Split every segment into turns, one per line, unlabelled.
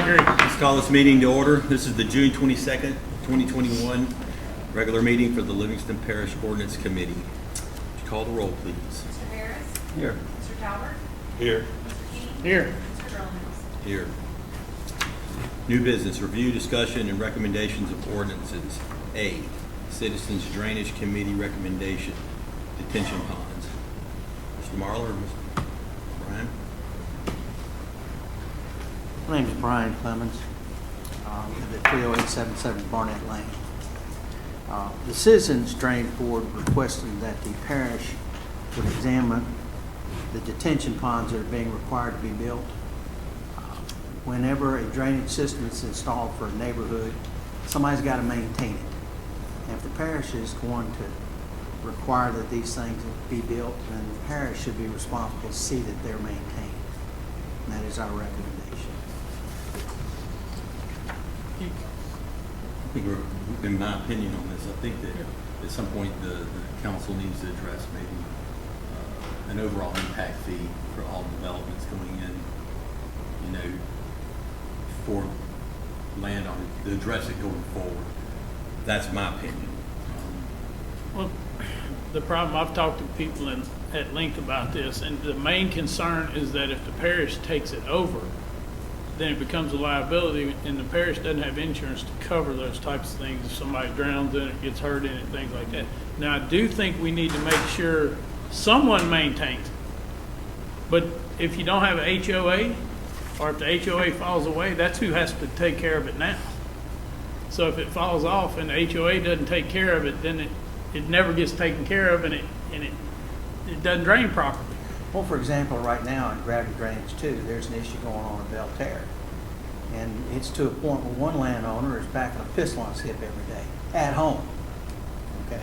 Let's call this meeting to order. This is the June 22nd, 2021 regular meeting for the Livingston Parish Ordinance Committee. Would you call the roll, please?
Mr. Harris?
Here.
Mr. Talbert?
Here.
Mr. King?
Here.
Mr. Jones?
Here. New business, review, discussion, and recommendations of ordinances. A, Citizens Drainage Committee recommendation, detention ponds. Mr. Marler or Mr. Brian?
My name is Brian Clemens. I live at 30877 Barnett Lane. The Citizens Drainage Board requested that the parish would examine the detention ponds that are being required to be built. Whenever a drainage system is installed for a neighborhood, somebody's got to maintain it. And if the parish is going to require that these things be built, then the parish should be responsible to see that they're maintained. And that is our recommendation.
I think in my opinion on this, I think that at some point the council needs to address maybe an overall impact fee for all developments going in, for land on it, to address it going forward. That's my opinion.
Well, the problem, I've talked to people at length about this, and the main concern is that if the parish takes it over, then it becomes a liability, and the parish doesn't have insurance to cover those types of things. If somebody drowns in it, gets hurt in it, things like that. Now, I do think we need to make sure someone maintains it. But if you don't have an HOA, or if the HOA falls away, that's who has to take care of it now. So if it falls off and the HOA doesn't take care of it, then it never gets taken care of, and it doesn't drain properly.
Well, for example, right now in gravity drainage 2, there's an issue going on in Belterre. And it's to a point where one landowner is packing a pistol on his hip every day, at home. Okay?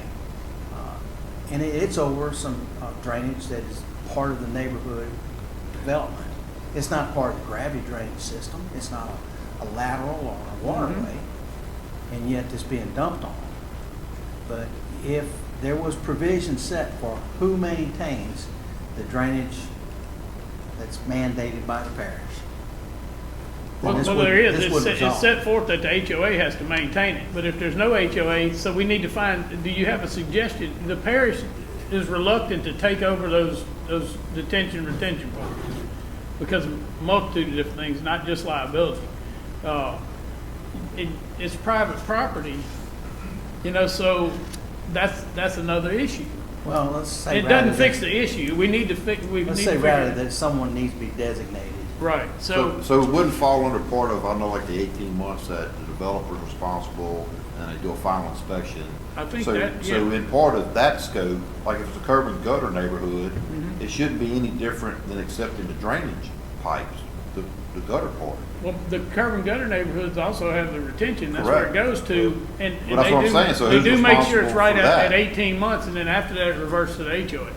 And it's over some drainage that is part of the neighborhood development. It's not part of the gravity drainage system. It's not a lateral or a waterway. And yet it's being dumped on. But if there was provision set for who maintains the drainage that's mandated by the parish.
Well, there is. It's set forth that the HOA has to maintain it. But if there's no HOA, so we need to find, do you have a suggestion? The parish is reluctant to take over those retention ponds because of a multitude of different things, not just liability. It's private property, so that's another issue.
Well, let's say
it doesn't fix the issue. We need to fix.
Let's say rather that someone needs to be designated.
Right. So
it wouldn't fall under part of, I know, like the 18 months that the developer's responsible and they do a final inspection.
I think
so,
that, yeah.
So in part of that scope, like if it's a curb and gutter neighborhood, it shouldn't be any different than accepting the drainage pipes, the gutter part.
Well, the curb and gutter neighborhoods also have the retention. That's
Correct.
where it goes to, and
Well, that's what I'm saying. So
they
who's
do make sure it's
responsible
right
for
at
that?
18 months, and then after that it reverts to the HOA.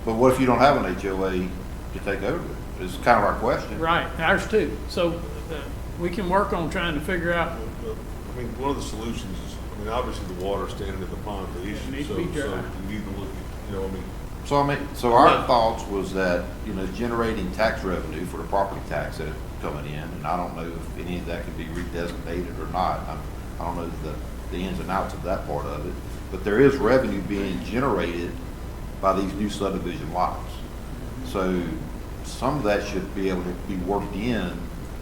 But what if you don't have an HOA to take over it? It's kind of our question.
Right, ours too. So we can work on trying to figure out.
One of the solutions is, obviously the water standing at the pond is the issue.
Needs
So
to
you
be dry.
need to look at,
So our thoughts was that, generating tax revenue for the property tax that's coming in, and I don't know if any of that can be redesignated or not. I don't know the ins and outs of that part of it, but there is revenue being generated by these new subdivision lots. So some of that should be able to be worked in.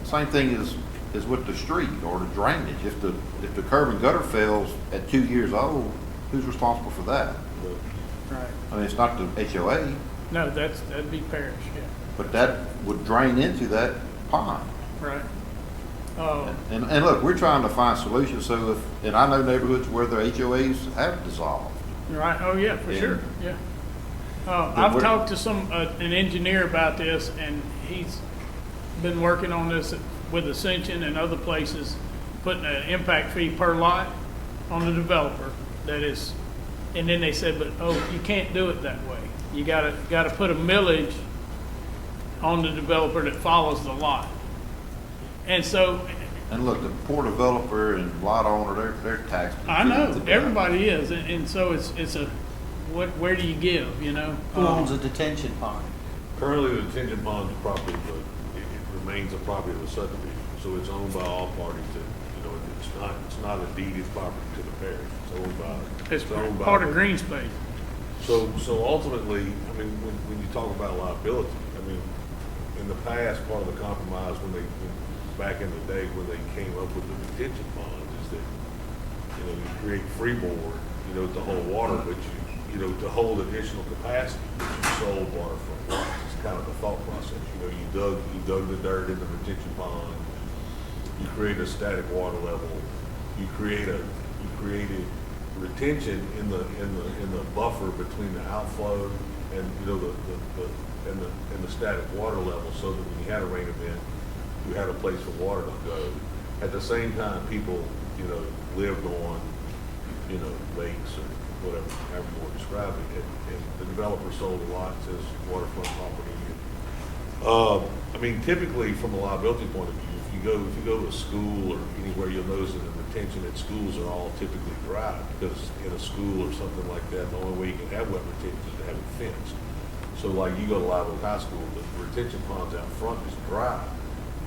Same thing is with the street or the drainage. If the curb and gutter fails at 2 years old, who's responsible for that?
Right.
It's not the HOA,
No, that'd be parish. Yeah.
but that would drain into that pond.
Right.
And look, we're trying to find solutions. So and I know neighborhoods where their HOAs have dissolved.
Right. Oh yeah, for
Yeah.
sure. Yeah. I've talked to an engineer about this, and he's been working on this with Ascension and other places, putting an impact fee per lot on the developer. That is, and then they said, but you can't do it that way. You gotta put a millage on the developer that follows the lot. And so.
And look, the poor developer and lot owner, they're taxed.
I know everybody is, and so it's a. Where do you give,
Who owns a detention pond?
currently the detention pond is property, but it remains a property of the subdivision. So it's owned by all parties that, it's not a deeded property to the parish. It's owned by.
It's
owned by
part of
the-
green space.
So ultimately, I mean, when you talk about liability, I mean, in the past, part of the compromise back in the day when they came up with the retention ponds is that, you create freeboard, to hold water, but to hold additional capacity, but you sold water from lots. It's kind of the thought process. You dug the dirt in the retention pond, you create a static water level, you created retention in the buffer between the outflow and the static water level, so that when you had a rain event, you had a place for water to go. At the same time, people lived on lakes or whatever, however you want to describe it, and the developer sold the lots as waterfront property. I mean, typically from a liability point of view, if you go to a school or anywhere, you'll notice that the retention at schools are all typically dry, because in a school or something like that, the only way you can have wet retention is to have it fenced. So like you go to Live Oak High School, the retention ponds out front is dry.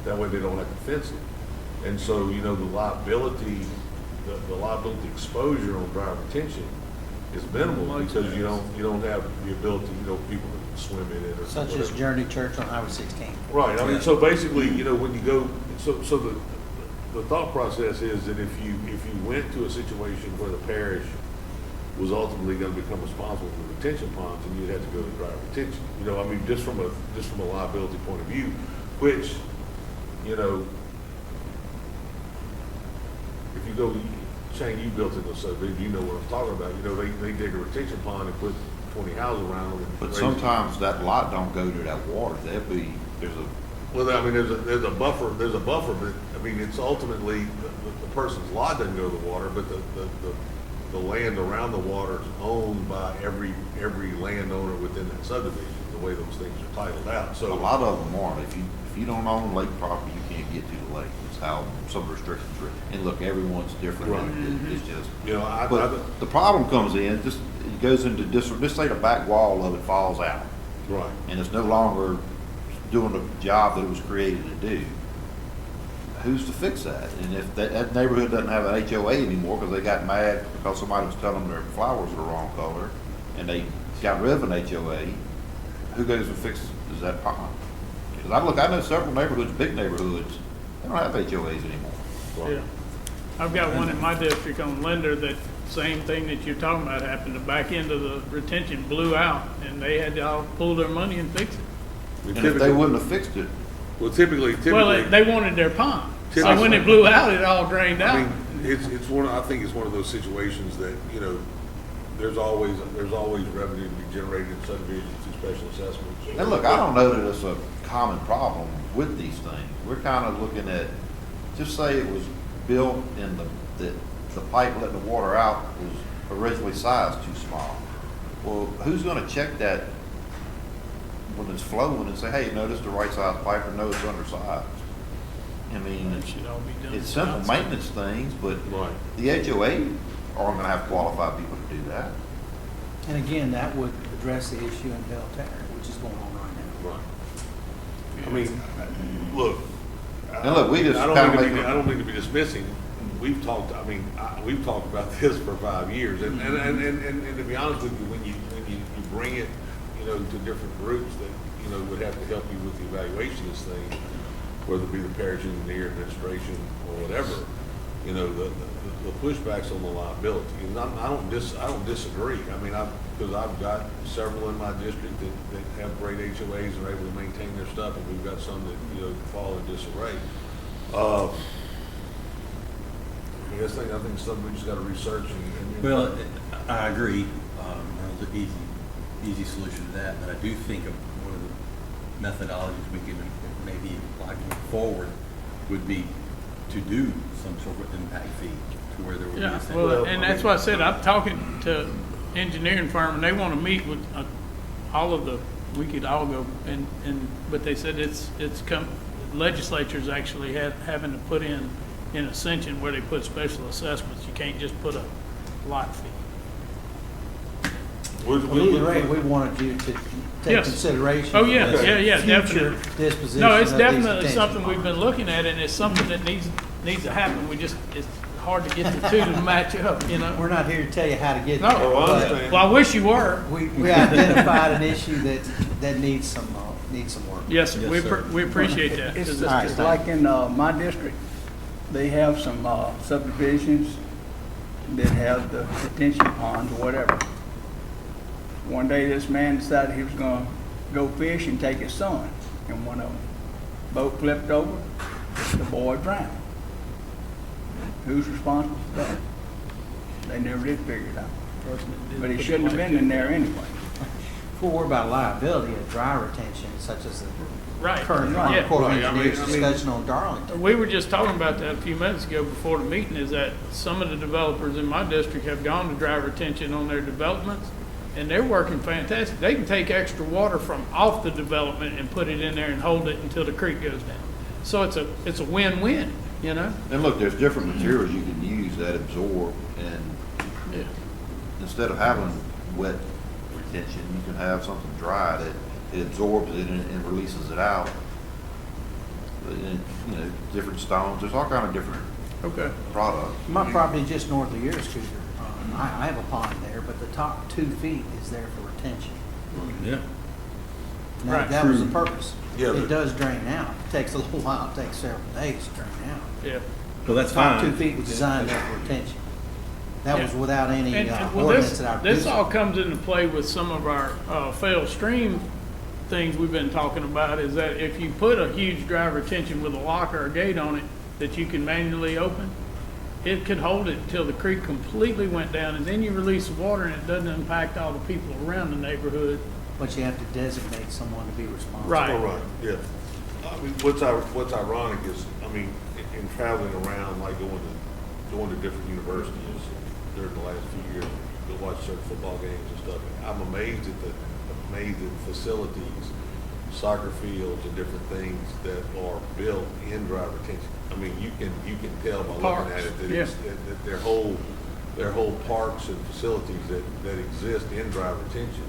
That way they don't have to fence it. And so, the liability, the liability exposure on dry retention is minimal, because you don't have the ability, people to swim in it or
Such as
whatever.
Journey Church on Highway 16.
Right, I mean,
Yeah.
so basically, when you go, so the thought process is that if you went to a situation where the parish was ultimately gonna become responsible for the retention ponds, and you'd have to go to dry retention. I mean, just from a liability point of view, which, if you go, Shane, you built in the subdivision, you know what I'm talking about. They dig a retention pond and put 20 houses around them. And
But
raise-
sometimes that lot don't go to that water. There's a,
Well, I mean, there's a buffer, but, I mean, it's ultimately, the person's lot doesn't go to the water, but the land around the water is owned by every landowner within that subdivision, the way those things are titled out,
a
so.
lot of them aren't. If you don't own lake property, you can't get to the lake. It's how some restrictions are. And look, everyone's different.
Right.
It's just.
I
But the problem comes in, just, it goes into just say the back wall of it falls out,
right,
and it's no longer doing the job that it was created to do. Who's to fix that? And if that neighborhood doesn't have an HOA anymore because they got mad because somebody was telling them their flowers were the wrong color, and they got rid of an HOA, who goes and fixes that pond? Because I know several neighborhoods, big neighborhoods, they don't have HOAs anymore.
right.
Yeah. I've got one in my district on Linder that same thing that you're talking about happened. The back end of the retention blew out, and they had to all pull their money and fix it.
And if they wouldn't have fixed it,
Well, typically,
Well, they wanted their pond. So
Typically-
when it blew out, it all drained
I
out.
mean, I think it's one of those situations that, there's always revenue to be generated in subdivisions through special assessments.
and look, I don't know that it's a common problem with these things. We're kind of looking at, just say it was built in the pipe letting the water out was originally sized too small. Well, who's gonna check that when it's flowing and say, hey, notice the right size pipe, or no, it's undersized? I mean,
It should all be done.
it's simple
outside.
maintenance things, but
Right.
the HOA aren't gonna have qualified people to do that.
And again, that would address the issue in Belterra, which is going on right now.
Right. I mean, look.
And look, we just
I don't
kinda
mean to
make-
be, I don't mean to be dismissing. We've talked about this for 5 years, and to be honest with you, when you bring it, to different groups that, would have to help you with the evaluation of this thing, whether it be the parish engineer, administration, or whatever, the pushbacks on the liability. And I don't disagree. I mean, because I've got several in my district that have great HOAs and are able to maintain their stuff, and we've got some that, fall in disarray. I think something we just gotta research and.
Well, I agree. There's an easy solution to that, but I do think of one of the methodologies we can maybe apply going forward would be to do some sort of impact fee to where there would be
Yeah,
a set.
well, and that's why I said, I'm talking to engineering firm, and they want to meet with all of we could all go, but they said legislatures actually having to put in Ascension where they put special assessments. You can't just put a lot fee.
Well, either way, we wanted you to take
Yes.
consideration.
Oh, yeah,
of
yeah,
future
definitely.
disposition
No, it's
of these
definitely
detention
something we've been
ponds.
looking at, and it's something that needs to happen. It's hard to get the two to match up, you know?
We're not here to tell you how to get
No,
there.
Oh, I
but
understand.
well, I wish you were.
We identified an issue that needs some work.
Yes, sir,
Yes, sir.
we appreciate that.
It's
All right,
it's
thank
like in my district, they have some subdivisions that have the detention ponds or whatever. One day, this man decided he was gonna go fish and take his son in one of them. Boat flipped over, the boy drowned. Who's responsible for that? They never did figure it out. But he shouldn't have been in there anyway.
If we're worried about liability of dry retention, such as the
Right,
current
yeah.
Corps of
Right, I mean-
Engineers discussion on Darlington.
We were just talking about that a few minutes ago before the meeting, is that some of the developers in my district have gone to dry retention on their developments, and they're working fantastic. They can take extra water from off the development and put it in there and hold it until the creek goes down. So it's a win-win, you know?
And look, there's different materials you can use that absorb, and
Yeah.
instead of having wet retention, you can have something dry that it absorbs it and releases it out. And, you know, different stones, there's all kind of different
Okay.
products.
My property just north of yours, Cooper, I have a pond there, but the top 2 feet is there for retention.
Yeah.
Now,
Right.
that was the purpose.
Yeah,
It
but-
does drain out. It takes a little while, it takes several days to drain out.
Yeah.
Well, that's
Top
fine.
2 feet was designed there for retention. That was
Yeah.
without any
And, well,
ordinance that I
this
produced.
all comes into play with some of our failed stream things we've been talking about, is that if you put a huge dry retention with a lock or a gate on it that you can manually open, it could hold it until the creek completely went down, and then you release the water and it doesn't impact all the people around the neighborhood.
But you have to designate someone to be responsible.
Right.
Oh, right, yeah. I mean, what's ironic is, I mean, in traveling around, like going to different universities during the last few years, to watch certain football games and stuff, I'm amazed at the facilities, soccer fields and different things that are built in dry retention. I mean, you can tell by looking at
Parks,
it that
yeah.
it's, that their whole parks and facilities that exist in dry retention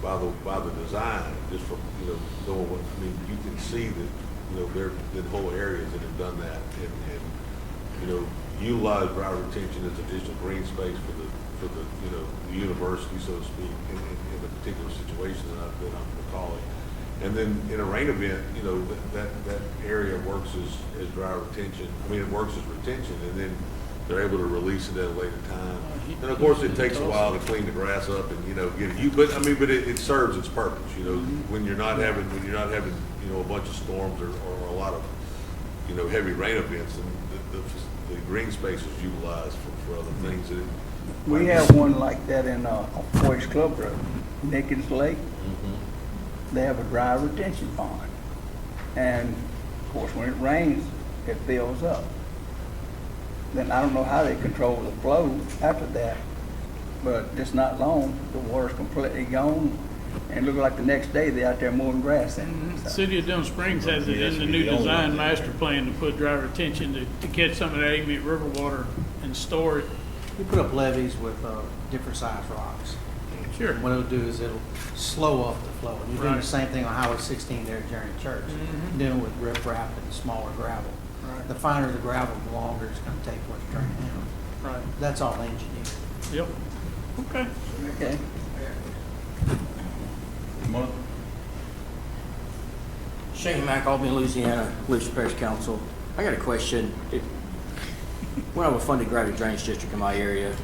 by the design, just from, you know, knowing what, I mean, you can see that, you know, there the whole areas that have done that and, you know, utilize dry retention as additional green space for the, you know, the university, so to speak, in a particular situation that I'm recalling. And then in a rain event, you know, that area works as dry retention. I mean, it works as retention, and then they're able to release it at a later time. And of course, it takes a while to clean the grass up and, you know, get it. But I mean, it serves its purpose. You know, when you're not having, you know, a bunch of storms or a lot of, you know, heavy rain events, and the green space is utilized for other things. That
We have one like that in Forest Club Road, Nickens Lake. They have a dry retention pond. And of course, when it rains, it fills up. Then I don't know how they control the flow after that, but just not long, the water's completely gone. And look like the next day, they're out there mowing grass in it. So,
City of Dune Springs has it in the new design master plan to put dry retention to catch some of that Amite River water and store it.
You put up levees with different sized rocks.
Sure.
What it'll do is it'll slow up the flow. You're doing
Right.
the same thing on Highway 16 there during church, doing with riprap and smaller gravel.
Right.
The finer the gravel, the longer it's gonna take for it to drain out.
Right.
That's all engineered.
Yep. Okay.
okay.
Come on.
Shane Mack, Albany, Louisiana, Volusia Parish Council. I got a question. We have a funded gravity drainage district in my area,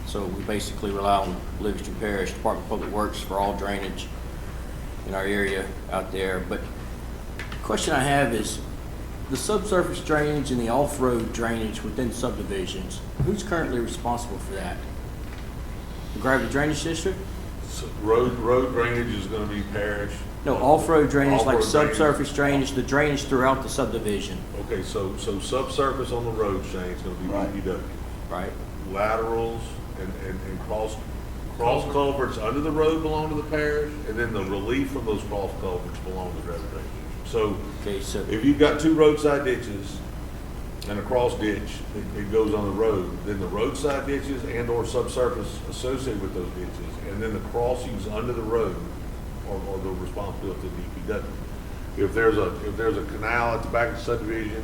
so we basically rely on Livingston Parish Department of Public Works for all drainage in our area out there. But the question I have is, the subsurface drainage and the off-road drainage within subdivisions, who's currently responsible for that? The gravity drainage district?
So road drainage is gonna be parish.
No, off-road drainage, like
Off-road drainage.
subsurface drainage, the drainage throughout the subdivision,
Okay, so subsurface on the road, Shane, is gonna be
Right.
DPW.
right?
Laterals and cross culverts under the road belong to the parish, and then the relief from those cross culverts belong to the dredge. So
Okay, so,
if you've got 2 roadside ditches and a cross ditch, it goes on the road, then the roadside ditches and or subsurface associated with those ditches, and then the crossings under the road are the responsibility of DPW. If there's a canal at the back of the subdivision,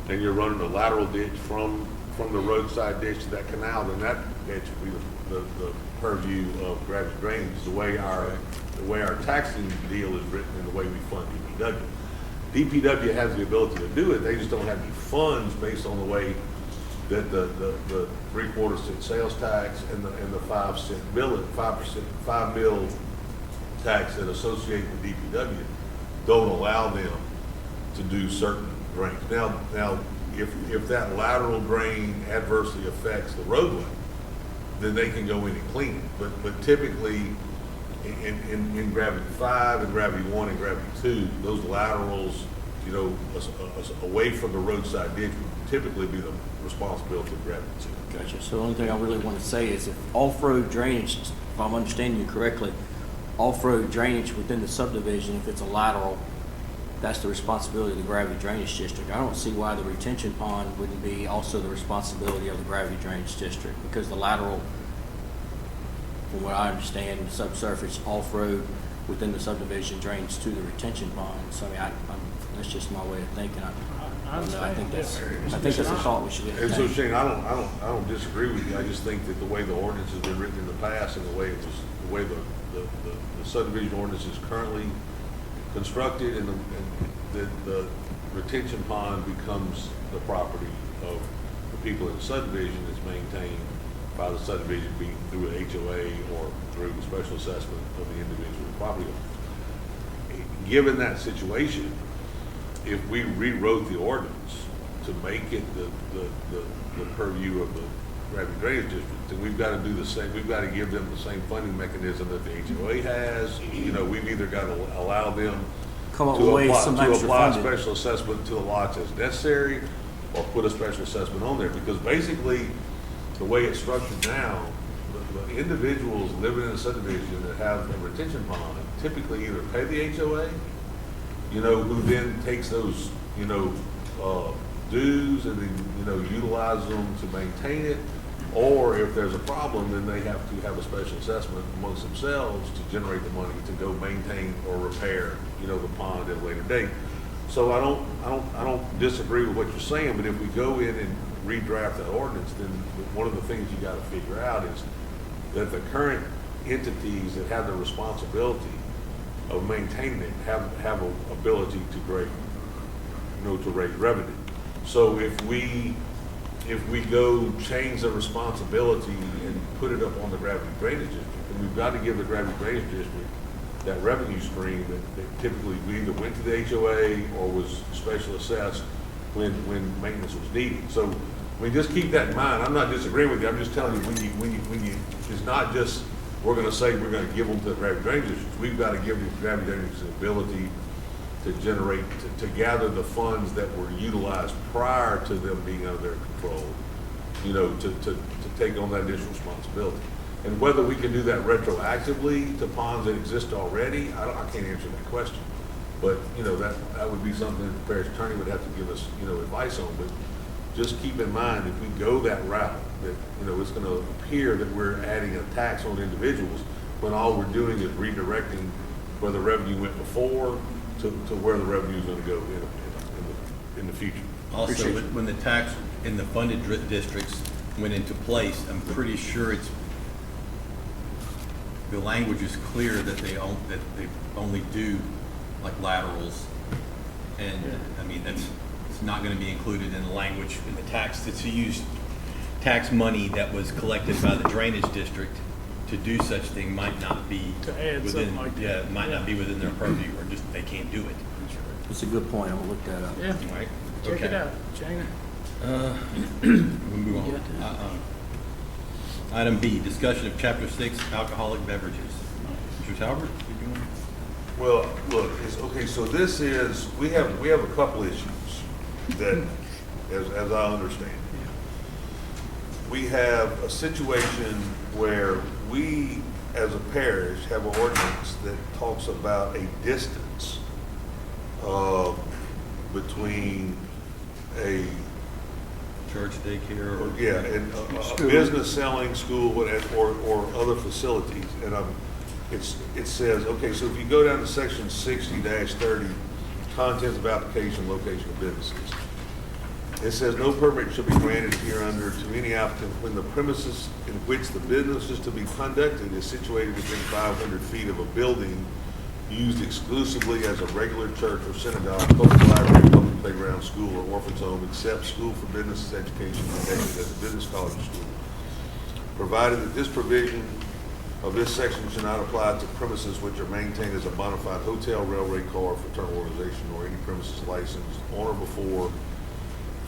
and you're running a lateral ditch from the roadside ditch to that canal, then that ditch would be the purview of gravity drainage, the way our taxing deal is written and the way we fund DPW. DPW has the ability to do it, they just don't have any funds based on the way that the 3/4 cent sales tax and the 5 cent bill, 5 mil tax that associate with DPW don't allow them to do certain drains. Now, if that lateral drain adversely affects the roadway, then they can go in and clean it. But typically, in gravity 5 and gravity 1 and gravity 2, those laterals, away from the roadside ditch would typically be the responsibility of gravity 2.
Gotcha. So the only thing I really want to say is if off-road drainage, if I'm understanding you correctly, off-road drainage within the subdivision, if it's a lateral, that's the responsibility of the gravity drainage district. I don't see why the retention pond wouldn't be also the responsibility of the gravity drainage district, because the lateral, from what I understand, subsurface off-road within the subdivision drains to the retention pond. So I mean, that's just my way of thinking. I think that's a thought we should
And so
entertain.
Shane, I don't disagree with you. I just think that the way the ordinance has been written in the past and the way the subdivision ordinance is currently constructed and the retention pond becomes the property of the people in the subdivision is maintained by the subdivision being through an HOA or through the special assessment of the individual property owner. Given that situation, if we rewrote the ordinance to make it the purview of the gravity drainage district, then we've got to do the same. We've got to give them the same funding mechanism that the HOA has. We've either got to allow them
Come up
to
with ways,
apply,
some
to
extra
apply
funding.
special assessment to the lots as necessary, or put a special assessment on there. Because basically, the way it's structured now, the individuals living in a subdivision that have a retention pond typically either pay the HOA, who then takes those, dues and then, utilize them to maintain it. Or if there's a problem, then they have to have a special assessment amongst themselves to generate the money to go maintain or repair, the pond at a later date. So I don't disagree with what you're saying, but if we go in and redraft that ordinance, then one of the things you gotta figure out is that the current entities that have the responsibility of maintaining it have an ability to to raise revenue. So if we go change the responsibility and put it up on the gravity drainage district, then we've got to give the gravity drainage district that revenue stream that typically we either went to the HOA or was special assessed when maintenance was needed. So just keep that in mind. I'm not disagreeing with you. I'm just telling you when you it's not just we're going to say we're going to give them to the gravity drainage districts. We've got to give the gravity drainage the ability to generate, to gather the funds that were utilized prior to them being under their control, to take on that additional responsibility. And whether we can do that retroactively to ponds that exist already, I can't answer that question. But, that would be something that the parish attorney would have to give us, advice on. But just keep in mind, if we go that route, that, it's going to appear that we're adding a tax on individuals when all we're doing is redirecting where the revenue went before to where the revenue is going to go in the future.
Also, when the tax in the funded districts went into place, I'm pretty sure the language is clear that they only do like laterals. And I mean, it's not going to be included in the language in the tax. To use tax money that was collected by the drainage district to do such thing might not be
To add
within,
something like that.
yeah, it might not be within their purview, or just they can't do it.
It's a good point. I'm gonna look that up.
Yeah,
Right?
check
Okay.
it out, Shane.
We'll move on. Item B, discussion of Chapter 6 alcoholic beverages. Mr. Talbert, did you want to?
Well, look, okay, so this is, we have a couple issues that, as I understand it. We have a situation where we, as a parish, have an ordinance that talks about a distance between a
church, daycare, or?
Yeah, and
School.
business, selling, school, or other facilities. And it says, okay, so if you go down to section 60-30, contents of application, location of businesses. It says no permit should be granted hereunder to any applicant when the premises in which the business is to be conducted is situated within 500 feet of a building used exclusively as a regular church or synagogue, public library, public playground, school, or orphan's home, except school for business education connected as a business college or school. Provided that this provision of this section should not apply to premises which are maintained as a bona fide hotel, railway car, fraternal organization, or any premises licensed on or before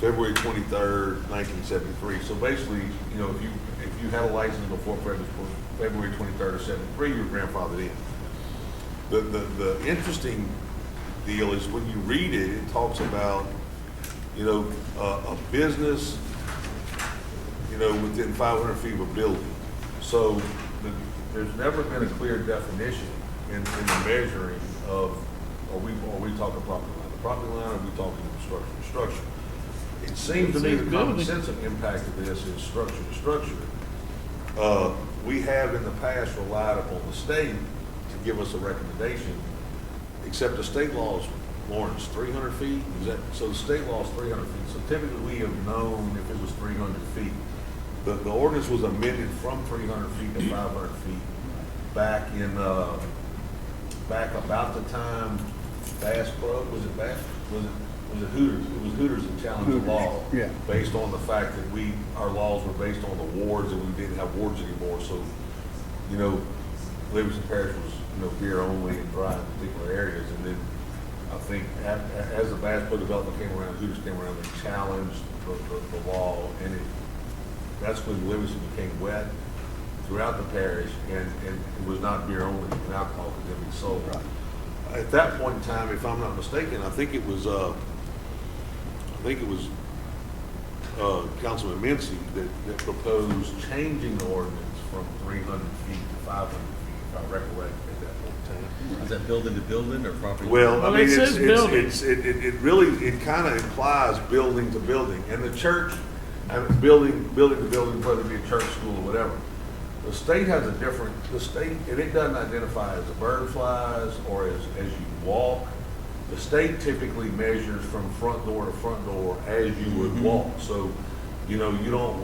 February 23rd, 1973. So basically, you know, if you had a license before February 23rd of 73, you're grandfathered in. The interesting deal is when you read it, it talks about, you know, a business, you know, within 500 feet of a building. So there's never been a clear definition in the measuring of, are we talking property line to property line, or are we talking structure to structure? It seems to me the common sense of impact of this is structure to structure. We have in the past relied upon the state to give us a recommendation, except the state law is, Lawrence, 300 feet? Is that, so the state law is 300 feet. So typically we have known if it was 300 feet. The ordinance was amended from 300 feet to 500 feet back in, back about the time Bass Pro, was it Bass? Was it Hooters? It was Hooters that challenged the law.
Yeah.
Based on the fact that our laws were based on the wards and we didn't have wards anymore. So, you know, Livingston Parish was, you know, beer only and dry in particular areas. And then I think as the Bass Pro development came around, Hooters came around, they challenged the law, and that's when Livingston became wet throughout the parish, and it was not beer only, and alcohol could then be sold.
Right.
At that point in time, if I'm not mistaken, I think it was Councilman Mincy that proposed changing the ordinance from 300 feet to 500 feet, if I recollect at that point in time.
Is that building to building or property?
Well,
Well,
I mean,
it says building.
it really, it kind of implies building to building. And the church, building to building, whether it be a church, school, or whatever. The state has a different, and it doesn't identify as a bird flies or as you walk. The state typically measures from front door to front door as you would walk. So, you know, you don't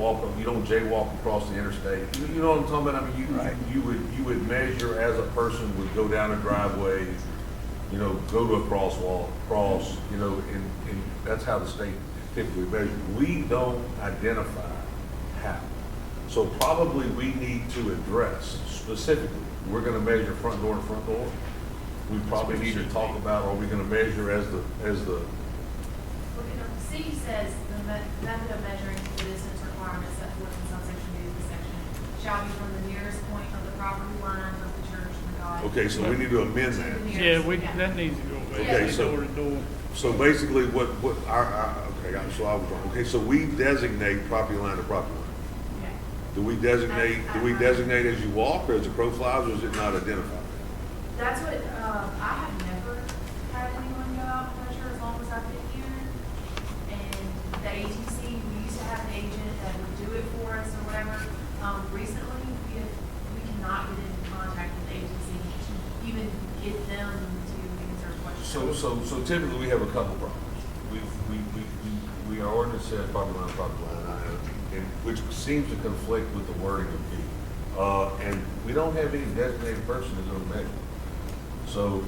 jaywalk across the interstate. You know what I'm talking about? I mean,
Right.
you would measure as a person would go down a driveway, you know, go to a crosswalk, cross, you know, and that's how the state typically measures. We don't identify how. So probably we need to address specifically, we're gonna measure front door to front door. We probably need to talk about, are we gonna measure as the,
Well, you know, C says the method of measuring the distance requirements set forth in subsection B of the section shall be from the nearest point of the property line of the church and God.
okay, so we need to amend
To the
that.
nearest,
That needs to go away.
Okay, so-
Door to door.
So basically so I was wrong. Okay, so we designate property line to property line.
Yeah.
Do we designate as you walk or as the crow flies, or is it not identified?
That's what, I have never had anyone go out and measure as long as I've been here. And the ATC, we used to have an agent that would do it for us or whatever. Recently, we cannot get in contact with the ATC to even get them to answer questions.
So typically we have a couple problems. Our ordinance says property line, and which seems to conflict with the wording of B. And we don't have any designated person who's going to measure. So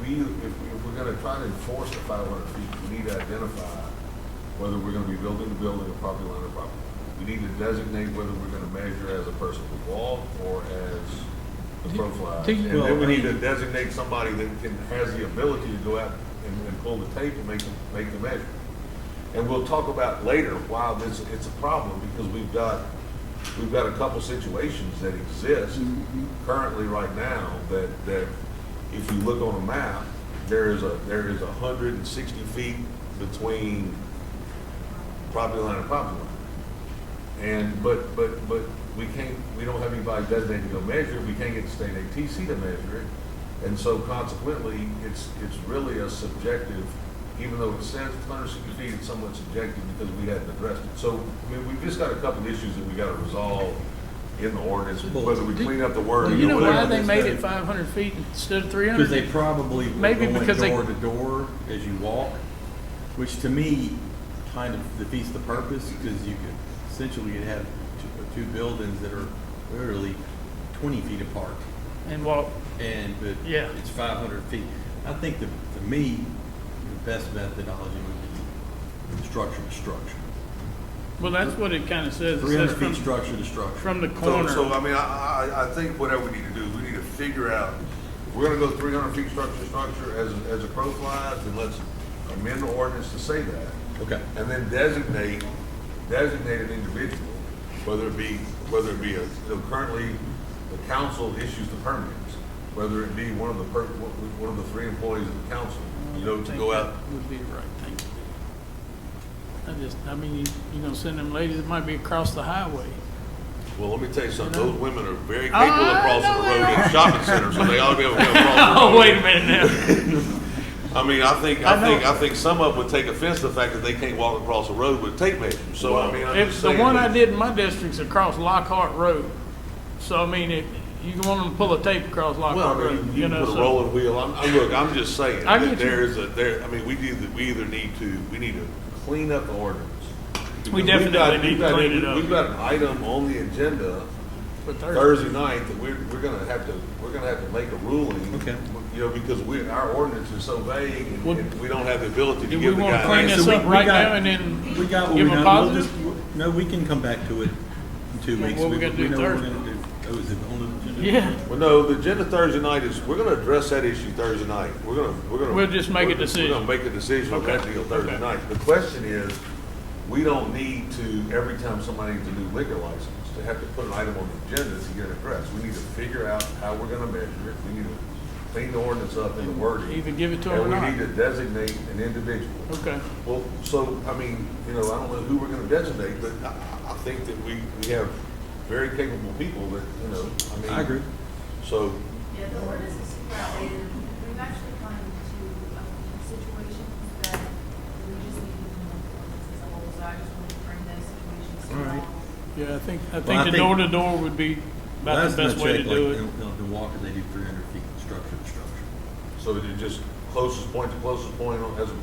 if we're going to try to enforce the 500 feet, we need to identify whether we're going to be building to building or property line to property line. We need to designate whether we're going to measure as a person would walk or as the crow flies.
Do
And
you-
then we need to designate somebody that has the ability to go out and pull the tape and make the measure. And we'll talk about later why it's a problem, because we've got a couple situations that exist currently right now that if you look on a map, there is 160 feet between property line and property line. And but we don't have anybody designated to go measure it. We can't get the state ATC to measure it. And so consequently, it's really a subjective even though it says 160 feet, it's somewhat subjective because we hadn't addressed it. So, I mean, we've just got a couple issues that we gotta resolve in the ordinance, whether we clean up the
Well,
wording
you
or
know why
whatever.
they made it 500 feet instead of 300?
Because they probably were
Maybe
going
because they-
door to door as you walk, which to me kind of defeats the purpose, because you could essentially you'd have two buildings that are literally 20 feet apart,
And walk,
but
Yeah.
it's 500 feet. I think to me, the best methodology would be structure to structure.
well, that's what it kind of says. It
300
says
feet
from,
structure to structure.
from the
So,
corner.
so, I mean, I think whatever we need to do, we need to figure out, if we're gonna go 300 feet structure to structure as a crow flies, then let's amend the ordinance to say that.
Okay.
And then designate an individual, whether it be currently the council issues the permits, whether it be one of the three employees of the council, to go out.
Would be the right thing to do. I mean, you're gonna send them ladies that might be across the highway.
Well, let me tell you something,
You know?
those women are very capable of crossing
no,
the
they
road in shopping centers, so they ought to be able to go across the road.
Oh, wait a minute now.
I mean,
I know.
I think some of them would take offense to the fact that they can't walk across the road with tape measures. So, I mean, I'm
If
just
the
saying.
one I
that-
did in my district's across Lockhart Road. So, I mean, if you want them to pull a tape across
Well,
Lockhart
I mean,
Road,
you
you
can
know,
put a
so.
rolling wheel, look, I'm just saying,
I
that
get you.
I mean, we either need to clean up the ordinance.
We
Because we've
definitely
got-
need
we've
to
got-
clean it up.
We've got an item on the agenda
for
Thursday night that we're gonna have to make a ruling.
Okay.
Because our ordinance is so vague
Well,
and we don't have the ability to
Do we
give the
want to clean
guy.
this
So
up right now and then
we got what
give
we
them a
know. We'll
positive?
No, we can come back to it in 2 weeks.
What we're gonna do
We know what we're
Thursday.
gonna do. Oh, is it on the agenda?
Yeah.
Well, no, the agenda Thursday night is, we're gonna address that issue Thursday night.
We'll just make a decision.
We're gonna make a decision on that
Okay.
deal Thursday
Okay.
night. The question is, we don't need to, every time somebody needs a new liquor license, to have to put an item on the agenda to get it addressed. We need to figure out how we're gonna measure it. We need to clean the ordinance up in the wording.
Either give it to them or
And
not.
we need to designate an individual.
Okay.
Well, so, I mean, I don't know who we're gonna designate, but I think that we have very capable people that, I mean.
I agree.
So,
Yeah, the ordinance is super outdated. We've actually run into situations that we just need to know the ordinance as a whole. So I just wanted to bring those situations to
All right.
y'all.
Yeah, I think
I
the
think-
door-to-door would be about
Last
the best
time I
way to
checked,
do
like,
it.
in Walker, they do 300 feet structure to structure.
so that you just closest point to closest point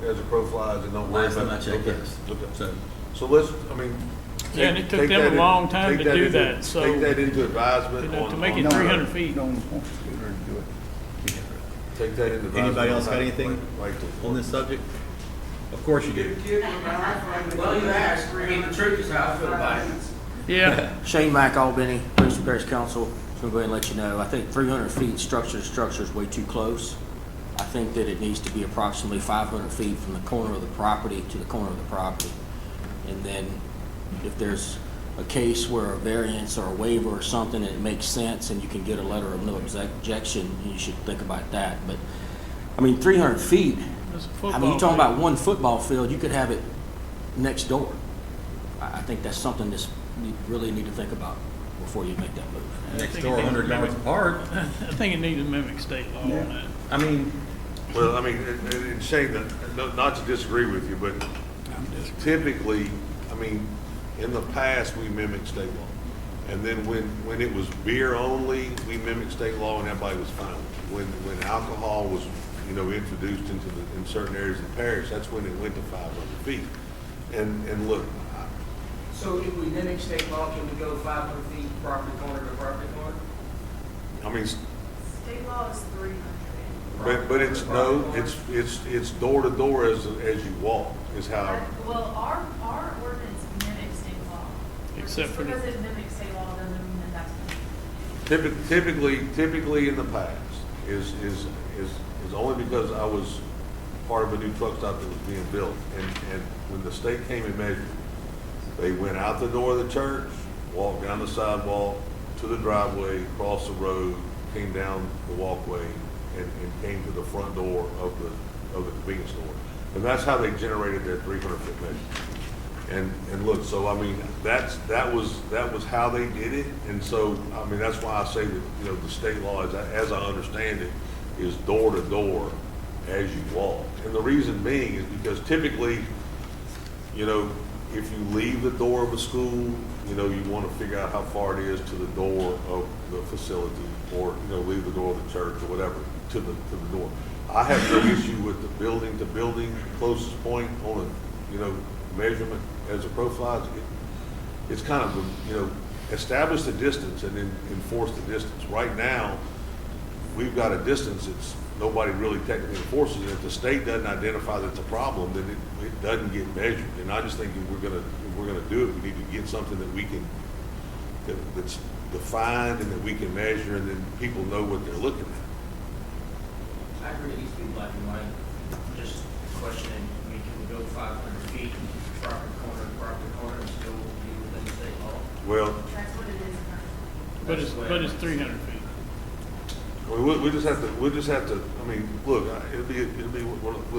as a crow flies and don't worry
Last
about.
time I checked,
Okay.
yes.
Okay.
So,
So let's, I mean.
Yeah, and it took
take
them
that
a long time
take
to do
into-
that, so,
Take that into advisement.
you know,
on-
to make
on-
it
No,
300 feet.
No one wants to do it.
Take that into advisement.
anybody else
on
got
how-
anything
like-
on this subject? Of course you do.
Well, you asked, I mean, the truth is how I feel about it.
Yeah,
Shane Mack, Albany, Livingston Parish Council, just gonna go ahead and let you know, I think 300 feet structure to structure is way too close. I think that it needs to be approximately 500 feet from the corner of the property to the corner of the property. And then if there's a case where a variance or a waiver or something, and it makes sense and you can get a letter of no objection, you should think about that. But, I mean, 300 feet,
it's a
I
football.
mean, you're talking
field.
about one football field, you could have it next door. I think that's something that you really need to think about before you make that move.
I
Next
think
door,
it needs to
100 yards
mimic-
apart.
I think it needs to mimic state law on
Yeah.
that.
I mean,
Well, I mean, and Shane, not to disagree with you, but
I'm just-
typically, I mean, in the past, we mimicked state law. And then when it was beer only, we mimicked state law and everybody was fine. When alcohol was, introduced in certain areas of the parish, that's when it went to 500 feet. And look,
So if we mimic state law, can we go 500 feet property corner to property corner?
I mean,
State law is 300.
but it's, no, it's door to door as you walk, is how.
Well, our ordinance mimics state law.
Except for the-
Just because it mimics state law doesn't mean that that's.
Typically in the past is only because I was part of a new truck stop that was being built. And when the state came and measured, they went out the door of the church, walked down the sidewalk to the driveway, crossed the road, came down the walkway, and came to the front door of the convenience store. And that's how they generated their 300-foot measure. And look, so I mean, that was how they did it. And so, I mean, that's why I say that, the state law, as I understand it, is door to door as you walk. And the reason being is because typically, you know, if you leave the door of a school, you know, you want to figure out how far it is to the door of the facility, or, you know, leave the door of the church or whatever, to the door. I have no issue with the building to building closest point on a, you know, measurement as a profile. It's kind of, you know, establish the distance and then enforce the distance. Right now, we've got a distance that's, nobody really technically enforces it. If the state doesn't identify that it's a problem, then it doesn't get measured. And I just think if we're gonna do it, we need to get something that we can, that's defined and that we can measure, and then people know what they're looking at.
I agree, it needs to be black and white. Just questioning, I mean, can we go 500 feet, property corner, and still be within the state law?
Well,
That's what it is currently.
But it's 300 feet.
we just have to, I mean, look,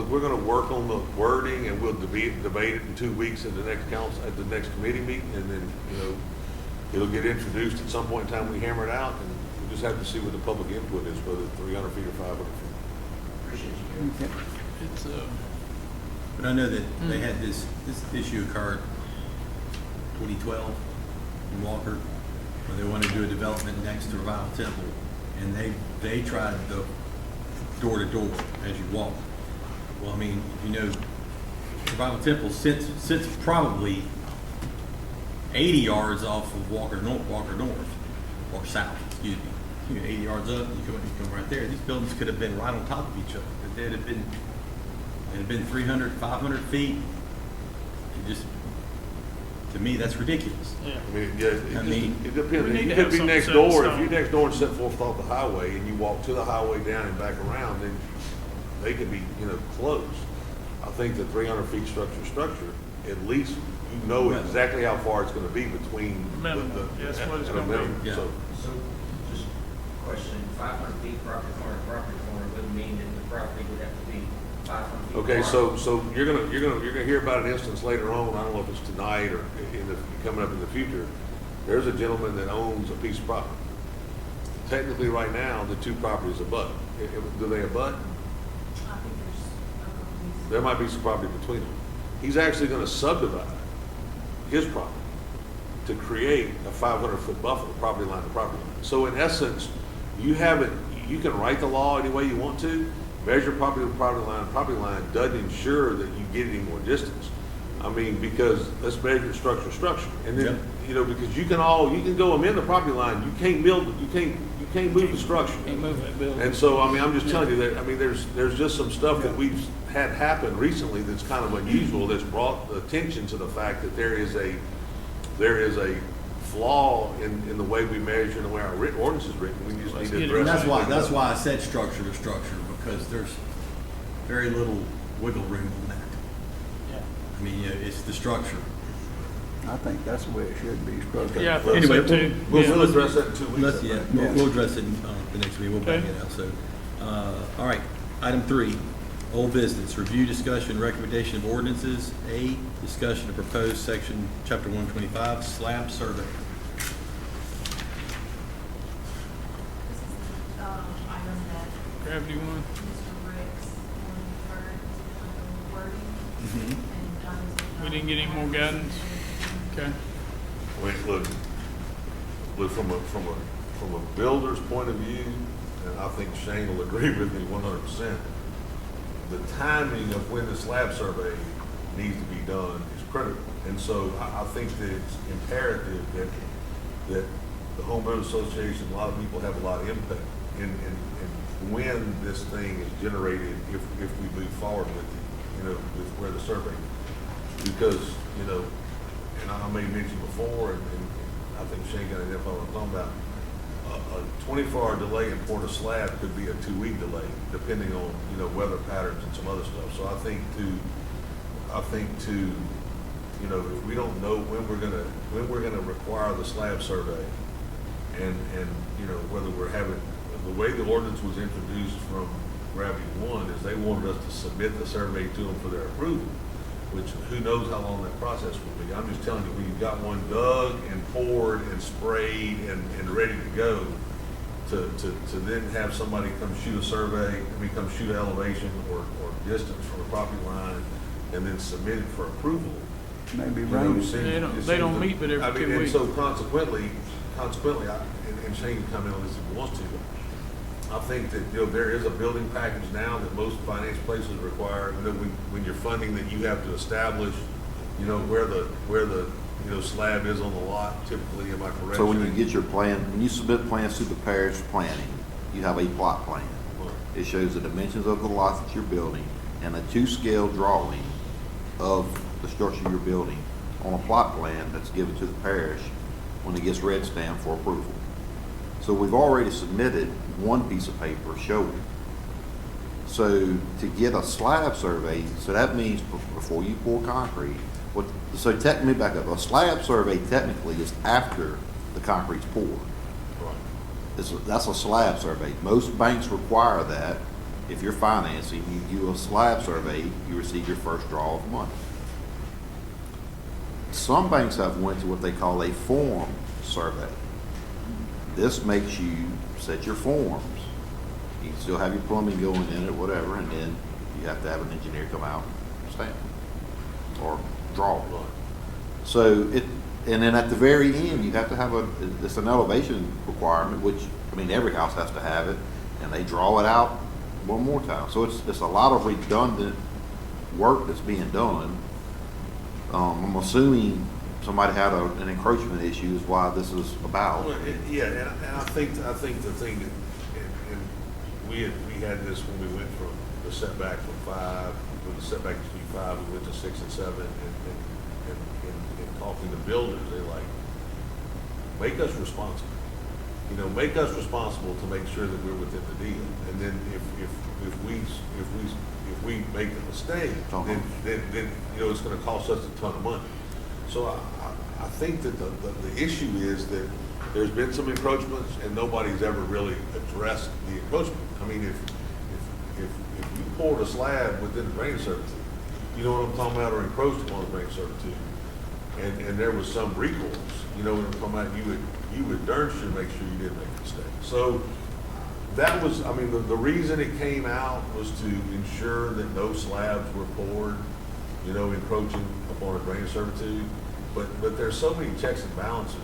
we're gonna work on the wording, and we'll debate it in 2 weeks at the next council, at the next committee meeting, and then, you know, it'll get introduced at some point in time, we hammer it out, and we just have to see what the public input is, whether it's 300 feet or 500 feet.
Appreciate you, Gary.
Okay.
It's,
But I know that they had this issue occurred 2012 in Walker, where they wanted to do a development next to Revival Temple, and they tried the door to door as you walk. Well, I mean, you know, Revival Temple sits probably 80 yards off of Walker North, or south, excuse me. You know, 80 yards up, you come right there. These buildings could have been right on top of each other. If they'd have been 300, 500 feet. It just, to me, that's ridiculous.
yeah.
I mean, yeah, it depends.
We need
You
to
could
have
be
something
next
set in
door, if
stone.
you're next door and set forth off the highway, and you walk to the highway down and back around, then they could be, you know, close. I think the 300 feet structure, at least you know exactly how far it's gonna be between
Minimum. That's what it's
at a
gonna be.
minimum.
Yeah.
So,
So, just questioning, 500 feet property corner wouldn't mean that the property would have to be 500 feet.
okay,
apart.
so you're gonna hear about an instance later on, I don't know if it's tonight or coming up in the future. There's a gentleman that owns a piece of property. Technically, right now, the two properties abut. Do they abut?
I think there's a couple pieces.
There might be some property between them. He's actually gonna subdivide his property to create a 500-foot buffer, property line to property line. So in essence, you can write the law any way you want to, measure property to property line doesn't ensure that you get any more distance. I mean, because let's measure structure, and then,
Yep.
you know, because you can go amend the property line, you can't move the structure.
Can't move that building.
And so, I mean, I'm just telling you that, I mean, there's just some stuff that we've had happen recently that's kind of unusual, that's brought attention to the fact that there is a flaw in the way we measure and the way our ordinance is written. We just need to
get it
address
And
it.
that's why I said structure to structure, because there's very little wiggle room on that.
Yeah.
I mean, you know, it's the structure.
I think that's the way it should be structured.
Yeah, I think
Anyway,
so too.
We'll
Yeah.
address that in 2 weeks.
Let's, yeah, we'll address it the next week, we'll bang
Okay.
it out, so. All right, item 3, old business, review, discussion, recommendation of ordinances. A, discussion of proposed section, chapter 125, slab survey.
This is the, item that
Gravity one.
Mr. Ricks referred to wording. And Donna's-
We didn't get any more guidance? Okay.
I mean, look, from a builder's point of view, and I think Shane will agree with me 100%, the timing of when the slab survey needs to be done is critical. And so I think that it's imperative that the Home Builders Association, a lot of people have a lot of input in when this thing is generated, if we move forward with it, you know, with where the survey. Because, you know, and I may mention before, and I think Shane got an info I'm talking about, a 24-hour delay in pouring a slab could be a 2-week delay, depending on, you know, weather patterns and some other stuff. So I think to, you know, if we don't know when we're gonna require the slab survey, and you know, whether we're having, the way the ordinance was introduced from Gravity One is they wanted us to submit the survey to them for their approval, which who knows how long that process will be. I'm just telling you, when you've got one dug and poured and sprayed and ready to go, to then have somebody come shoot a survey, come shoot an elevation or distance from the property line, and then submit it for approval.
Maybe
You know,
rain.
it seems-
They
it
don't-
seems
they don't
to-
meet but every
I mean,
2
and
weeks.
so consequently, and Shane can comment on this if he wants to, I think that, there is a building package now that most finance places require, when you're funding, that you have to establish, where the slab is on the lot typically, am I correct?
So when you
Shane?
get your plan, when you submit plans to the parish planning, you have a plot plan. It shows the dimensions of the lot that you're building and a 2-scale drawing of the structure you're building on a plot plan that's given to the parish when it gets red stamped for approval. So we've already submitted one piece of paper showing. So to get a slab survey, so that means before you pour concrete, so technically back up, a slab survey technically is after the concrete's poured.
Right.
That's a slab survey. Most banks require that. If you're financing, you do a slab survey, you receive your first draw of money. Some banks have went to what they call a form survey. This makes you set your forms. You can still have your plumbing going in it, whatever, and then you have to have an engineer come out and stamp it or draw it.
Right.
So and then at the very end, you have to have it's an elevation requirement, which, every house has to have it, and they draw it out one more time. So it's a lot of redundant work that's being done. I'm assuming somebody had an encroachment issue is why this is about.
Well, yeah, and I think the thing that, and we had this when we went from the setback from 5, when the setback used to be 5, we went to 6 and 7, and talking to builders, they like, make us responsible. Make us responsible to make sure that we're within the deal. And then if we make a mistake, then it's going to cost us a ton of money. So I think that the issue is that there's been some encroachments and nobody's ever really addressed the encroachment. If you poured a slab within the drainage servitude, you know what I'm talking about, or encroached upon the drainage servitude, and there was some recourse, you know what I'm talking about, you would darn sure make sure you didn't make a mistake. So that was, the reason it came out was to ensure that no slabs were poured, encroaching upon a drainage servitude. But there's so many checks and balances,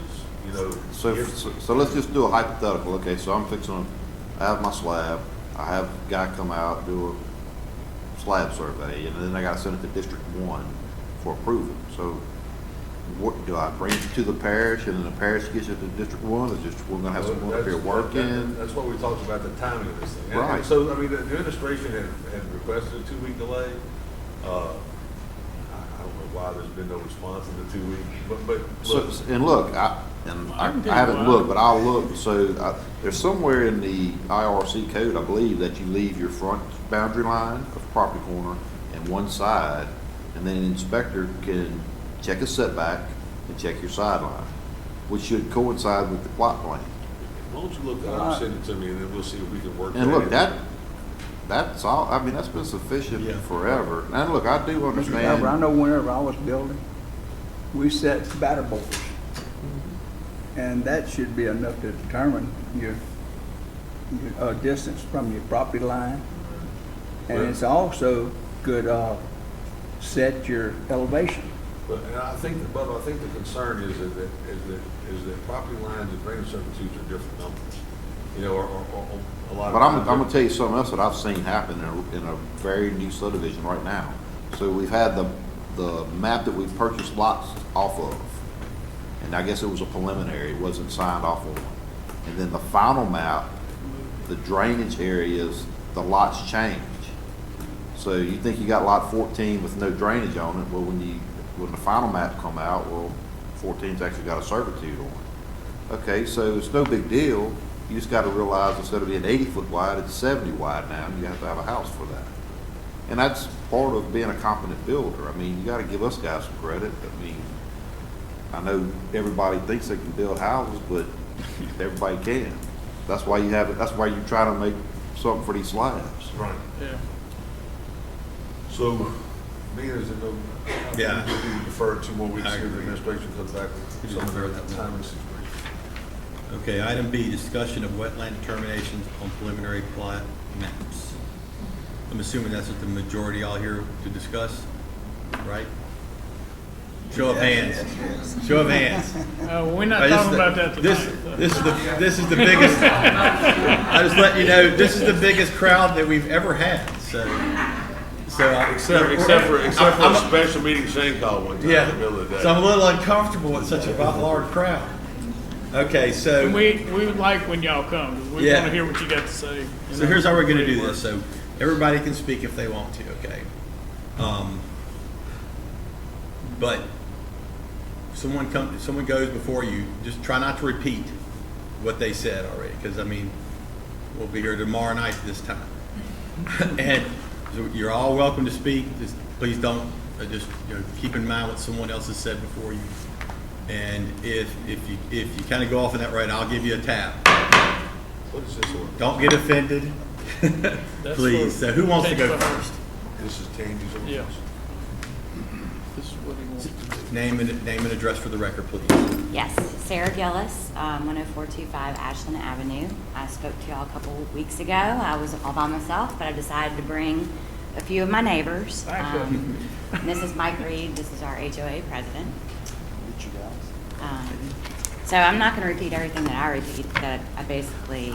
So let's just do a hypothetical. Okay, so I have my slab. I have a guy come out, do a slab survey, and then I got to send it to District 1 for approval. So what, do I bring it to the parish, and then the parish gets it to District 1? Is District 1 going to have someone up here working?
That's what we talked about, the timing of this thing. And
Right.
so, the administration had requested a 2-week delay. I don't know why there's been no response in the 2 weeks, but
So,
look,
and look, I
can tell you
haven't
why.
looked, but I'll look. So there's somewhere in the IRC code, I believe, that you leave your front boundary line of property corner and one side, and then an inspector can check a setback and check your sideline, which should coincide with the plot plan.
why don't you look that up, send it to me, and then we'll see if we can work that
And look,
in.
that's all, that's been sufficient
Yeah.
forever. And look, I do
Mr.
understand.
Garber, I know whenever I was building, we set batter boards. And that should be enough to determine your distance from your property line. And it's also could set your elevation.
But and I think the concern is that property lines and drainage servitudes are different numbers. Or a lot of.
But I'm
times
gonna tell you something else that I've seen happen in a very new subdivision right now. So we've had the map that we purchased lots off of, and I guess it was a preliminary, it wasn't signed off on. And then the final map, the drainage areas, the lots change. So you think you got lot 14 with no drainage on it, well, when the final map come out, well, 14's actually got a servitude on it. Okay, so it's no big deal. You just gotta realize instead of being 80 foot wide, it's 70 wide now, and you have to have a house for that. And that's part of being a competent builder. You gotta give us guys some credit. I know everybody thinks they can build houses, but everybody can. That's why you have it, that's why you try to make something for these slabs.
Right.
Yeah.
So, being as it goes,
Yeah.
we defer 2 more weeks
I
here, the
agree.
administration comes back with some of their timing situation.
Okay, item B, discussion of wetland determinations on preliminary plat maps. I'm assuming that's what the majority all here to discuss, right? Show of hands. Show of hands.
We're not
This is
talking
the-
about that
this-
tonight.
This is the biggest, I just let you know, this is the biggest crowd that we've ever had, so.
Except for a
I'm-
special meeting Shane called one time in the middle of the day.
So I'm a little uncomfortable with such a large crowd. Okay, so.
And we would like when y'all come, 'cause we
Yeah.
want to hear what you got to say. you
So
know,
here's how we're gonna
the way
do
it
this,
works.
so everybody can speak if they want to, okay? But someone goes before you, just try not to repeat what they said already, because I mean, we'll be here tomorrow night this time. And so you're all welcome to speak, just please don't, just, keep in mind what someone else has said before you. And if you kind of go off in that right, I'll give you a tap.
What is this one?
Don't get offended,
That's
please.
for-
So who wants to go
Tangi's
first?
This is Tangi's ordinance?
Yeah. This is what he wants to do.
Name and address for the record, please.
Yes, Sarah Gillis, 10425 Ashland Avenue. I spoke to y'all a couple weeks ago. I was all by myself, but I decided to bring a few of my neighbors.
Back up.
And this is Mike Reed, this is our HOA president. So I'm not going to repeat everything that I basically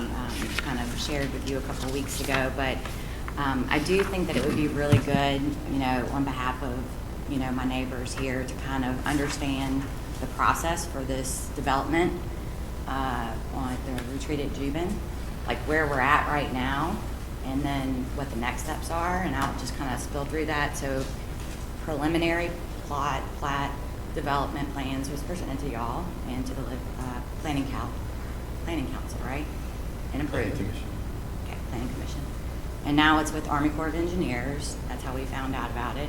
kind of shared with you a couple weeks ago, but I do think that it would be really good, on behalf of, my neighbors here to kind of understand the process for this development on the retreat at Jubin, like where we're at right now, and then what the next steps are, and I'll just kind of spill through that. So preliminary plat, development plans was presented to y'all and to the planning council, right? And approved.
Planning Commission.
Okay, planning commission. And now it's with Army Corps of Engineers. That's how we found out about it,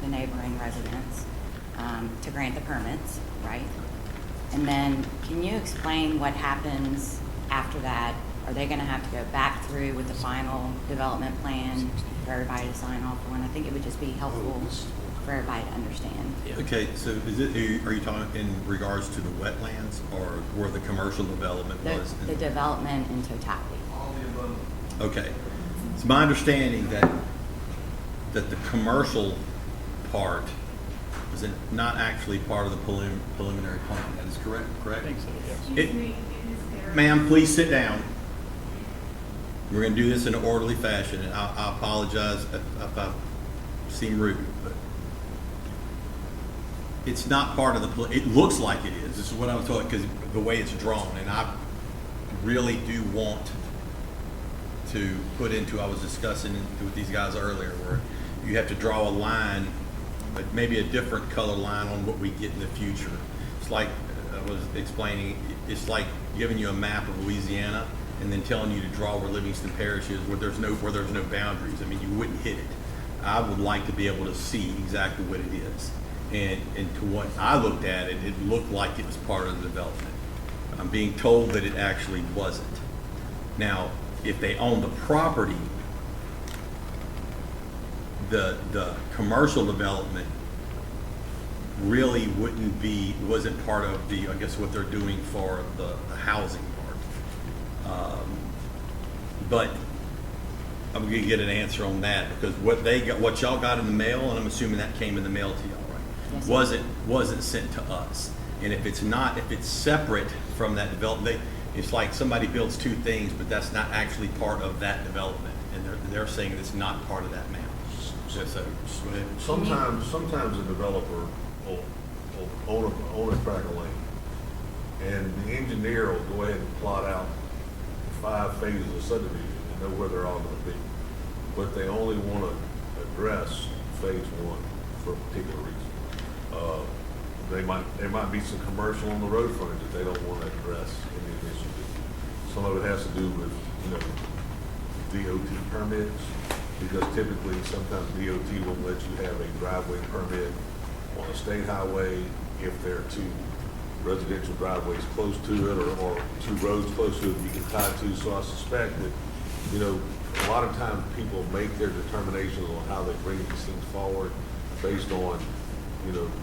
the neighboring residents, to grant the permits, right? And then, can you explain what happens after that? Are they gonna have to go back through with the final development plan for everybody to sign off on? I think it would just be helpful for everybody to understand.
Okay, so are you talking in regards to the wetlands or where the commercial development was?
The development in totality.
Okay, it's my understanding that the commercial part is not actually part of the preliminary plan. That is correct?
I think so, yes.
Excuse me, it is there.
Ma'am, please sit down. We're going to do this in an orderly fashion, and I apologize if I seem rude, but it's not part of the, it looks like it is. This is what I'm told, because the way it's drawn, and I really do want to put into, I was discussing with these guys earlier, where you have to draw a line, but maybe a different color line on what we get in the future. It's like I was explaining, it's like giving you a map of Louisiana and then telling you to draw where Livingston Parish is, where there's no boundaries. I mean, you wouldn't hit it. I would like to be able to see exactly what it is. And to what I looked at it, it looked like it was part of the development. I'm being told that it actually wasn't. Now, if they own the property, the commercial development really wasn't part of the, I guess, what they're doing for the housing part. But I'm gonna get an answer on that, because what y'all got in the mail, and I'm assuming that came in the mail to y'all, right?
Yes, sir.
Wasn't sent to us. And if it's separate from that development, it's like somebody builds two things, but that's not actually part of that development. And they're saying it's not part of that map. So, go ahead.
Sometimes a developer will own a tract of land, and the engineer will go ahead and plot out 5 phases of subdivision and know where they're all gonna be. But they only wanna address phase 1 for a particular reason. There might be some commercial on the road frontage that they don't wanna address in the initial. Some of it has to do with, DOT permits, because typically, sometimes DOT won't let you have a driveway permit on a state highway if there are 2 residential driveways close to it, or 2 roads close to it you can tie to. So I suspect that, a lot of times people make their determinations on how they bring these things forward based on,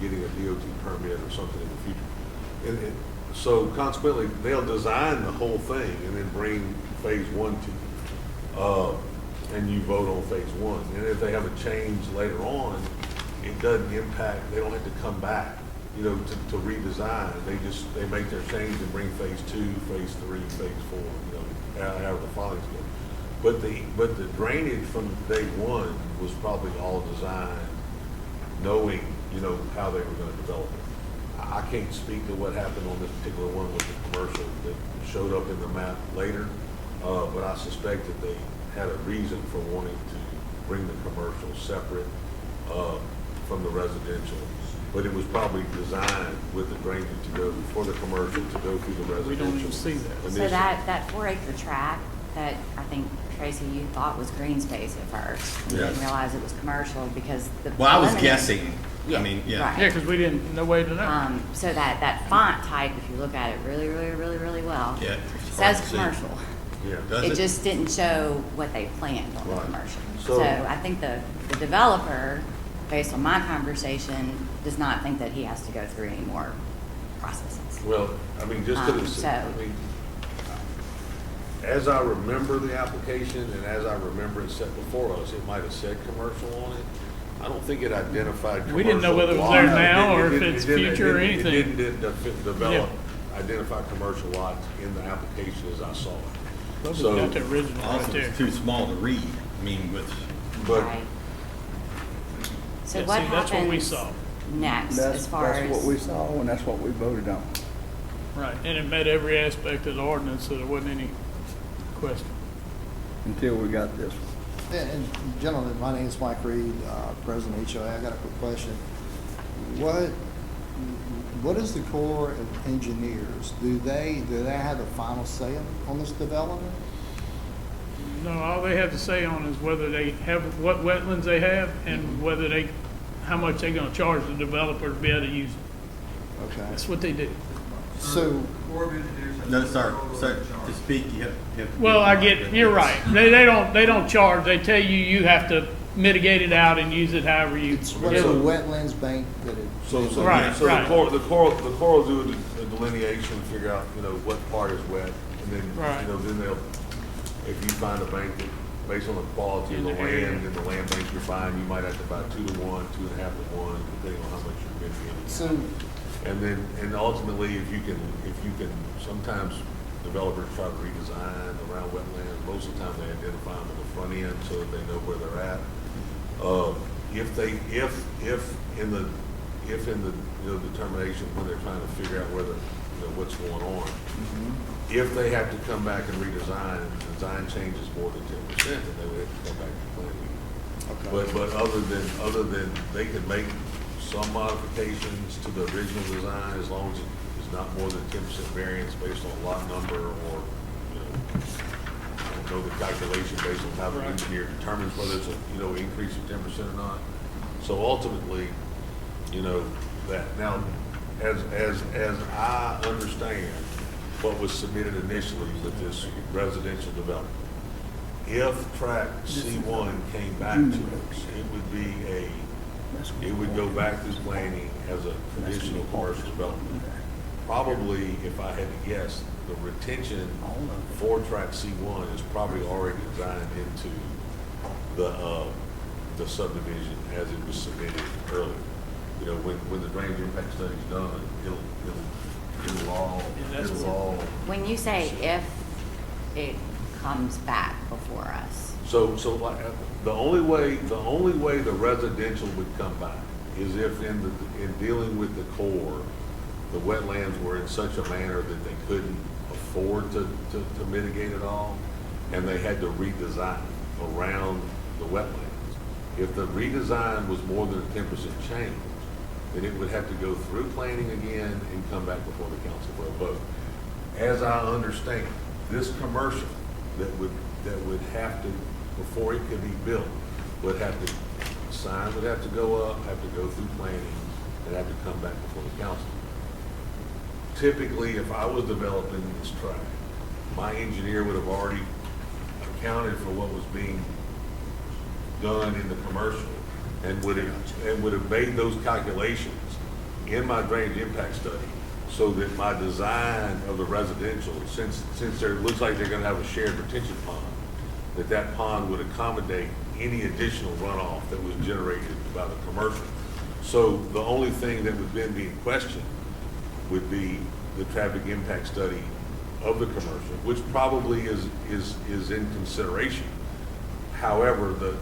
getting a DOT permit or something in the future. So consequently, they'll design the whole thing and then bring phase one to you. And you vote on phase one. And if they have a change later on, it doesn't impact, they don't have to come back, to redesign. They make their change and bring phase two, phase three, phase four, however the filings go. But the drainage from day one was probably all designed knowing, how they were gonna develop it. I can't speak to what happened on this particular one with the commercial that showed up in the map later, but I suspect that they had a reason for wanting to bring the commercial separate from the residential. But it was probably designed with the drainage to go for the commercial to go through the residential.
We don't even see that.
So
initially.
that 4-acre tract that I think, Tracy, you thought was green space at first. You didn't
Yes.
realize it was commercial because the.
Well, I was
preliminary-
guessing. I mean, yeah.
right.
Yeah, because we didn't, no way to know.
So that font type, if you look at it really, really, really, really well,
Yeah, it's hard
says
to see.
commercial.
Yeah.
Does
It
it?
just didn't show what they planned on the
Right.
commercial.
So-
So I think the developer, based on my conversation, does not think that he has to go through any more processes.
Well, I mean, just to
So-
I mean, as I remember the application and as I remember it set before us, it might have said commercial on it. I don't think it identified commercial.
We didn't know whether it was there
lots.
now or
It
if
didn't-
it's
it didn't-
future or
it
anything.
didn't develop, identify commercial lots in the application as I saw it.
Probably
So,
got the original right
Also,
there.
it's too small to read. I mean, with,
but
Right. So
Yeah,
what
see, that's what we
happens
saw.
next as far as?
That's what we saw, and that's what we voted on.
Right, and it met every aspect of the ordinance, so there wasn't any question.
Until we got this.
And gentlemen, my name is Mike Reed, President of HOA. I got a quick question. What is the Corps of Engineers? Do they have the final say on this development?
No, all they have to say on is whether they have, what wetlands they have and whether they, how much they're gonna charge the developer to be able to use it.
Okay.
That's what they do.
So,
no, sir, to speak, you have to.
Well, I get, you're right. They don't charge. They tell you, you have to mitigate it out and use it however you.
what's a wetlands bank that it?
Right,
So
right.
the Corps will do a delineation, figure out, what part is wet, and then,
Right.
then they'll, if you find a bank that, based on the quality of
In
the
the area.
land and the land bank you're buying, you might have to buy 2-to-1, 2.5-to-1, depending on how much you're mitigating.
So,
And ultimately, if you can, sometimes developers try to redesign around wetlands. Most of the time, they identify them on the front end so that they know where they're at. In the determination when they're trying to figure out whether, what's going on, if they have to come back and redesign, and the design changes more than 10%, then they would have to come back to planning.
okay.
But other than they can make some modifications to the original design as long as it's not more than 10% variance based on lot number or, I don't know the calculation based on how the
Right.
engineer determines whether it's a, increase of 10% or not. So ultimately, that now, as I understand what was submitted initially with this residential development, if track C1 came back to us, it would go back through planning as a traditional commercial development. Probably, if I had to guess, the retention for track C1 is probably already designed into the subdivision as it was submitted earlier. When the drainage impact study's done, it'll all.
When you say if it comes back before us,
So like, the only way the residential would come back is if in dealing with the core, the wetlands were in such a manner that they couldn't afford to mitigate it all, and they had to redesign around the wetlands. If the redesign was more than a 10% change, then it would have to go through planning again and come back before the council for a vote. As I understand, this commercial that would have to, before it could be built, sign would have to go up, have to go through planning, and have to come back before the council. Typically, if I was developing this tract, my engineer would have already accounted for what was being done in the commercial and would have made those calculations in my drainage impact study so that my design of the residential, since there, it looks like they're gonna have a shared retention pond, that pond would accommodate any additional runoff that was generated by the commercial. So the only thing that would then be in question would be the traffic impact study of the commercial, which probably is in consideration. However, the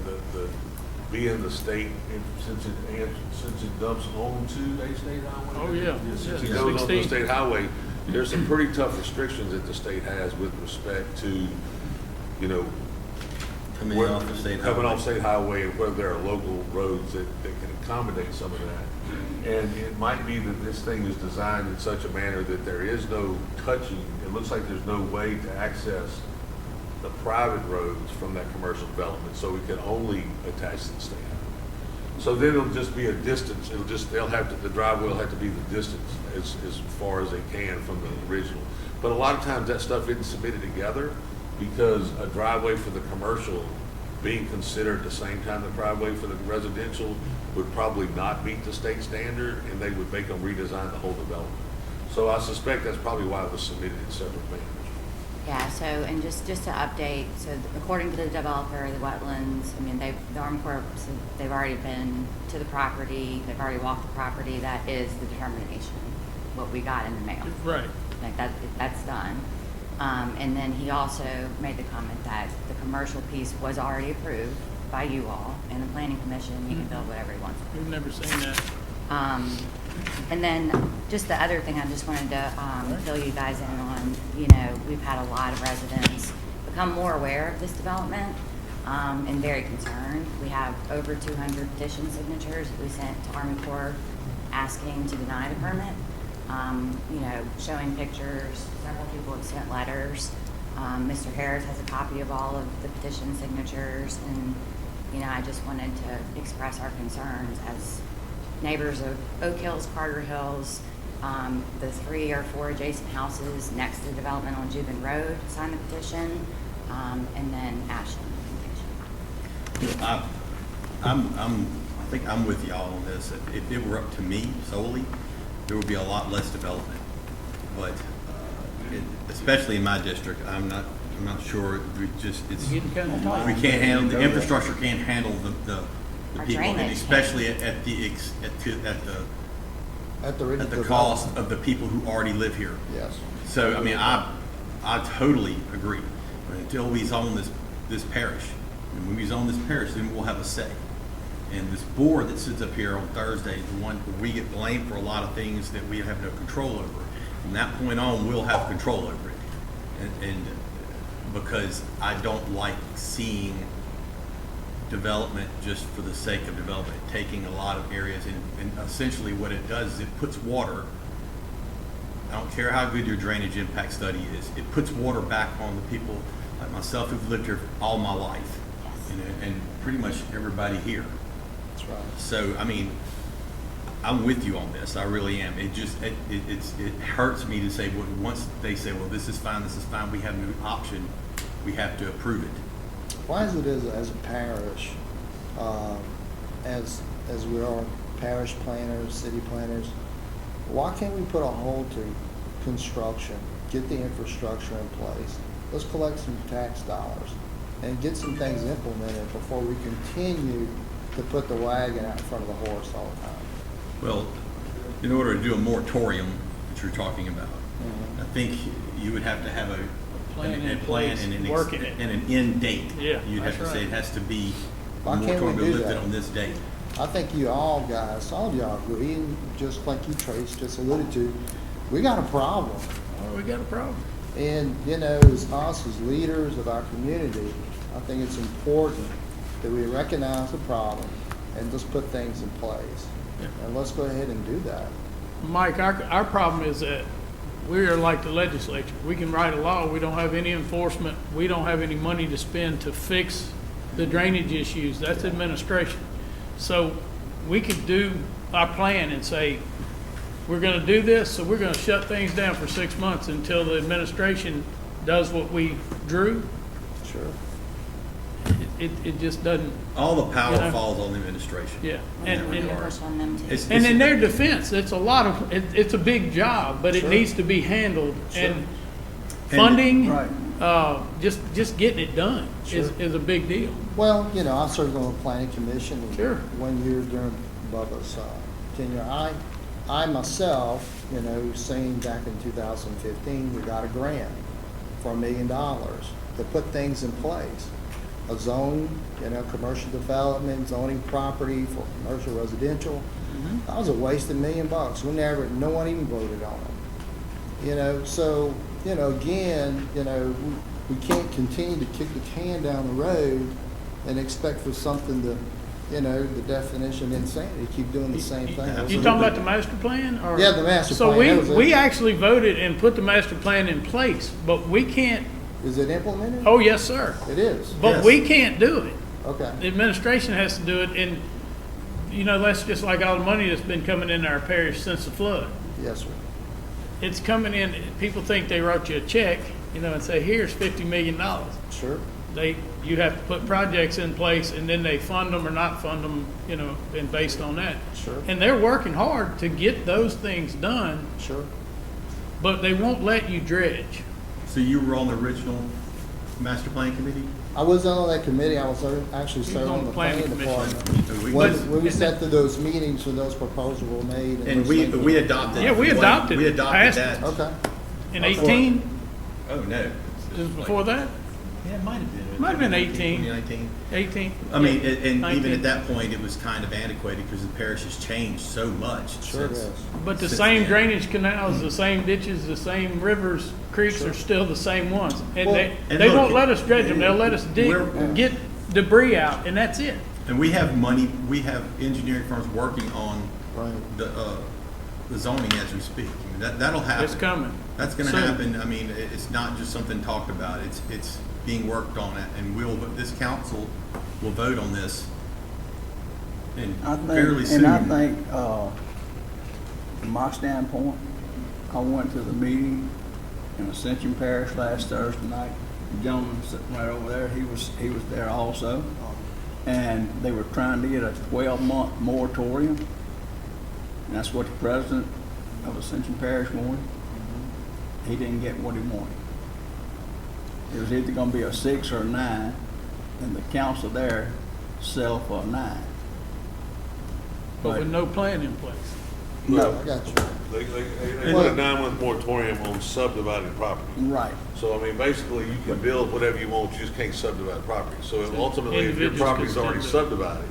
being the state, since it dumps onto a state highway.
Oh, yeah.
Since it
Yeah,
goes onto the
16.
state highway, there's some pretty tough restrictions that the state has with respect to, you know,
Coming
where-
off the state
coming
highway.
off state highway, and whether there are local roads that can accommodate some of that. And it might be that this thing is designed in such a manner that there is no touching, it looks like there's no way to access the private roads from that commercial development, so we can only attach to the state highway. So then it'll just be a distance, the driveway will have to be the distance as far as they can from the original. But a lot of times that stuff isn't submitted together, because a driveway for the commercial being considered the same time the driveway for the residential would probably not meet the state standard, and they would make them redesign the whole development. So I suspect that's probably why it was submitted in separate manners.
Yeah, so, and just to update, so according to the developer, the wetlands, I mean, the Army Corps, so they've already been to the property, they've already walked the property, that is the determination, what we got in the mail.
Right.
Like that's done. And then he also made the comment that the commercial piece was already approved by you all and the planning commission, he can build whatever he wants.
We've never seen that.
And then just the other thing I just wanted to fill you guys in on, you know, we've had a lot of residents become more aware of this development and very concerned. We have over 200 petition signatures that we sent to Army Corps asking to deny the permit. You know, showing pictures, several people have sent letters. Mr. Harris has a copy of all of the petition signatures, and, you know, I just wanted to express our concerns as neighbors of Oak Hills, Carter Hills, the 3 or 4 adjacent houses next to the development on Jubin Road signed the petition, and then Ashland.
I think I'm with y'all on this. If it were up to me solely, there would be a lot less development. But especially in my district, I'm not sure. It's
Getting kind of tight.
we can't handle the infrastructure. Can't handle the
Our
people, and
drainage.
especially at the cost of the people who already live here.
Yes.
So I mean, I totally agree. Until we zone this parish, and when we zone this parish, then we'll have a say. And this board that sits up here on Thursday is the one where we get blamed for a lot of things that we have no control over. From that point on, we'll have control over it. And because I don't like seeing development just for the sake of development, taking a lot of areas, and essentially what it does is it puts water, I don't care how good your drainage impact study is, it puts water back on the people like myself who've lived here all my life, and pretty much everybody here.
That's right.
So, I mean, I'm with you on this, I really am. It just, it hurts me to say, well, once they say, well, this is fine, we have no option, we have to approve it.
Why is it as a parish, as we are parish planners, city planners, why can't we put a hold to construction, get the infrastructure in place? Let's collect some tax dollars and get some things implemented before we continue to put the wagon out in front of the horse all the time.
Well, in order to do a moratorium that you're talking about,
Mhm.
I think you would have to have a
Plan in
plan
place,
and
working it.
an end date.
Yeah,
You'd have to
that's
say
right.
it has to be, the
Why can't we
moratorium
do
lifted
that?
on this date.
I think you all guys, all of y'all agree, and just like you, Trace, just alluded to, we got a problem.
Oh, we got a problem.
And, you know, as us, as leaders of our community, I think it's important that we recognize the problem and just put things in place.
Yeah.
And let's go ahead and do that.
Mike, our problem is that we are like the legislature. We can write a law, we don't have any enforcement, we don't have any money to spend to fix the drainage issues. That's administration. So we could do our plan and say, we're gonna do this, so we're gonna shut things down for 6 months until the administration does what we drew.
Sure.
it just doesn't,
All the power
You know?
falls on the administration.
yeah.
in
And,
that
We need to
regard.
push on them too.
It's-
and in their defense, it's a lot of, it's a big job, but it
Sure.
needs to be handled. And
And-
funding,
Right.
just getting it done
Sure.
is a big deal.
Well, you know, I served on the planning commission. and
Sure.
1 year during Bubba's tenure. I myself, you know, seen back in 2015, we got a grant for $1 million to put things in place. A zone, you know, commercial development, zoning property for commercial residential. That was a waste of $1 million. No one even voted on it. You know, so, you know, again, you know, we can't continue to kick the can down the road and expect for something to, you know, the definition of insanity, keep doing the same thing.
You talking about the master plan or?
Yeah, the master
So
plan, that was it.
we actually voted and put the master plan in place, but we can't,
Is it implemented?
oh, yes, sir.
It is.
But
Yes.
we can't do it.
Okay.
The administration has to do it, and, you know, that's just like all the money that's been coming into our parish since the flood.
Yes, sir.
It's coming in, people think they wrote you a check, you know, and say, here's $50 million.
Sure.
You have to put projects in place, and then they fund them or not fund them, you know, and based on that.
Sure.
And they're working hard to get those things done,
Sure.
but they won't let you dredge.
So you were on the original master plan committee?
I was on that committee. I was actually
was
serving
on
on
the
the
planning
planning
commission.
department. When we sat to those meetings when those proposals were made.
And
those
we
things-
adopted.
Yeah, we adopted it, passed
that.
it.
Okay.
In 18,
Oh, no.
it was before that,
Yeah, it might have been.
Might have been 18.
2019.
18.
I mean,
yeah,
and even
19.
at that point, it was kind of antiquated because the parish has changed so much.
Sure it
since-
is.
But the
since
same
then.
drainage canals, the same ditches, the same rivers, creeks are still the same ones. And
Well,
and
they
look,
won't let us dredge them, they'll let us dig,
we're-
get debris out, and that's it.
And we have money, we have engineering firms working on
Right.
the zoning as we speak. I mean, that'll happen.
It's coming.
That's gonna
Soon.
happen. I mean, it's not just something talked about. It's being worked on, and this council will vote on this and fairly soon.
And I think, from my standpoint, I went to the meeting in Ascension Parish last Thursday night. The gentleman sitting right over there, he was there also. And they were trying to get a 12-month moratorium. And that's what the president of Ascension Parish wanted. He didn't get what he wanted. It was either gonna be a 6 or a 9, and the council there settled for a 9.
But with no plan in place.
No, I got you.
They put a 9-month moratorium on subdivided property.
Right.
So, I mean, basically, you can build whatever you want, you just can't subdivide property. So ultimately, if your
Individuals
property's
can
already
still do it.
subdivided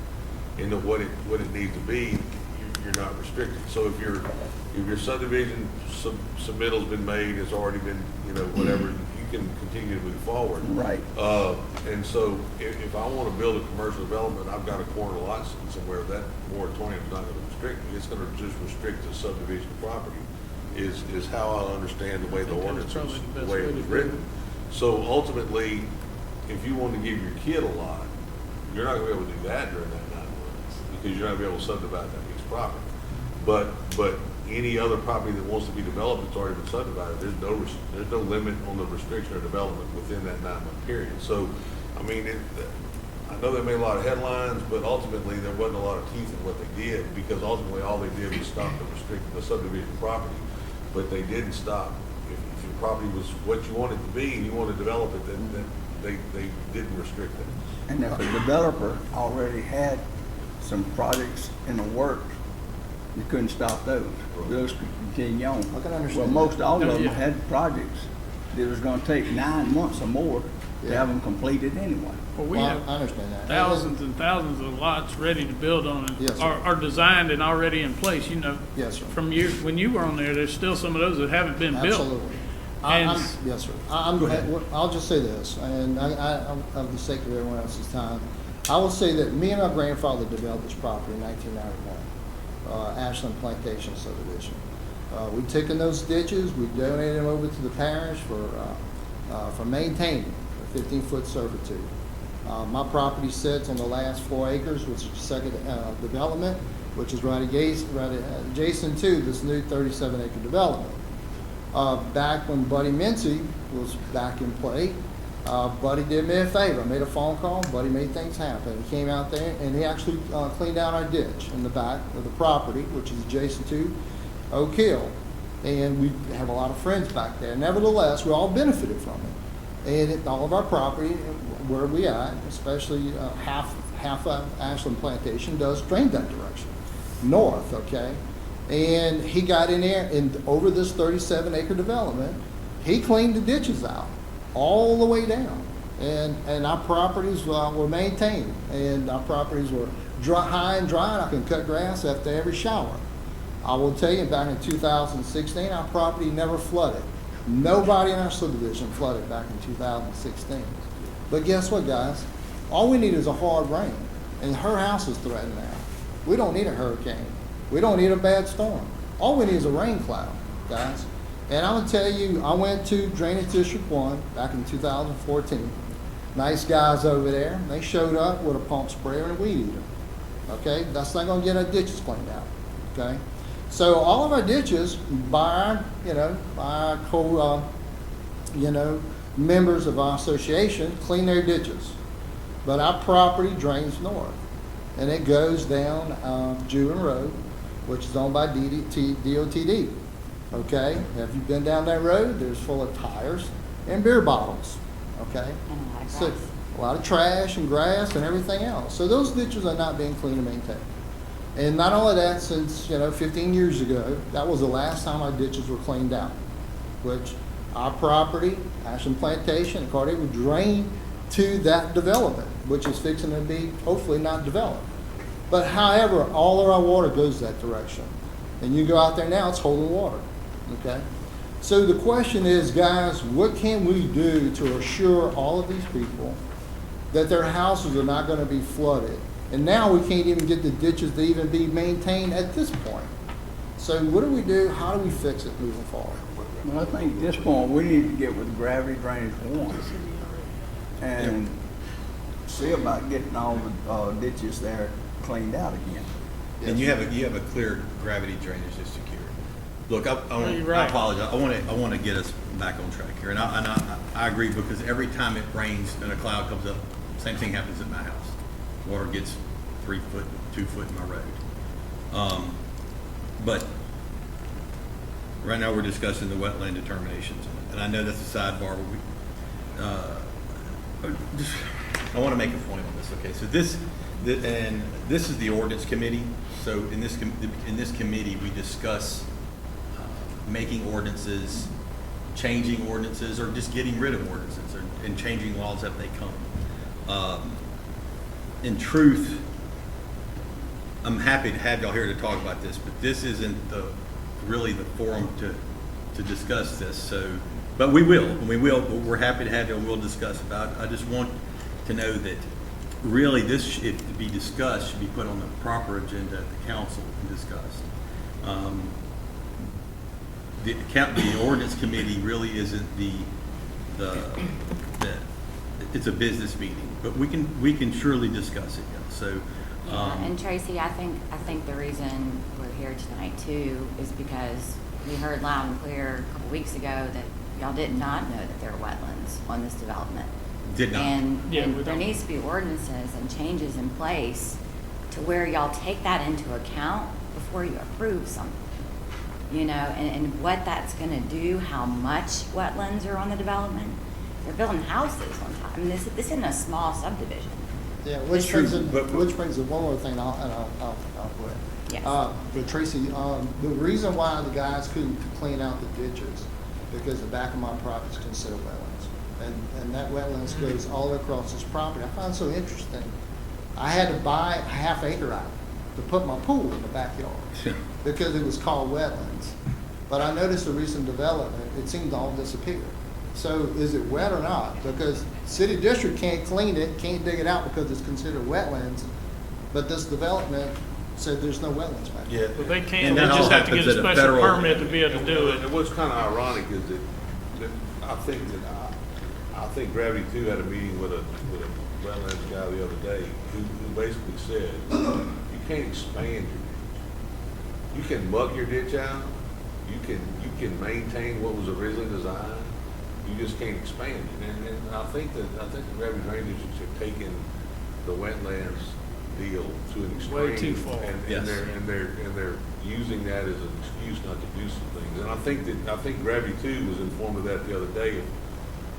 into what it needs to be, you're not restricted. So if your subdivision submittal's been made, it's already been, you know, whatever, you can continue to move forward.
Right.
And so if I want to build a commercial development, I've got a corner lot somewhere, that moratorium's not going to restrict me. It's going to just restrict the subdivision property, is how I understand the way the
think
ordinance
that's
was,
probably the
the
best
way
way
it
to
was
do
written.
it.
So ultimately, if you want to give your kid a lot, you're not going to be able to do that during that 9 months, because you're not going to be able to subdivide that piece of property. But any other property that wants to be developed that's already been subdivided, there's no limit on the restriction or development within that 9-month period. So, I mean, I know they made a lot of headlines, but ultimately there wasn't a lot of teeth in what they did, because ultimately all they did was stop the subdivision property, but they didn't stop. If your property was what you wanted to be and you want to develop it, then they didn't restrict it.
And if a developer already had some projects in the works, you couldn't stop those. Those could continue on.
I can understand
Well, most
that.
all of
No,
them
yeah.
had projects that was gonna take 9 months or more to
Yeah.
have them completed anyway.
Well, we
Well,
have
I understand that.
thousands and thousands of lots ready to build on,
Yes,
and
sir.
are designed and already in place, you know.
Yes, sir.
From years, when you were on there, there's still some of those that haven't been built.
Absolutely.
And-
Yes, sir. I'll just say this, and of the sake of everyone else's time, I will say that me and my grandfather developed this property in 1991, Ashland Plantation subdivision. We taken those ditches, we donated them over to the parish for maintaining a 15-foot servitude. My property sits on the last 4 acres, which is the second development, which is right adjacent to this new 37-acre development. Back when Buddy Mincy was back in play, Buddy did me a favor, made a phone call, Buddy made things happen. He came out there and he actually cleaned out our ditch in the back of the property, which is adjacent to Oak Hill. And we have a lot of friends back there. Nevertheless, we all benefited from it. And all of our property, where we at, especially half of Ashland Plantation, does drain that direction, north, okay? And he got in there and over this 37-acre development, he cleaned the ditches out all the way down. And our properties were maintained, and our properties were high and dry, and I can cut grass after every shower. I will tell you, back in 2016, our property never flooded. Nobody in our subdivision flooded back in 2016. But guess what, guys? All we need is a hard rain, and her house is threatened now. We don't need a hurricane. We don't need a bad storm. All we need is a rain cloud, guys. And I'm gonna tell you, I went to Drainage District 1 back in 2014. Nice guys over there. They showed up with a pump sprayer and a weed eater. Okay, that's not gonna get our ditches cleaned out. Okay, so all of our ditches, by our members of our association, clean their ditches. But our property drains north, and it goes down Jewin Road, which is owned by DOTD. Okay, have you been down that road? There's full of tires and beer bottles. Okay,
And a lot of
so
grass.
a lot of trash and grass and everything else. So those ditches are not being cleaned and maintained. And not only that, since 15 years ago, that was the last time our ditches were cleaned out, which our property, Ashland Plantation, and Cardiff, would drain to that development, which is fixing to be hopefully not developed. But however, all of our water goes that direction. And you go out there now, it's holding water. Okay? So the question is, guys, what can we do to assure all of these people that their houses are not going to be flooded? And now we can't even get the ditches to even be maintained at this point. So what do we do? How do we fix it moving forward?
Well, I think at this point, we need to get with Gravity Drainage One and see about getting all the ditches there cleaned out again.
And you have a clear gravity drainage district here. Look,
you're
I
right.
apologize. I want to get us back on track here, and I agree, because every time it rains and a cloud comes up, same thing happens at my house. Water gets 3 foot, 2 foot in my road. But right now we're discussing the wetland determinations, and I know that's a sidebar. I want to make a point on this. Okay, so this is the ordinance committee. So in this committee, we discuss making ordinances, changing ordinances, or just getting rid of ordinances, and changing laws as they come. In truth, I'm happy to have y'all here to talk about this, but this isn't really the forum to discuss this. So, but we will. We're happy to have y'all. We'll discuss about it. I just want to know that really this, if to be discussed, should be put on the proper agenda at the council and discussed. The ordinance committee really isn't it's a business meeting, but we can surely discuss it. Yeah. So,
Yeah, and Tracy, I think the reason we're here tonight too is because we heard loud and clear a couple weeks ago that y'all did not know that there were wetlands on this development.
did not.
And
Yeah,
and
we
there
don't.
needs to be ordinances and changes in place to where y'all take that into account before you approve something. And what that's gonna do, how much wetlands are on the development. They're building houses on top. I mean, this isn't a small subdivision.
Yeah,
It's
which
true,
brings in one more thing, and I'll quit.
Yes.
But Tracy, the reason why the guys couldn't clean out the ditches, because the back of my property is considered wetlands. And that wetlands goes all the way across this property. I find it so interesting. I had to buy a half acre out to put my pool in the backyard because it was called wetlands. But I noticed the recent development, it seemed to all disappear. So is it wet or not? Because city district can't clean it, can't dig it out because it's considered wetlands. But this development said there's no wetlands back there.
Yeah.
But they can't,
And
we
that all
just have to get
happens
a
at a
special
federal-
permit to be able to do it.
And what's kind of ironic is that I think Gravity 2 had a meeting with a wetlands guy the other day who basically said, you can't expand your ditch. You can mug your ditch out, you can maintain what was originally designed, you just can't expand it. And I think the gravity drainage have taken the wetlands deal to an extreme.
Way too far.
Yes.
And they're using that as an excuse not to do some things. And I think Gravity 2 was informed of that the other day,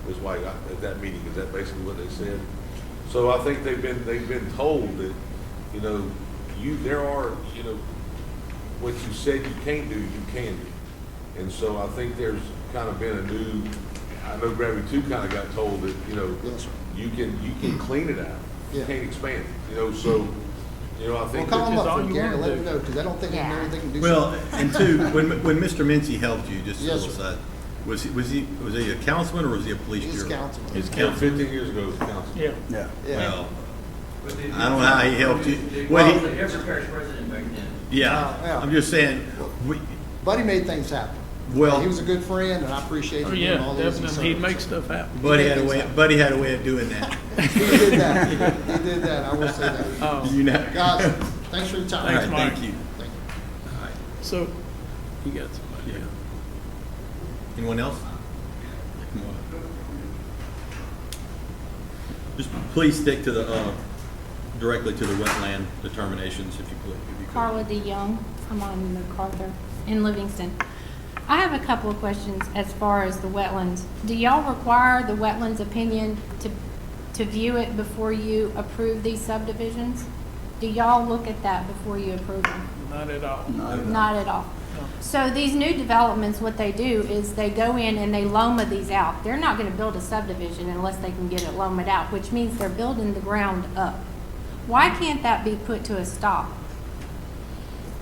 was why at that meeting, is that basically what they said? So I think they've been told that, you know, there are, you know, what you said you can't do, you can do. And so I think there's kind of been a new, I know Gravity 2 kind of got told that, you know,
Yes, sir.
you can clean it out. You
Yeah.
can't expand it, you know, so, you know, I
Well,
think
call
that
them
is all
up,
you
Gary,
wanna
let
do.
them know, because I don't think they know
Yeah.
anything to do.
Well,
something.
and two, when Mr. Mincy helped you, just a
Yes,
little
sir.
side, was he a councilman or was he a police
He's
bureau?
councilman.
He's
yeah,
councilman.
15 years ago it was council.
Yeah.
Yeah.
Yeah.
Well, I don't know how he helped you. Well,
Every parish president back then.
yeah,
Yeah.
I'm just saying,
Buddy made things happen.
Well-
He was a good friend, and I appreciate
Oh,
him
yeah,
doing all this.
definitely. He'd make stuff happen.
Buddy had a way of doing that.
He did that. He did that, I will say that.
Oh,
You know.
Guys, thanks for your time.
All right,
Thanks, Mike.
thank you.
Thank you.
All right.
so, you got somebody.
Yeah. Anyone else? Come on. Just please stick to the, directly to the wetland determinations, if you could.
Carla D. Young, I'm on MacArthur in Livingston. I have a couple of questions as far as the wetlands. Do y'all require the wetlands opinion to view it before you approve these subdivisions? Do y'all look at that before you approve them?
Not at all.
Not at all. So these new developments, what they do is they go in and they LOMA these out. They're not gonna build a subdivision unless they can get it LOMA'd out, which means they're building the ground up. Why can't that be put to a stop?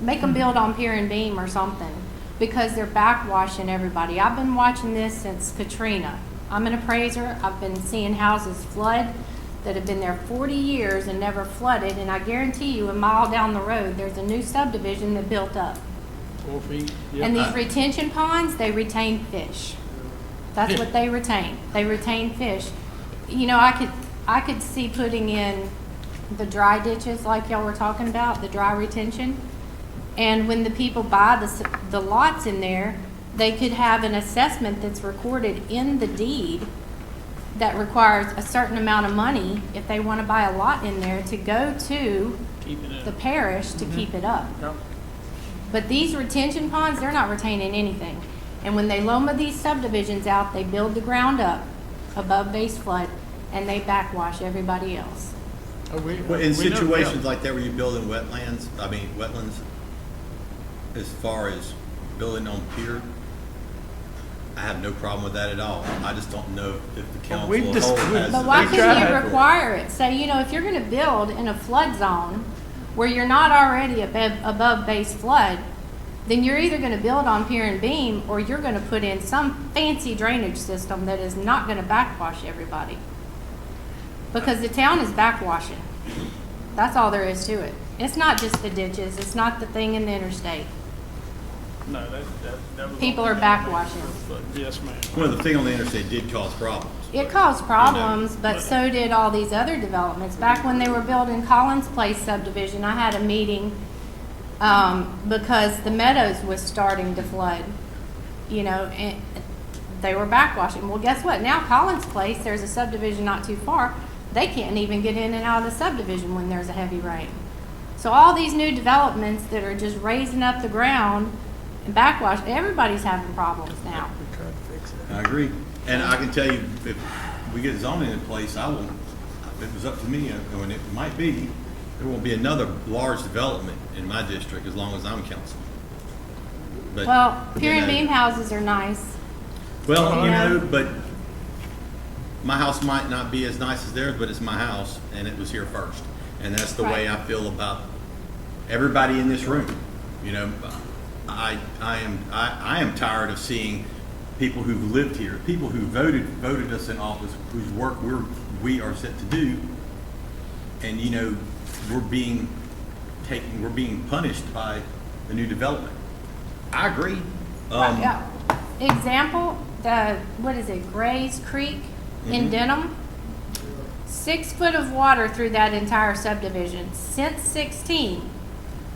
Make them build on pier and beam or something, because they're backwashing everybody. I've been watching this since Katrina. I'm an appraiser. I've been seeing houses flood that have been there 40 years and never flooded, and I guarantee you, a mile down the road, there's a new subdivision that built up.
4 feet.
And
Yeah.
these retention ponds, they retain fish. That's what they retain. They retain fish. You know, I could see putting in the dry ditches like y'all were talking about, the dry retention. And when the people buy the lots in there, they could have an assessment that's recorded in the deed that requires a certain amount of money if they want to buy a lot in there to go to
Keeping it.
the parish to keep it up.
Yep.
But these retention ponds, they're not retaining anything. And when they LOMA these subdivisions out, they build the ground up above base flood and they backwash everybody else.
Oh,
Well, in
we know,
situations
yeah.
like that where you're building wetlands, as far as building on pier, I have no problem with that at all. I just don't know if the council
we've
as a whole
just-
has.
But
the-
why
They
couldn't
tried.
you require it? Say, you know, if you're gonna build in a flood zone where you're not already above base flood, then you're either gonna build on pier and beam, or you're gonna put in some fancy drainage system that is not gonna backwash everybody. Because the town is backwashing. That's all there is to it. It's not just the ditches, it's not the thing in the interstate.
No, that was.
People
on
are
the-
backwashing.
Yes, ma'am.
Well, the thing on the interstate did cause problems.
It caused problems,
You know,
but so did all these other developments. Back when they were building Collins Place subdivision, I had a meeting, because the Meadows was starting to flood, you know, and they were backwashing. Well, guess what? Now Collins Place, there's a subdivision not too far. They can't even get in and out of the subdivision when there's a heavy rain. So all these new developments that are just raising up the ground and backwash, everybody's having problems now.
I agree. And I can tell you, if we get zoning in place, I will, if it was up to me, and it might be, there won't be another large development in my district as long as I'm council. But,
Well,
you
pier and
know,
beam houses are nice.
Well, you
Yeah.
know, but my house might not be as nice as theirs, but it's my house, and it was here first. And that's the way I feel about everybody in this room. You know, I am tired of seeing people who've lived here, people who voted us in office, whose work we are set to do, and you know, we're being punished by the new development. I agree.
Yeah. Example, what is it, Gray's Creek in Denham? 6 foot of water through that entire subdivision. Since 16,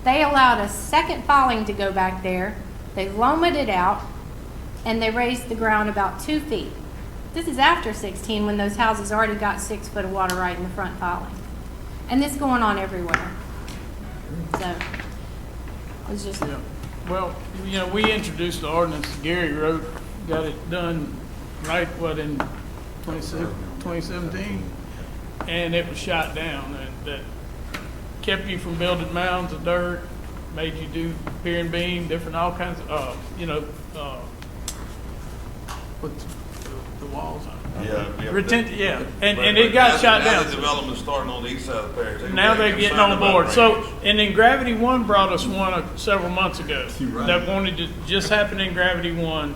they allowed a second filing to go back there. They LOMA'd it out, and they raised the ground about 2 feet. This is after 16, when those houses already got 6 foot of water right in the front piling. And this going on everywhere. So, it's just,
Yeah. Well, we introduced the ordinance, Gary wrote, got it done right, in 2017? And it was shot down, and that kept you from building mounds of dirt, made you do pier and beam, different, all kinds of, put the walls on. Yeah, and it got shot
Now
down.
the development's starting on the east side of the parish.
Now they're getting
concerned
on
about
board. So,
drainage.
and then Gravity One brought us one several months ago
You're right.
that wanted to just happen in Gravity One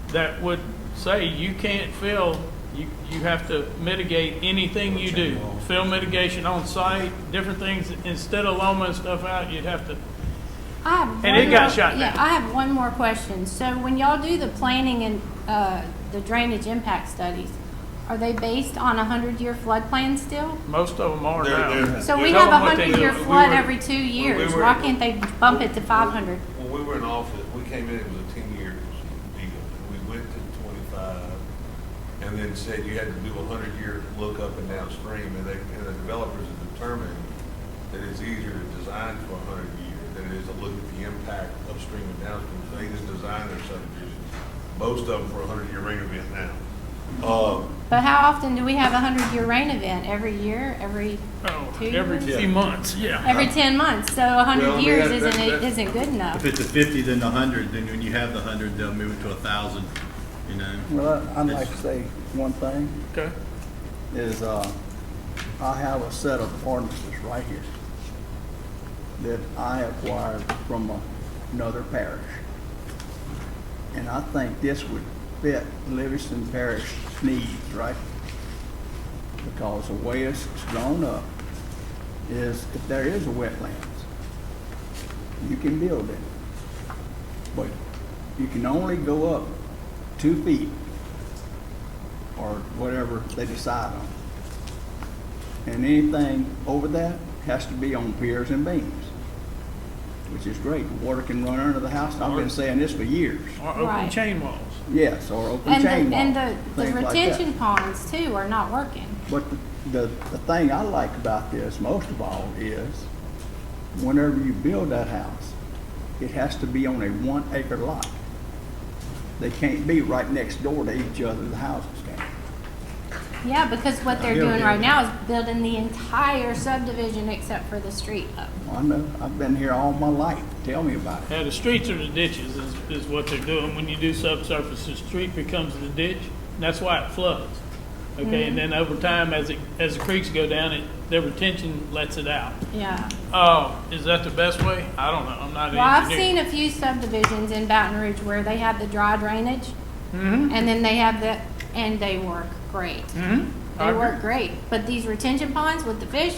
that would say you can't fill, you have to mitigate anything you do. Fill mitigation on site, different things. Instead of loaming stuff out, you'd have to.
I have
And
one
it got
more-
shot
Yeah,
down.
I have one more question. So when y'all do the planning and the drainage impact studies, are they based on a 100-year flood plan still?
Most of them are
They're-
now.
So we
Tell
have a
them what they do.
100-year
We
flood
were-
every 2 years.
were-
Why can't they bump it to 500?
When we were in office, we came in, it was a 10-year deal. We went to 25 and then said you had to do a 100-year look up and downstream. And the developers have determined that it's easier to design for 100 years than it is to look at the impact upstream and downstream. So they just design their subdivisions, most of them for a 100-year rain event now.
But how often do we have a 100-year rain event? Every year? Every
Oh,
2
every
years?
few months, yeah.
Every 10 months. So 100
Well, I mean,
years
that-
isn't good enough.
If it's a 50, then the 100, then when you have the 100, they'll move it to 1,000, you know?
Well, I'd like to say one thing,
Okay.
is I have a set of ordinances right here that I acquired from another parish. And I think this would fit Livingston Parish needs, right? Because the way it's drawn up is if there is a wetlands, you can build it. But you can only go up 2 feet or whatever they decide on. And anything over that has to be on piers and beams, which is great. Water can run under the house. I've been saying this for years.
Or open
Right.
chain walls.
Yes, or open
And
chain
the,
walls,
and the
things like that.
retention ponds too are not working.
But the thing I like about this most of all is whenever you build that house, it has to be on a 1 acre lot. They can't be right next door to each other, the houses can.
Yeah, because what they're doing right now is building the entire subdivision except for the street up.
I know, I've been here all my life. Tell me about it.
Yeah, the streets are the ditches is what they're doing. When you do subsurface, the street becomes the ditch. And that's why it floods. Okay, and then over time, as the creeks go down, the retention lets it out.
Yeah.
Is that the best way? I don't know. I'm not an
Well, I've
engineer.
seen a few subdivisions in Baton Rouge where they have the dry drainage
Mm-hmm.
and then they have and they work great.
Mm-hmm.
They work great. But these retention ponds with the fish,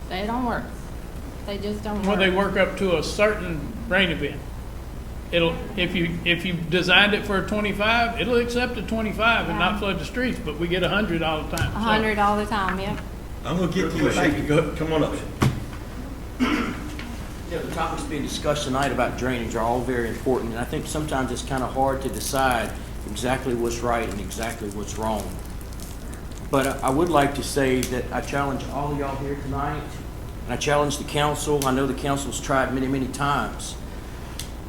they don't work. They just don't work.
Well, they work up to a certain rain event. It'll, if you designed it for a 25, it'll accept a 25 and not
Yeah.
flood the streets, but we get 100 all the time. So-
100 all the time, yep.
I'm gonna get to you. Go, come on up.
Yeah, the topics being discussed tonight about drainage are all very important, and I think sometimes it's kind of hard to decide exactly what's right and exactly what's wrong. But I would like to say that I challenge all of y'all here tonight, and I challenge the council. I know the council's tried many, many times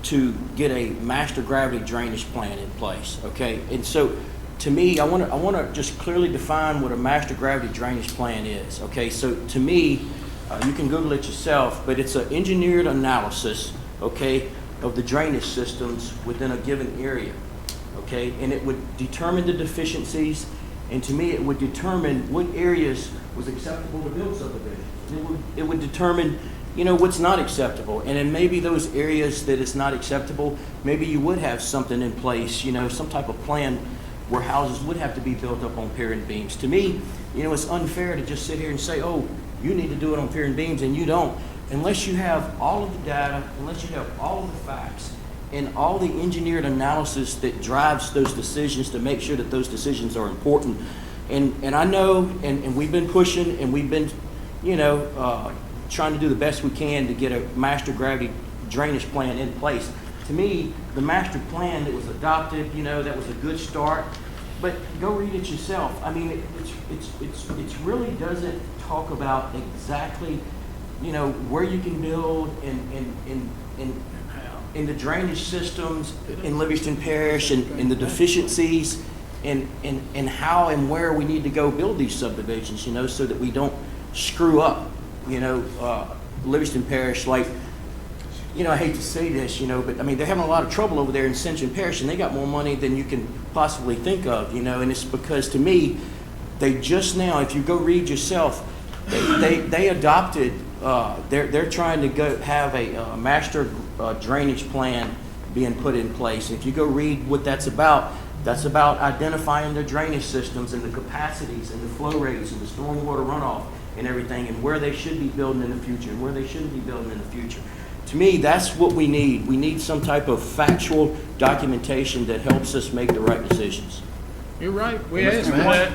to get a master gravity drainage plan in place, okay? And so, to me, I want to just clearly define what a master gravity drainage plan is, okay? So, to me, you can Google it yourself, but it's an engineered analysis, okay, of the drainage systems within a given area, okay? And it would determine the deficiencies, and to me, it would determine what areas was acceptable to build subdivisions. It would determine, what's not acceptable. And then maybe those areas that it's not acceptable, maybe you would have something in place, some type of plan where houses would have to be built up on pier and beams. To me, it's unfair to just sit here and say, oh, you need to do it on pier and beams and you don't. Unless you have all of the data, unless you have all of the facts and all the engineered analysis that drives those decisions to make sure that those decisions are important. And I know, and we've been pushing and we've been, trying to do the best we can to get a master gravity drainage plan in place. To me, the master plan that was adopted, that was a good start. But go read it yourself. I mean, it's really doesn't talk about exactly, you know, where you can build and the drainage systems in Livingston Parish and the deficiencies and how and where we need to go build these subdivisions, you know, so that we don't screw up, you know, Livingston Parish, like, you know, I hate to say this, you know, but I mean, they're having a lot of trouble over there in Central Parish, and they got more money than you can possibly think of, you know, and it's because, to me, they just now, if you go read yourself, they adopted, they're trying to go have a master drainage plan being put in place. If you go read what that's about identifying the drainage systems and the capacities and the flow rates and the stormwater runoff and everything, and where they should be building in the future and where they shouldn't be building in the future. To me, that's what we need. We need some type of factual documentation that helps us make the right decisions.
You're right, we asked for that.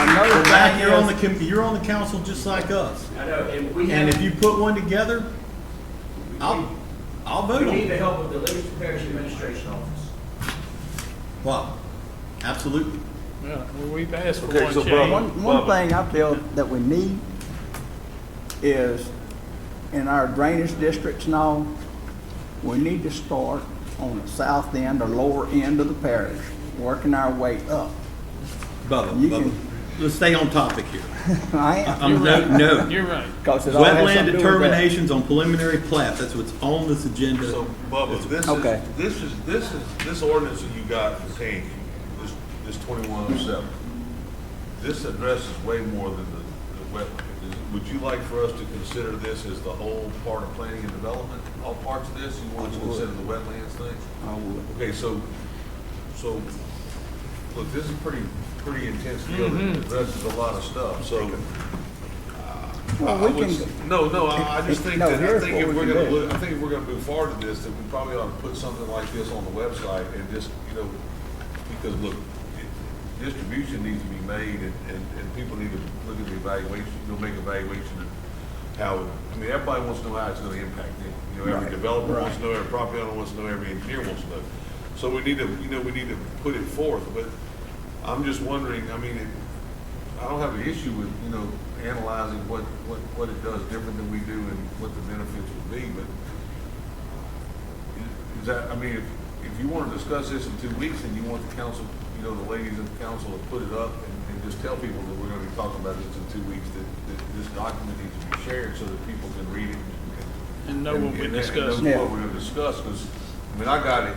Another
Matt,
thing is,
you're on the council just like us.
I know, and we
And if you put one together, I'll vote on it.
the help of the Livingston Parish Administration Office.
Wow, absolutely.
Yeah, well, we've asked for
Okay,
one
so
change.
one thing I feel that we need is in our drainage districts now, we need to start on the south end or lower end of the parish, working our way up. You
Bubba,
can-
let's stay on topic here.
I am,
I'm no.
You're right.
because it all has
Wetland
something to do with that.
determinations on preliminary plat, that's what's on this agenda.
So, Bubba,
Okay.
this ordinance that you got contained, this 2107, this addresses way more than the wetland. Would you like for us to consider this as the whole part of planning and development, all parts of this? You want to consider the wetlands thing?
I would.
Okay, so, look, this is pretty intense deal that addresses a lot of stuff, so.
Well,
I
we
would
can-
say- No, I just think
No,
that,
here's what we can do.
I think if we're gonna move forward to this, that we probably ought to put something like this on the website and just, you know, because look, distribution needs to be made and people need to look at the evaluation, make evaluation of how, I mean, everybody wants to know how it's gonna impact them. You know, every
Right,
developer wants
right.
to know, every property owner wants to know, every engineer wants to know. So we need to, we need to put it forth, but I'm just wondering, I mean, I don't have an issue with, analyzing what it does different than we do and what the benefits would be, but is that, I mean, if you want to discuss this in 2 weeks and you want the council, the ladies of the council to put it up and just tell people that we're going to be talking about this in 2 weeks, that this document needs to be shared so that people can read it.
And know what we're
and
discussing.
know what we're going to discuss, because, I mean, I got it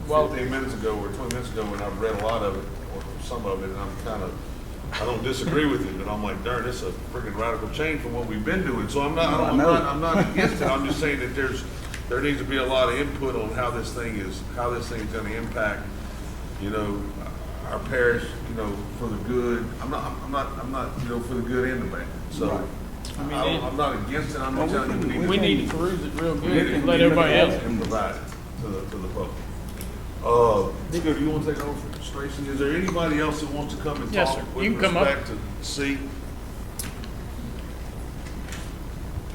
Well-
15 minutes ago or 20 minutes ago, and I've read a lot of it, or some of it, and I don't disagree with it, but I'm like, darn, this is a freaking radical change from what we've been doing. So I'm not against it. I'm just saying that there needs to be a lot of input on how this thing's going to impact, our parish, for the good. I'm not, for the good and the bad. So
I mean,
I'm not against it. I'm just telling you
we need to peruse it real
we
good
need to-
and
we
let
need to
everybody else.
and provide it to the public. Nico, do you want to take over, Tracy? Is there anybody else that wants to come and
Yes,
talk
sir.
with
You can come up.
respect to C?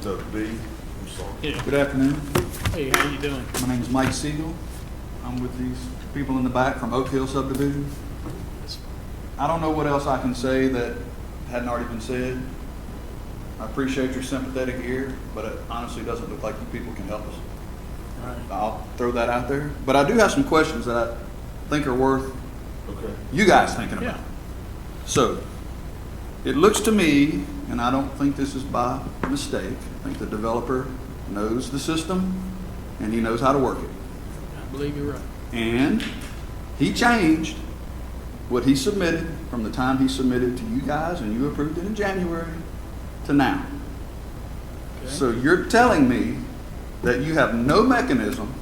To B? I'm sorry.
Yeah.
Good afternoon.
Hey, how you doing?
My name is Mike Siegel. I'm with these people in the back from Oak Hill subdivision. I don't know what else I can say that hadn't already been said. I appreciate your sympathetic ear, but it honestly doesn't look like you people can help us. I'll throw that out there. But I do have some questions that I think are worth
Okay.
you guys thinking
Yeah.
about. So, it looks to me, and I don't think this is by mistake, I think the developer knows the system and he knows how to work it.
I believe you're right.
And he changed what he submitted from the time he submitted to you guys and you approved it in January to now.
Okay.
So you're telling me that you have no mechanism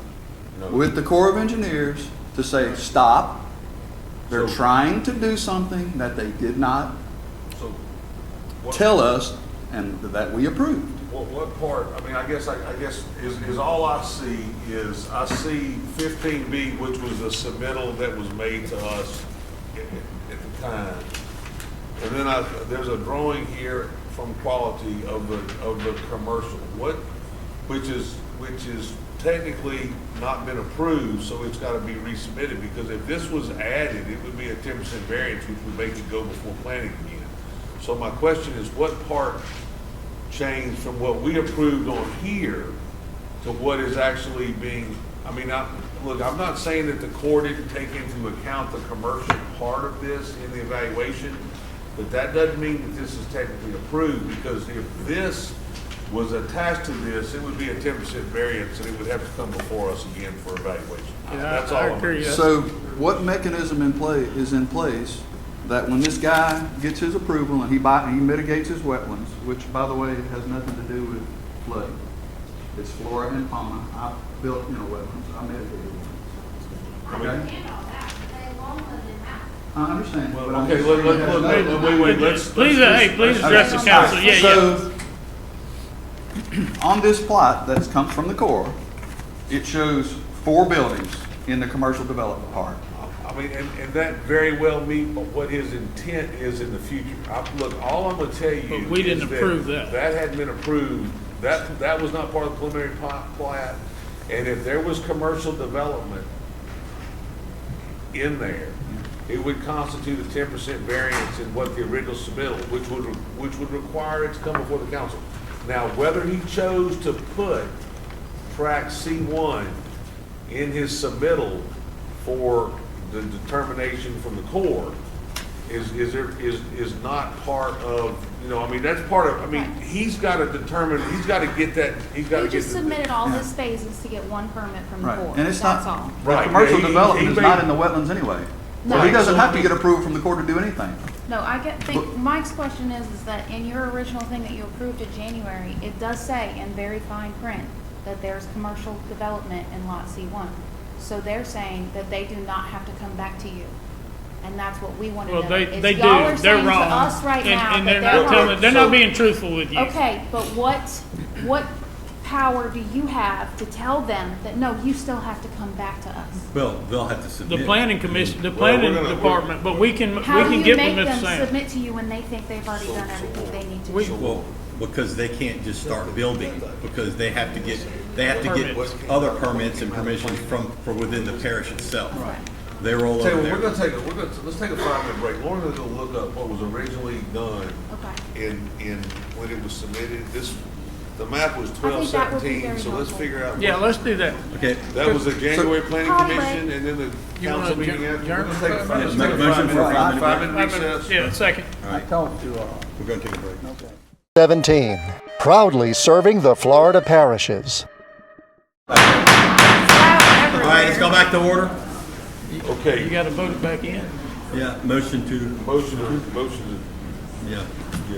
No.
with the Corps of Engineers to say, stop, they're
So-
trying to do something that they did not
So, what,
tell us and that we approved.
what part, I mean, I guess is all I see is, I see 15B, which was a submittal that was made to us at the time. And then there's a drawing here from Quality of the commercial, which is technically not been approved, so it's gotta be resubmitted, because if this was added, it would be a 10% variance, which would make it go before planning again. So my question is, what part changed from what we approved on here to what is actually being, I mean, look, I'm not saying that the Corps didn't take into account the commercial part of this in the evaluation, but that doesn't mean that this is technically approved, because if this was attached to this, it would be a 10% variance, and it would have to come before us again for evaluation.
Yeah,
That's
I
all I'm
agree.
saying.
So what mechanism is in place that when this guy gets his approval and he mitigates his wetlands, which by the way has nothing to do with flooding, it's flora and fauna. I built, wetlands, I mitigated wetlands. Okay? I understand. but I'm
Okay,
just
look,
saying it has nothing to do
wait, let's.
Please, please address the
Okay.
council. Yeah, yeah.
So, on this plot that comes from the Corps, it shows 4 buildings in the commercial development part.
I mean, and that very well meet what his intent is in the future. Look, all I'm gonna tell you.
But we didn't
is
approve that.
That hadn't been approved. That was not part of the preliminary plat. And if there was commercial development in there, it would constitute a 10% variance in what the original submittal, which would require it to come before the council. Now, whether he chose to put tract C1 in his submittal for the determination from the Corps is not part of, I mean, that's part of, I mean, he's got to determine, he's got to get that, he's got to
He
get.
just submitted all his phases to get one permit from the
Right,
Corps.
and it's
That's
not,
all.
the
Right,
commercial
yeah, he
development is
made-
not in the wetlands anyway.
No.
So he doesn't have to get approval from the Corps to do anything.
No, I think
But-
Mike's question is that in your original thing that you approved in January, it does say in very fine print that there's commercial development in lot C1. So they're saying that they do not have to come back to you. And that's what we want to know.
Well,
is
they do.
y'all are
They're
saying to
wrong.
us right now
And
that
they're not
wrong.
they're not being truthful with you.
Okay, but what power do you have to tell them that, no, you still have to come back to us?
Well, they'll have to submit.
The planning commission, the
Well,
planning
we're gonna-
department, but we can
How do you
get
make
with Mr.
them
Sam.
submit to you when they think they've already done everything they need to
We-
do?
Well, because they can't just start building, because they have to get
Permits.
other permits and permissions for within the parish itself.
Right.
They roll
Tell
over
you what,
there.
let's take a 5-minute break. Lauren's gonna look up what was originally done
Okay.
in, when it was submitted. The map was
I think that would be
12/17,
very
so let's
helpful.
figure out.
Yeah, let's do that.
Okay.
That was the January planning
Pause
commission,
break.
and then the
You
council
wanna
meeting
adjourn-
after. We're gonna take a
adjourn?
let's
Yeah,
take a
motion for a
5-minute
5-minute
recess.
Yeah, second.
I talked to,
We're going to take a break.
okay.
17, proudly serving the Florida parishes.
All right, let's go back to order.
You
Okay,
gotta vote it back in.
Yeah, motion to,
motion
yeah,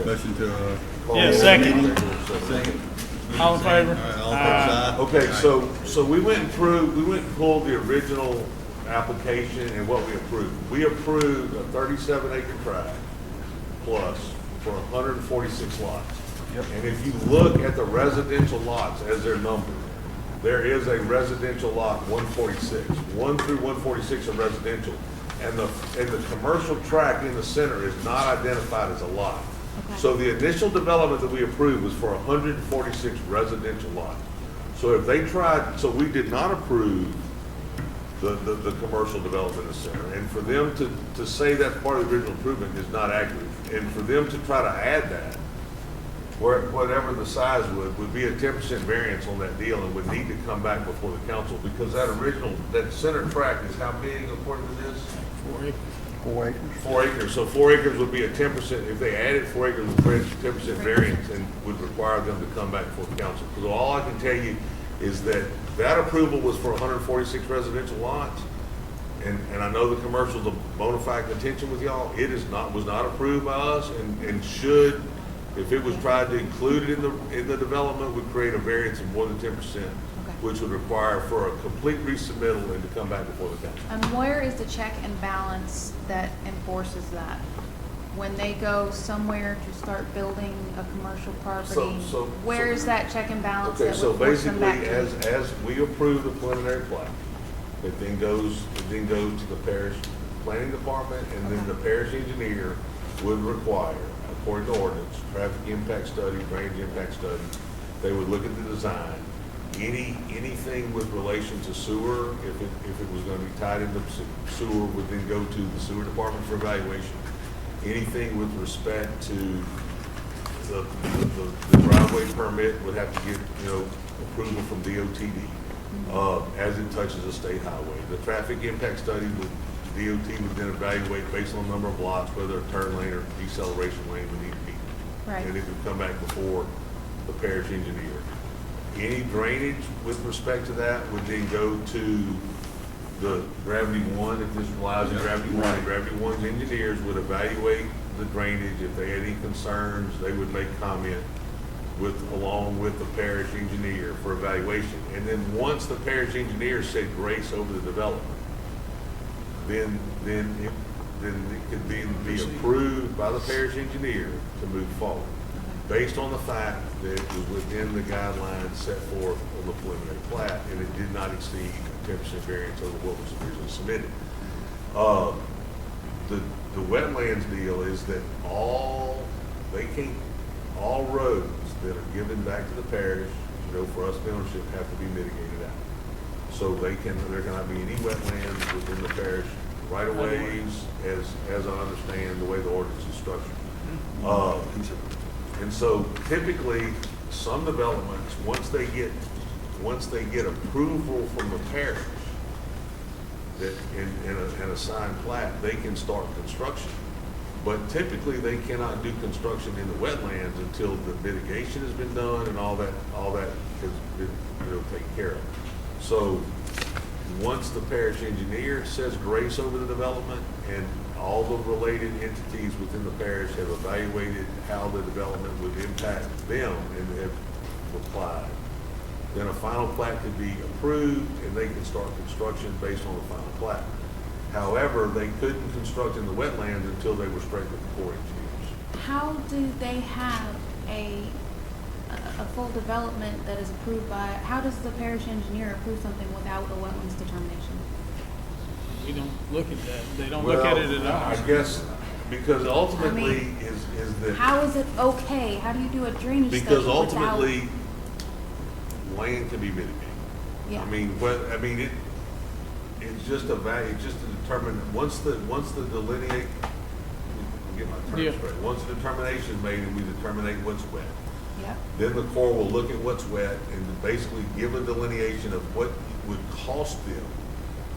motion to,
Yeah, second.
second.
All in favor?
All in favor, say aye.
Okay, so we went and pulled the original application and what we approved. We approved a 37-acre tract plus for 146 lots. And if you look at the residential lots as they're numbered, there is a residential lot 146. 1 through 146 are residential. And the commercial tract in the center is not identified as a lot. So the initial development that we approved was for 146 residential lots. So if they tried, so we did not approve the commercial development in the center. And for them to say that's part of the original improvement is not accurate. And for them to try to add that, whatever the size would be a 10% variance on that deal and would need to come back before the council, because that center tract is how big according to this?
4 acres.
4 acres. So 4 acres would be a 10%, if they added 4 acres, would create a 10% variance and would require them to come back before the council. Because all I can tell you is that approval was for 146 residential lots. And I know the commercial's a bona fide contention with y'all. It was not approved by us and should, if it was tried to include it in the development, would create a variance of more than 10%, which would require for a complete resubmittal and to come back before the council.
And where is the check and balance that enforces that? When they go somewhere to start building a commercial property, where is that check and balance
Okay,
that
so
would force them
basically,
back to?
as we approve the preliminary plat, it then goes to the parish planning department, and then the parish engineer would require, according to ordinance, traffic impact study, drainage impact study. They would look at the design, Anything with relation to sewer, if it was gonna be tied into sewer, would then go to the sewer department for evaluation. Anything with respect to the driveway permit would have to get, approval from DOTD, as it touches a state highway. The traffic impact study, DOT would then evaluate based on the number of lots, whether a turn lane or deceleration lane would need to be.
Right.
And it would come back before the parish engineer. Any drainage with respect to that would then go to the Gravity One, if this relies on Gravity One. Gravity One's engineers would evaluate the drainage. If they had any concerns, they would make comment along with the parish engineer for evaluation. And then once the parish engineer said grace over the development, then it could be approved by the parish engineer to move forward, based on the fact that it was within the guidelines set forth on the preliminary plat, and it did not exceed 10% variance over what was originally submitted. The wetlands deal is that all roads that are given back to the parish, for us ownership, have to be mitigated out. So there cannot be any wetlands within the parish right of ways, as I understand the way the ordinance is structured. And so typically, some developments, once they get approval from the parish that in a signed plat, they can start construction. But typically, they cannot do construction in the wetlands until the mitigation has been done and all that has been, taken care of. So once the parish engineer says grace over the development and all the related entities within the parish have evaluated how the development would impact them and have applied, then a final plat could be approved and they can start construction based on the final plat. However, they couldn't construct in the wetlands until they were straight with the Corps of Engineers.
How do they have a full development that is approved by, how does the parish engineer approve something without a wetlands determination?
We don't look at that. They don't look at it at all.
I guess, because ultimately is that.
How is it okay? How do you do a drainage study
Because
without?
ultimately, land can be mitigated.
Yeah.
It's just a value, it's just to determine, once the delineate, get my terms
Yeah.
straight. Once the determination is made and we determine what's wet,
Yep.
then the Corps will look at what's wet and basically give a delineation of what it would cost them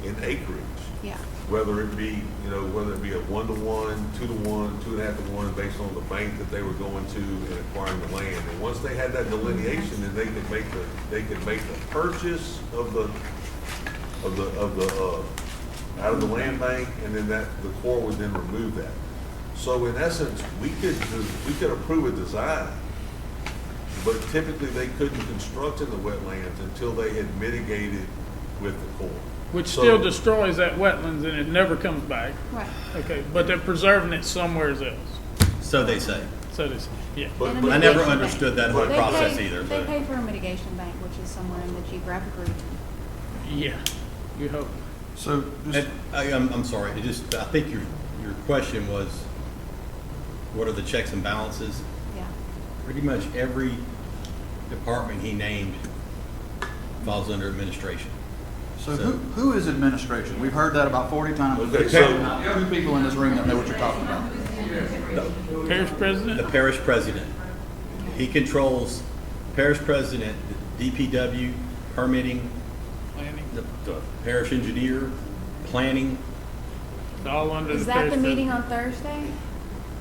in acreage.
Yeah.
Whether it be a 1-to-1, 2-to-1, 2.5-to-1, based on the bank that they were going to and acquiring the land. And once they had that delineation, then they could make the purchase of the out of the land bank, and then the Corps would then remove that. So in essence, we could approve a design, but typically they couldn't construct in the wetlands until they had mitigated with the Corps.
Which still destroys that wetlands and it never comes back.
Right.
Okay, but they're preserving it somewhere else.
So they say.
So they say, yeah.
But-
And a
I never
mitigation
understood
bank.
that whole
They
process
pay-
either.
They
but-
pay for a mitigation bank, which is somewhere in the geographic region.
Yeah, you hope.
So just,
I'm sorry, I think your question was, what are the checks and balances?
Yeah.
Pretty much every department he named falls under administration.
so who is administration? We've heard that about 40 times.
Okay, so-
Two people in this room that know what you're talking about.
Parish
The
president?
parish president. He controls parish president, DPW, permitting,
Planning,
the parish engineer, planning.
it's all under the
Is
parish
that the meeting
president.
on Thursday?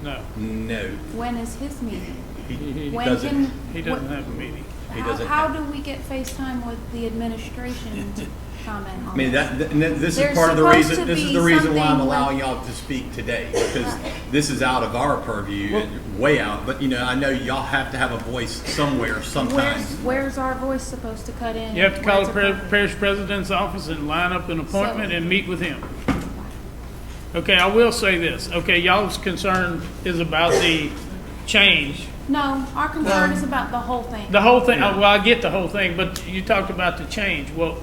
No,
No,
When is his meeting?
he
When
doesn't.
can-
he doesn't
what-
have a meeting.
He
How,
doesn't
how
have-
do we get FaceTime with the administration to comment on
I mean, this is
There's
part of the
supposed
reason,
to
this is
be
the reason why I'm
something
allowing
like-
y'all to speak today, because this is out of our purview, and way out, but I know y'all have to have a voice somewhere, sometime.
Where's our voice supposed to cut in?
You have to call the
Where's it-
parish president's office and line up an appointment
So-
and meet with him. Okay, I will say this. Okay, y'all's concern is about the change.
No, our concern is about the whole thing.
The whole thing, well, I get the whole thing, but you talked about the change. Well,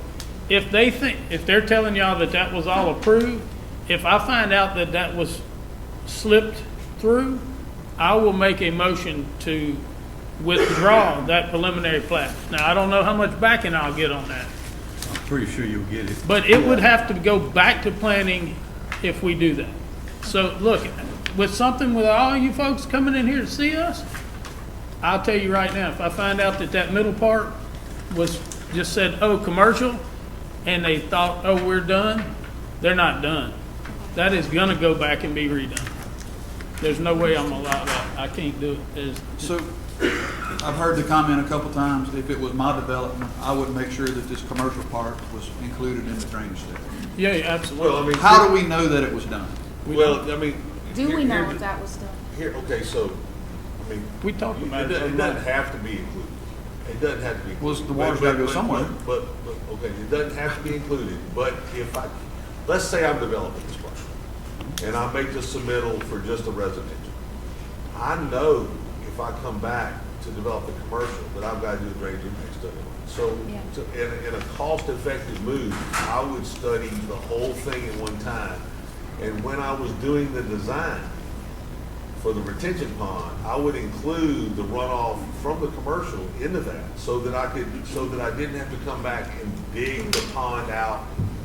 if they're telling y'all that was all approved, if I find out that was slipped through, I will make a motion to withdraw that preliminary plat. Now, I don't know how much backing I'll get on that,
I'm pretty sure you'll get it.
but it would have to go back to planning if we do that. So, look, with something with all you folks coming in here to see us, I'll tell you right now, if I find out that that middle part was, just said, oh, commercial, and they thought, oh, we're done, they're not done. That is gonna go back and be redone. There's no way I'm gonna allow that. I can't do it.
So, I've heard the comment a couple times, if it was my development, I would make sure that this commercial part was included in the drainage study.
Yeah, absolutely.
Well, I mean.
How do we know that it was done?
Well, I mean.
Do
here-
we know
here-
if that was done?
Here, okay, so, I mean.
We talked about it.
It doesn't have to be included. It doesn't have to be.
Well,
included.
the water's gotta go somewhere.
But, okay, it doesn't have to be included, but if I, let's say I'm developing this project, and I make the submittal for just a residential. I know if I come back to develop the commercial, that I've got to do a drainage impact study. So,
Yeah.
in a cost-effective move, I would study the whole thing at one time. And when I was doing the design for the retention pond, I would include the runoff from the commercial into that, so that I didn't have to come back and dig the pond out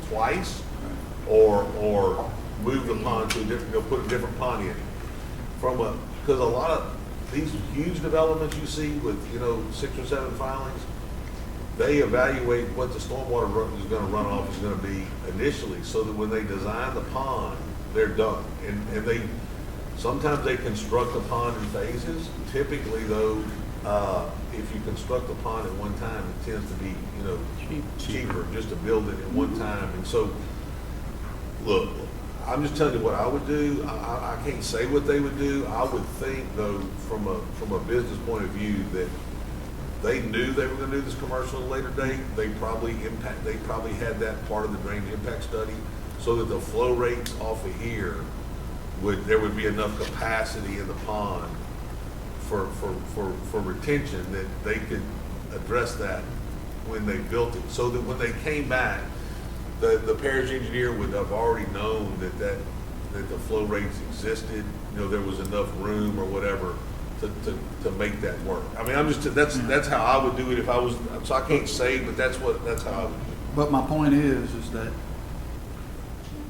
twice, or move the pond to a different, put a different pond in. Because a lot of these huge developments you see with, 6 or 7 filings, they evaluate what the stormwater is gonna run off is gonna be initially, so that when they design the pond, they're done. And they, sometimes they construct the pond in phases. Typically though, if you construct the pond at one time, it tends to be, cheaper just to build it at one time. And so, look, I'm just telling you what I would do. I can't say what they would do. I would think though, from a business point of view, that they knew they were gonna do this commercial at a later date. They probably had that part of the drainage impact study, so that the flow rates off of here there would be enough capacity in the pond for retention, that they could address that when they built it. So that when they came back, the parish engineer would have already known that the flow rates existed, there was enough room or whatever to make that work. I mean, that's how I would do it if I was, so I can't say, but that's how I would do it.
But my point is that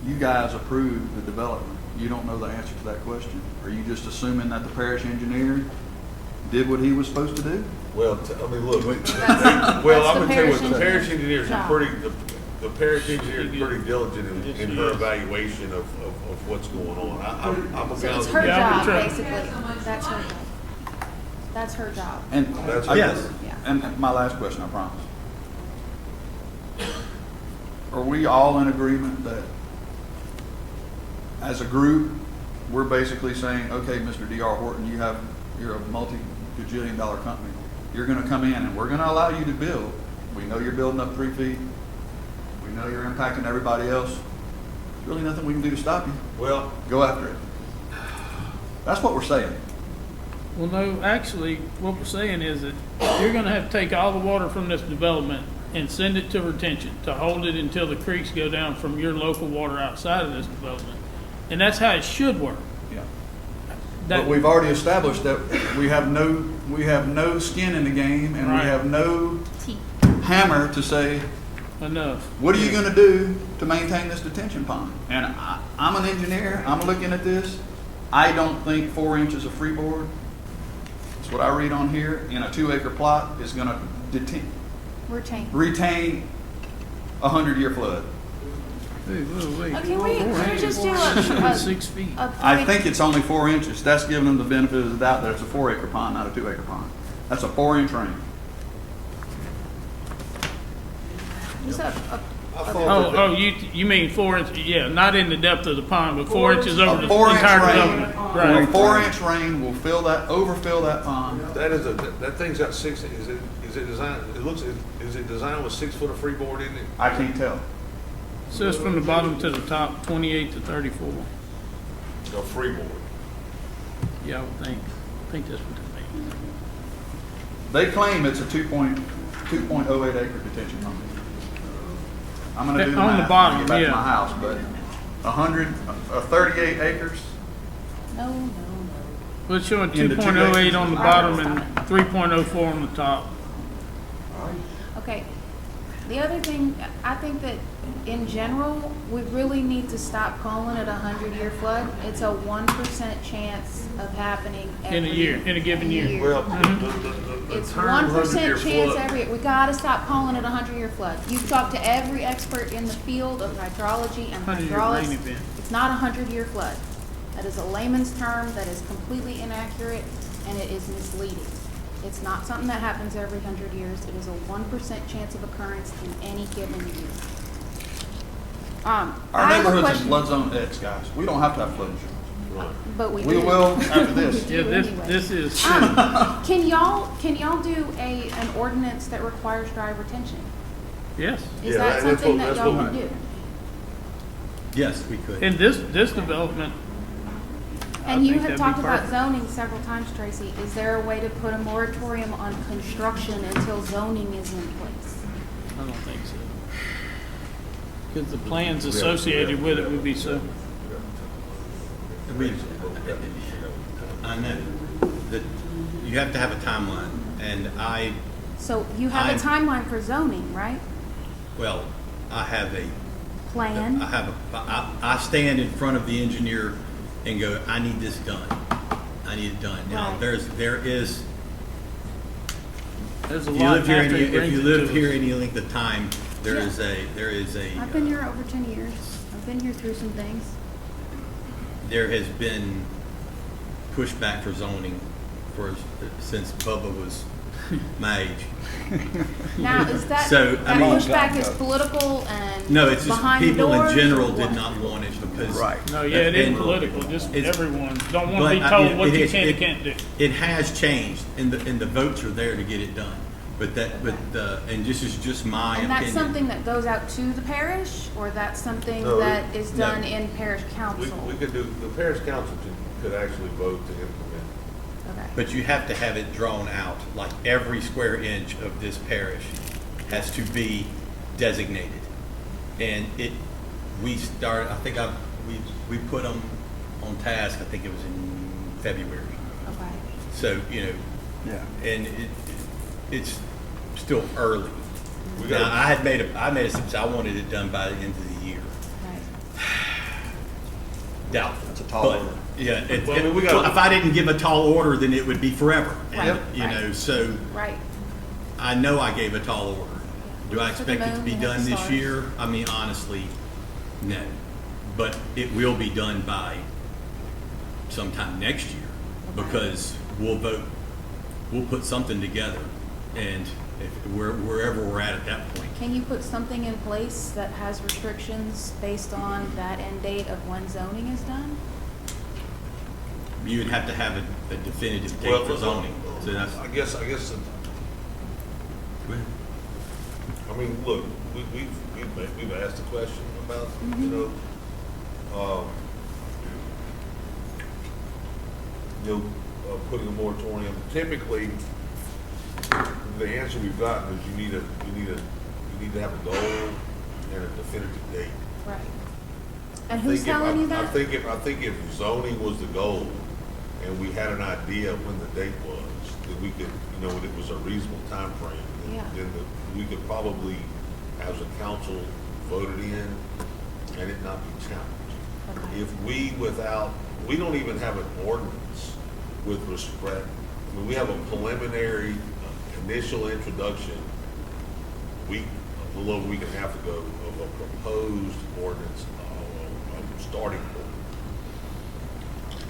you guys approved the development. You don't know the answer to that question. Are you just assuming that the parish engineer did what he was supposed to do?
Well, I mean, look, I'm
That's
gonna
the
tell you what, the
parish
parish engineers are
job.
the parish engineer is pretty diligent in her evaluation of what's going on. I'm a
So it's
guy.
her
Yeah, I'm
job,
trying-
basically. That's her job. That's her job.
And
That's
I
yes.
guess,
Yeah.
and my last question, I promise. Are we all in agreement that as a group, we're basically saying, okay, Mr. D.R. Horton, you're a multi-gajillion dollar company. You're gonna come in and we're gonna allow you to build. We know you're building up 3 feet. We know you're impacting everybody else. There's really nothing we can do to stop you.
Well,
Go after it. That's what we're saying.
Well, no, actually, what we're saying is that you're gonna have to take all the water from this development and send it to retention to hold it until the creeks go down from your local water outside of this development. And that's how it should work.
Yeah.
That-
But we've already established that we have no skin in the game, and we
Right.
have no
T.
hammer to say,
Enough.
what are you gonna do to maintain this detention pond? And I'm an engineer, I'm looking at this, I don't think 4 inches of freeboard, that's what I read on here, in a 2-acre plot is gonna retain a 100-year flood.
Hey, wait.
Okay, can we just do a
6 feet.
I
point?
think it's only 4 inches, that's giving them the benefit of the doubt that it's a 4-acre pond, not a 2-acre pond. That's a 4-inch rain.
Just a
Oh, you mean 4 inches? Yeah, not in the depth of the pond, but 4 inches over
A
the
4-inch
entire
rain,
development.
a
Right.
4-inch rain will overfill that pond.
that thing's got 6, is it designed, is it designed with 6 foot of freeboard in it?
I can't tell.
Says from the bottom to the top, 28 to 34.
No freeboard.
Yeah, I would think. I think that's what that means.
They claim it's a 2.08 acre detention pond. I'm gonna do the
On the
math
bottom,
when I get back
yeah.
to my house, but 38 acres,
no.
Well, it's showing
In the
2.08 on the bottom
Stop
and
it.
3.04 on the top.
Okay, the other thing, I think that in general, we really need to stop calling it a 100-year flood. It's a 1% chance of happening every
In a year, in a given year.
Well, the
It's
term 100-year
1% chance
flood.
every, we gotta stop calling it a 100-year flood. You've talked to every expert in the field of hydrology and
100-year
hydraulics.
rain event.
It's not a 100-year flood. That is a layman's term that is completely inaccurate and it is misleading. It's not something that happens every 100 years. It is a 1% chance of occurrence in any given year.
Our
I have a
neighborhood's in
question-
flood zone X, guys. We don't have to have flood insurance.
But we
We
do.
will after this.
Yeah,
do
this,
anyway.
this is,
Can y'all do an ordinance that requires dry retention?
yes.
Is
Yeah,
that
that's
something
what-
that
that's
y'all
what
would
we-
do?
Yes, we could.
In this development, I
And you
think
have
that'd be
talked about
perfect.
zoning several times, Tracy. Is there a way to put a moratorium on construction until zoning is in place?
I don't think so. Because the plans associated with it would be so.
I mean, I know that you have to have a timeline, and
So you have a timeline for zoning, right?
well, I have a,
Plan.
I stand in front of the engineer and go, I need this done. I need it done. Now,
Right.
there is,
There's a
if you
lot
live here,
after he
if
brings
you
it
live
to
here
us.
any length of time, there
Yeah.
is a.
I've been here over 10 years. I've been here through some things.
There has been pushback for zoning since Bubba was my age.
Now, is that,
So,
that
I mean-
pushback is political and
No, it's just
behind the
people in
doors,
general
or
did
what?
not want it because.
Right.
No, yeah, it is
and-
political, just
It's-
everyone don't want
But,
to be
I
told
mean,
what
it
you
is-
can and
it-
can't do.
It has changed, and the votes are there to get it done. But and this is just my
And
opinion.
that's something that goes out to the parish, or that's something
No,
that is
no.
done in parish council?
We could do, the parish council could actually vote to implement.
Okay.
But you have to have it drawn out, like every square inch of this parish has to be designated. And I think we put them on task, I think it was in February.
Okay.
So,
Yeah.
and it's still early.
We
Now,
got-
I made a, I wanted it done by the end of the year.
Right.
Doubtful.
That's a tall
But,
order.
Yeah,
Well, I mean, we got-
if I didn't give a tall order, then it would be forever. And,
Right.
so
Right.
I know I gave a tall order. Do I
For the
expect it to
moon
be
and
done
the
this
stars.
year? I mean, honestly, no. But it will be done by sometime next year because we'll put something together. And wherever we're at that point.
Can you put something in place that has restrictions based on that end date of when zoning is done?
You'd have to have a definitive date
Well,
for zoning. So that's,
I guess, I mean, look, we've asked the question about, putting a moratorium. Typically, the answer we've gotten is you need to have a goal and a definitive date.
Right. And who's telling you that?
I think if zoning was the goal and we had an idea of when the date was, that we could, when it was a reasonable time frame,
Yeah.
then we could probably, as a council, vote it in and it not be challenged.
Okay.
If we don't even have an ordinance with respect, I mean, we have a preliminary initial introduction a little over a week and a half ago of a proposed ordinance, starting point.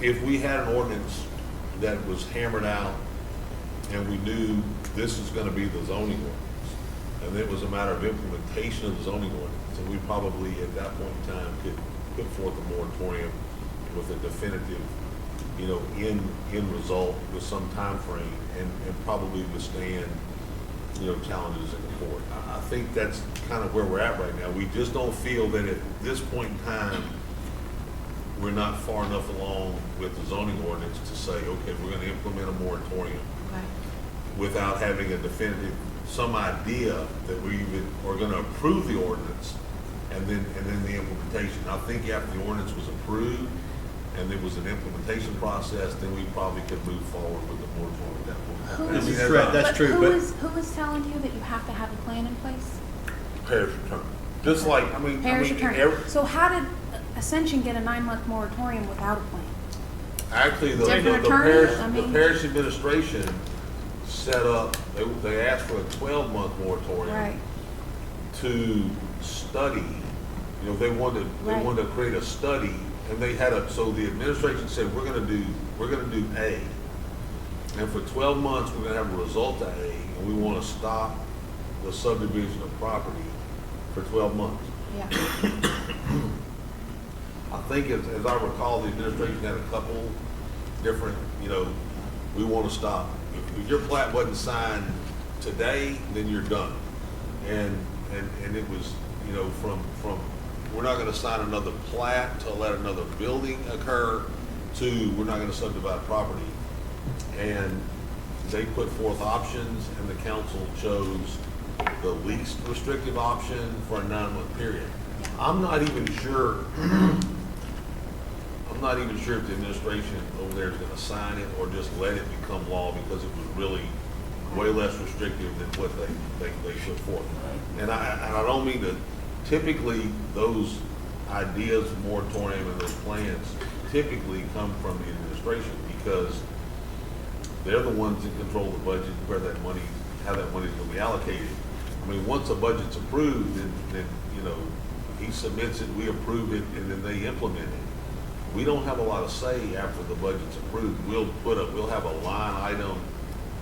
If we had an ordinance that was hammered out and we knew this is gonna be the zoning ordinance, and it was a matter of implementation of the zoning ordinance, and we probably at that point in time could put forth a moratorium with a definitive, end result with some time frame and probably withstand, challenges in the court. I think that's kind of where we're at right now. We just don't feel that at this point in time, we're not far enough along with the zoning ordinance to say, okay, we're gonna implement a moratorium
Okay.
without having a definitive, some idea that we even are gonna approve the ordinance and then the implementation. I think after the ordinance was approved, and there was an implementation process, then we probably could move forward with the moratorium at that
Who
point. I
is-
mean,
Correct, that's true, but-
Who is telling you that you have to have a plan in place?
Parish attorney, just like,
Parish attorney. So how did Ascension get a 9-month moratorium without a plan?
actually, the
Different attorney? I
the
mean-
parish administration set up, they asked for a 12-month moratorium.
Right.
To study, they wanted
Right.
to create a study, and they had so the administration said, we're gonna do A. And for 12 months, we're gonna have a result of A, and we wanna stop the subdivision of property for 12 months.
Yeah.
I think as I recall, the administration had a couple different, we wanna stop. If your plat wasn't signed today, then you're done. And it was, from, we're not gonna sign another plat to let another building occur, to, we're not gonna subdivide property. And they put forth options, and the council chose the least restrictive option for a 9-month period. I'm not even sure if the administration over there is gonna sign it or just let it become law, because it was really way less restrictive than what they put forth. And I don't mean to, typically, those ideas, moratorium and those plans typically come from the administration, because they're the ones that control the budget, where that money, how that money is gonna be allocated. I mean, once a budget's approved, then he submits it, we approve it, and then they implement it. We don't have a lot of say after the budget's approved. We'll have a line item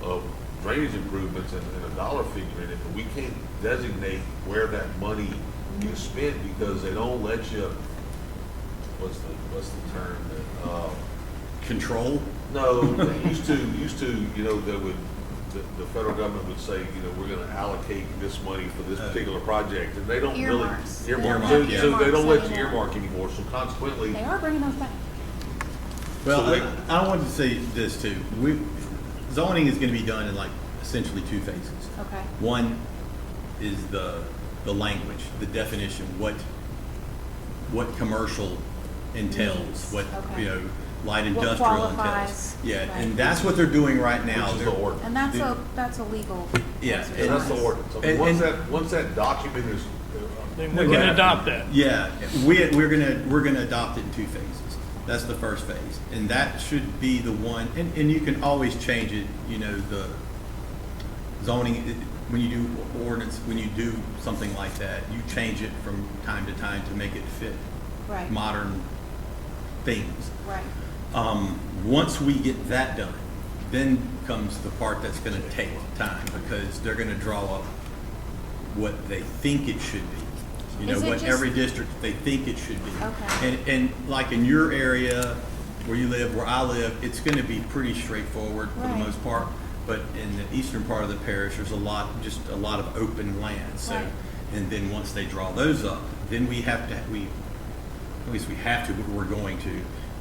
of drainage improvements and a dollar figure in it, but we can't designate where that money is spent, because they don't let you, what's the term that,
Control?
no, they used to, the federal government would say, we're gonna allocate this money for this particular project, and they don't really.
Earmarks.
Earmarks.
They don't
So
have
so they don't let
earmarks
you
anymore.
earmark anymore, so consequently,
They are bringing those back.
Well,
So
I wanted to say this too. Zoning is gonna be done in like essentially 2 phases.
Okay.
One is the language, the definition, what commercial entails, what,
Okay.
light
What
industrial entails.
qualifies,
Yeah,
right.
and that's what they're doing right now.
which is the
They're-
ordinance.
And that's a legal.
Yeah,
exercise.
And that's the ordinance. I mean,
And-
once that document is,
Then we can adopt that.
Yeah, we're gonna adopt it in 2 phases. That's the first phase, and that should be the one, and you can always change it, the zoning, when you do ordinance, when you do something like that, you change it from time to time to make it fit
Right.
modern things.
Right.
Once we get that done, then comes the part that's gonna take time, because they're gonna draw up what they think it should be.
Is it
What
just-
every district, they think it should be.
Okay.
And like in your area, where you live, where I live, it's gonna be pretty straightforward for the
Right.
most part. But in the eastern part of the parish, there's a lot of open land, so.
Right.
And then once they draw those up, then at least we have to, but we're going to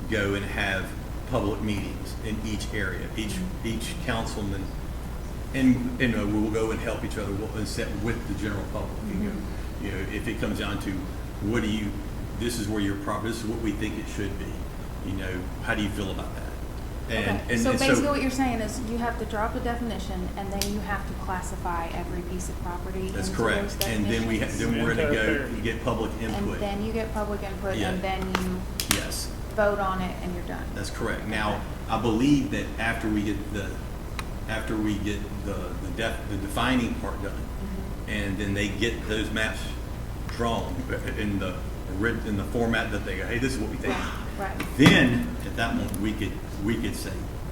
go and have public meetings in each area, each councilman. And we'll go and help each other, we'll sit with the general public. And go, if it comes down to, this is where your property, this is what we think it should be. How do you feel about that?
Okay. So basically what you're saying is you have to drop a definition, and then you have to classify every piece of property
That's
into
correct.
those
And then
definitions.
then we're gonna go and get public
And
input.
then you get public input,
Yeah.
and then you
Yes.
vote on it, and you're done.
That's correct. Now, I believe that after we get the defining part done, and then they get those maps drawn in the format that they go, hey, this is what we think.
Right.
Then, at that moment, we could say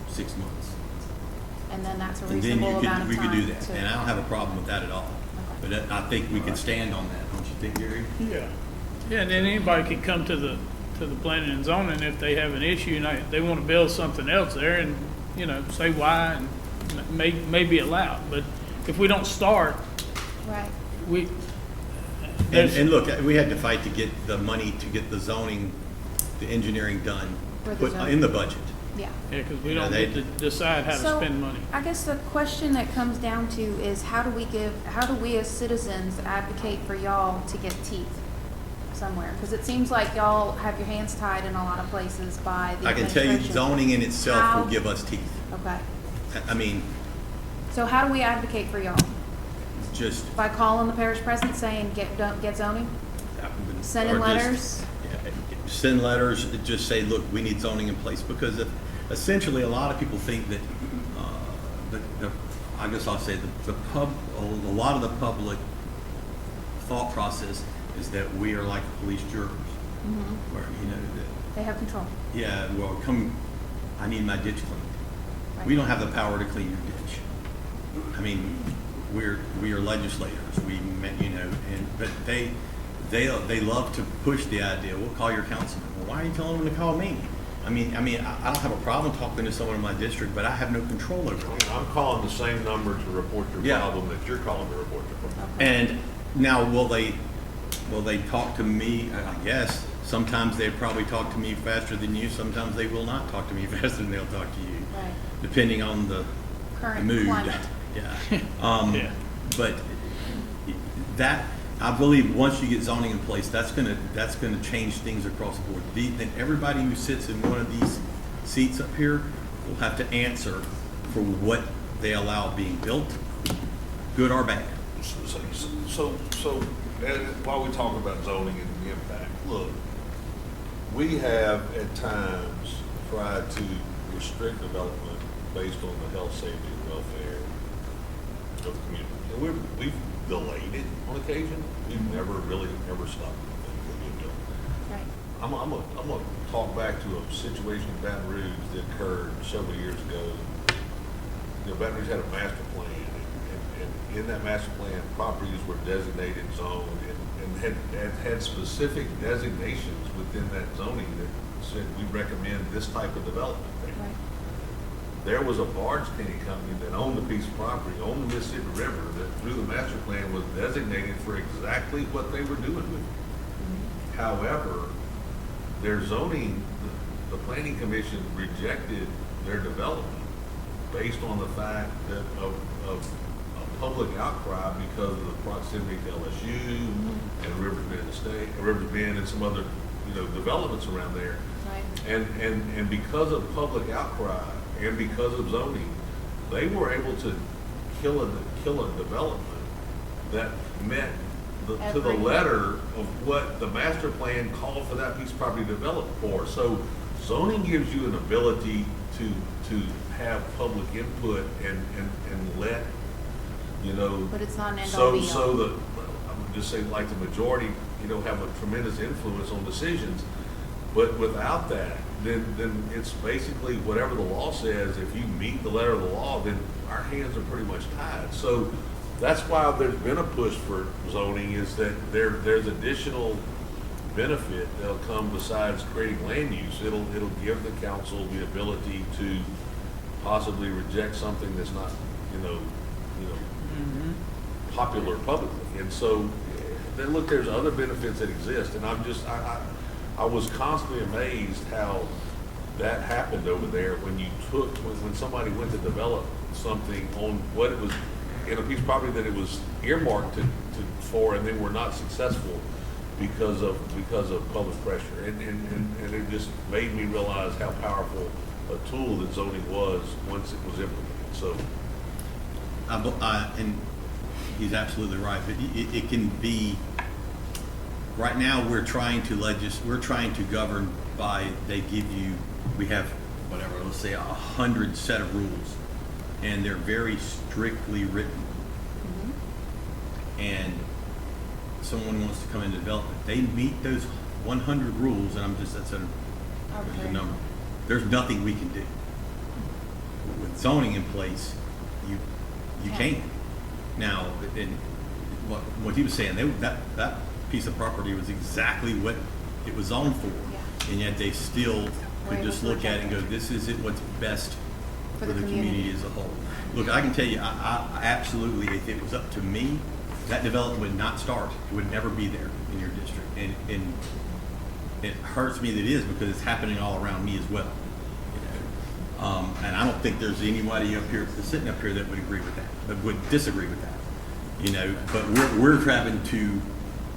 6 months.
And then that's a
And then
reasonable amount of
we
time
could do that.
to-
And I don't have a problem with that at all.
Okay.
But I think we could stand on that, don't you think, Gary?
Yeah. Yeah, and then anybody could come to the planning and zoning if they have an issue and they want to build something else there, and, say why, and may be allowed. But if we don't start,
Right.
And look, we had to fight to get the money to get the zoning, the engineering done,
For the
put
zoning.
in the budget.
Yeah.
yeah, because we don't
they-
get to decide how to
So,
spend money.
I guess the question that comes down to is how do we as citizens advocate for y'all to get teeth? somewhere? Because it seems like y'all have your hands tied in a lot of places by the
I can tell you
administration.
zoning in itself
How-
will give us teeth.
Okay.
I mean,
So how do we advocate for y'all?
just.
By calling the parish president saying, don't get zoning? Sending
or just-
letters?
yeah, send letters, just say, look, we need zoning in place, because essentially, a lot of people think that, I guess I'll say, a lot of the public thought process is that we are like police jurors, where, you know, that,
They have control.
yeah, well, I need my ditch cleaned.
Right.
We don't have the power to clean your ditch. I mean, we are legislators, you know, but they love to push the idea, we'll call your councilman. Well, why are you telling them to call me? I mean, I don't have a problem talking to someone in my district, but I have no control over it.
I'm calling the same number to report your
Yeah.
problem that you're calling to report your problem.
And now, will they talk to me? I guess sometimes they probably talk to me faster than you. Sometimes they will not talk to me faster than they'll talk to you,
Right.
depending on the
Current
mood.
climate.
Yeah.
Yeah.
But that, I believe, once you get zoning in place, that's gonna change things across the board. Then everybody who sits in one of these seats up here will have to answer for what they allow being built, good or bad.
So, while we talk about zoning and the impact, look, we have at times tried to restrict development based on the health, safety, and welfare of the community. And we've delayed it on occasion. We've never really ever stopped anything that we've done.
Right.
I'm gonna talk back to a situation in Baton Rouge that occurred several years ago. You know, Baton Rouge had a master plan, and in that master plan, properties were designated, zoned, and had specific designations within that zoning that said we recommend this type of development there.
Right.
There was a barge cleaning company that owned a piece of property on the Mississippi River that through the master plan was designated for exactly what they were doing with it. However, their zoning, the planning commission rejected their development based on the fact that of a public outcry because of the proximity to LSU and Rivers Bend and some other, you know, developments around there.
Right.
And because of public outcry and because of zoning, they were able to kill a development that met to the
Every-
letter of what the master plan called for that piece of property developed for. So zoning gives you an ability to have public input and let, you know.
But it's not an end all
So,
be all.
so the, I'm just saying, like, the majority, you know, have a tremendous influence on decisions. But without that, then it's basically whatever the law says. If you meet the letter of the law, then our hands are pretty much tied. So that's why there's been a push for zoning, is that there's additional benefit that'll come besides creating land use. It'll give the council the ability to possibly reject something that's not, you know, popular publicly. And so, then look, there's other benefits that exist, and I was constantly amazed how that happened over there when when somebody went to develop something on what it was, in a piece of property that it was earmarked for, and they were not successful because of public pressure. And it just made me realize how powerful a tool that zoning was once it was implemented. So,
And he's absolutely right, but it can be, right now, we're trying to govern by, we have, whatever, let's say 100 set of rules, and they're very strictly written. And someone wants to come into development, they meet those 100 rules, and that's a number. There's nothing we can do. With zoning in place, you can. Now, what he was saying, that piece of property was exactly what it was zoned for, and yet they still could just look at it and go, this isn't what's best for the community as a whole. Look, I can tell you, I absolutely, if it was up to me, that development would not start. It would never be there in your district. And it hurts me that it is, because it's happening all around me as well. You know? And I don't think there's anybody up here, sitting up here, that would agree with that, that would disagree with that. You know, but we're having to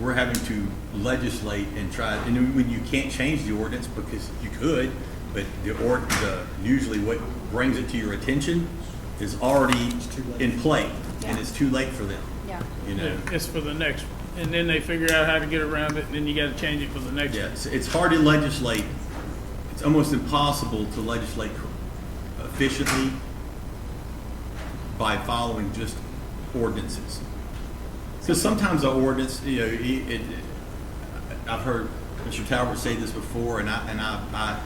we're having to legislate and try, and when you can't change the ordinance because you could, but usually what brings it to your attention is already in play, and it's too late for them.
Yeah.
You know?
It's for the next, and then they figure out how to get around it, and then you gotta change it for the next
Yeah,
one.
it's hard to legislate. It's almost impossible to legislate efficiently by following just ordinances. Because sometimes the ordinance, you know, I've heard Mr. Talbot say this before, and I,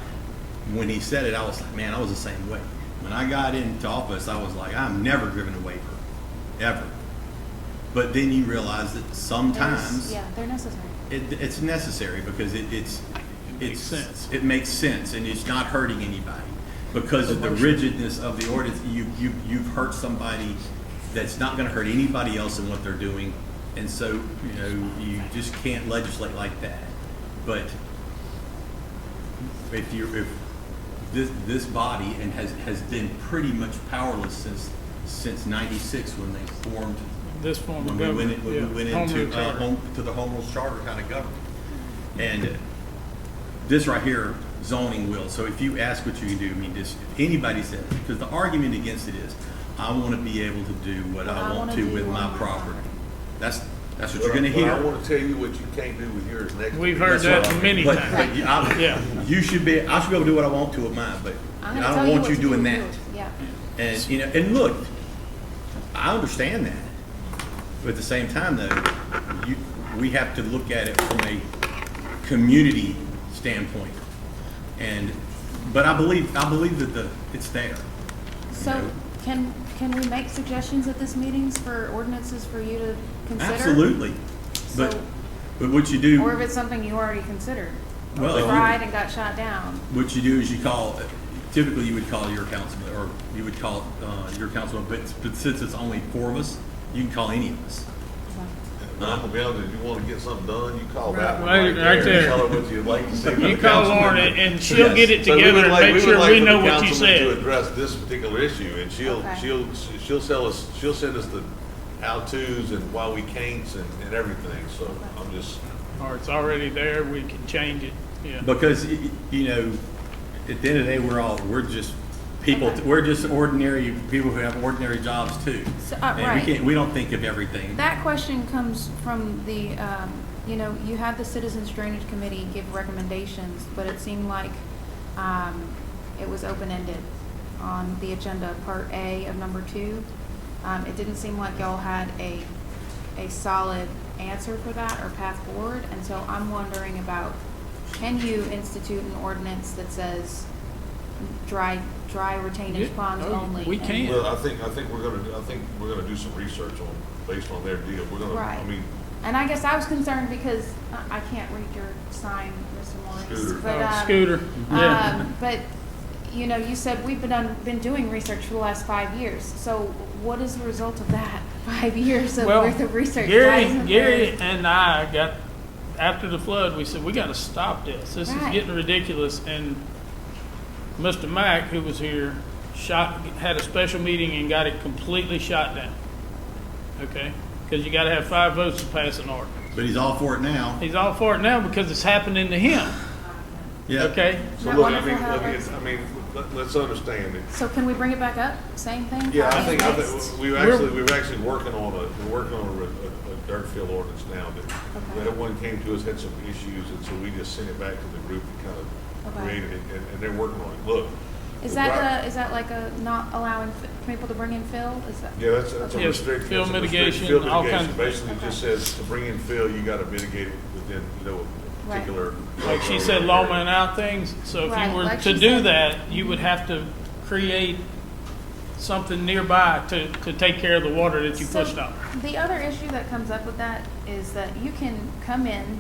when he said it, I was like, man, I was the same way. When I got into office, I was like, I'm never given a waiver, ever. But then you realize that sometimes
Yeah, they're necessary.
it's necessary because it
makes sense.
It makes sense, and it's not hurting anybody. Because of the rigidness of the ordinance, you've hurt somebody that's not going to hurt anybody else in what they're doing, and so you know you just can't legislate like that. But if this body and has been pretty much powerless since '96 when they formed
This form of
when we
government.
went
Home
into
rule charter.
to the home rule charter kind of government. And this right here, zoning will. So if you ask what you can do, I mean, just if anybody says, because the argument against it is, I want to be able to do what I want to with my property. That's what you're going to hear.
But I want to tell you what you can't do with yours next.
We've
week.
heard
That's
that
right.
many
But-
times.
but
Yeah.
I should be able to do what I want to with mine, but
I'm
I
gonna
don't
tell you
want
what
you
to do
doing
with
that.
yours. Yeah.
And you know, and look, I understand that, but at the same time, though, we have to look at it from a community standpoint. But I believe that it's there.
So
know?
can we make suggestions at this meetings for ordinances for you to consider?
Absolutely, but
So-
but what you do,
Or if it's something you already considered?
Well,
Or
if you-
tried and got shot down?
what you do is you call. Typically, you would call your councilman, or you would call your councilman. But since it's only 4 of us, you can call any of us.
But I'm gonna be honest, if you want to get something done, you call that one
Right
right there.
there.
And tell her what you'd like to see.
You call Lauren and she'll get it
So we
together
would
and
like-
make
would
sure
like
we
for
know
the
what you
councilman To
said.
address this particular issue, and
Okay.
she'll send us the how-tos and why we can't and everything, so I'm just.
Or it's already there, we can change it, yeah.
Because you know, at the end of the day, we're just people.
Okay.
We're just ordinary people who have ordinary jobs too.
So,
And
right.
we don't think of everything.
That question comes from the, you had the Citizens Drainage Committee give recommendations, but it seemed like it was open-ended on the agenda, Part A of number 2. It didn't seem like y'all had a solid answer for that or path forward, and so I'm wondering about, can you institute an ordinance that says dry retainage
Yeah.
ponds
Oh,
only?
we
and-
can.
Well, I think we're gonna do some research based on their deal. We're gonna,
Right.
I mean,
And I guess I was concerned because I can't read your sign, Mr. Morris.
Scooter.
But,
Scooter, yeah.
But, you said we've been doing research for the last 5 years. So what is the result of that? 5 years of
Well,
worth of research? Why isn't
Gary
there-
and I got, after the flood, we said, we gotta stop this. This is
Right.
getting ridiculous. And Mr. Mack, who was here, had a special meeting and got it completely shot down. Okay? Because you gotta have 5 votes to pass an ordinance.
But he's all for it now.
He's all for it now because it's happening to him.
Yeah.
Okay?
so
Not
look,
wonderful how that's-
let's understand it.
So can we bring it back up? Same thing?
Yeah, I
How
think
next?
we're actually working on a dirt field ordinance now that one came to us, had some issues, and so we just sent it back to the group and kind of
Okay.
created it, and they're working on it. Look.
Is
the dry-
that like a not allowing people to bring in fill? Is that?
Yeah, that's a
Yes,
restricted.
fill
that's a restricted
mitigation,
fill
all
mitigation.
kinds of-
Basically, it just says to bring in fill, you gotta mitigate it within, a
Right.
particular.
Like she said, lawman out things. So if
Right,
you were
like
to
she
do
said.
that, you would have to create something nearby to take care of the water that you
So,
pushed out.
The other issue that comes up with that is that you can come in,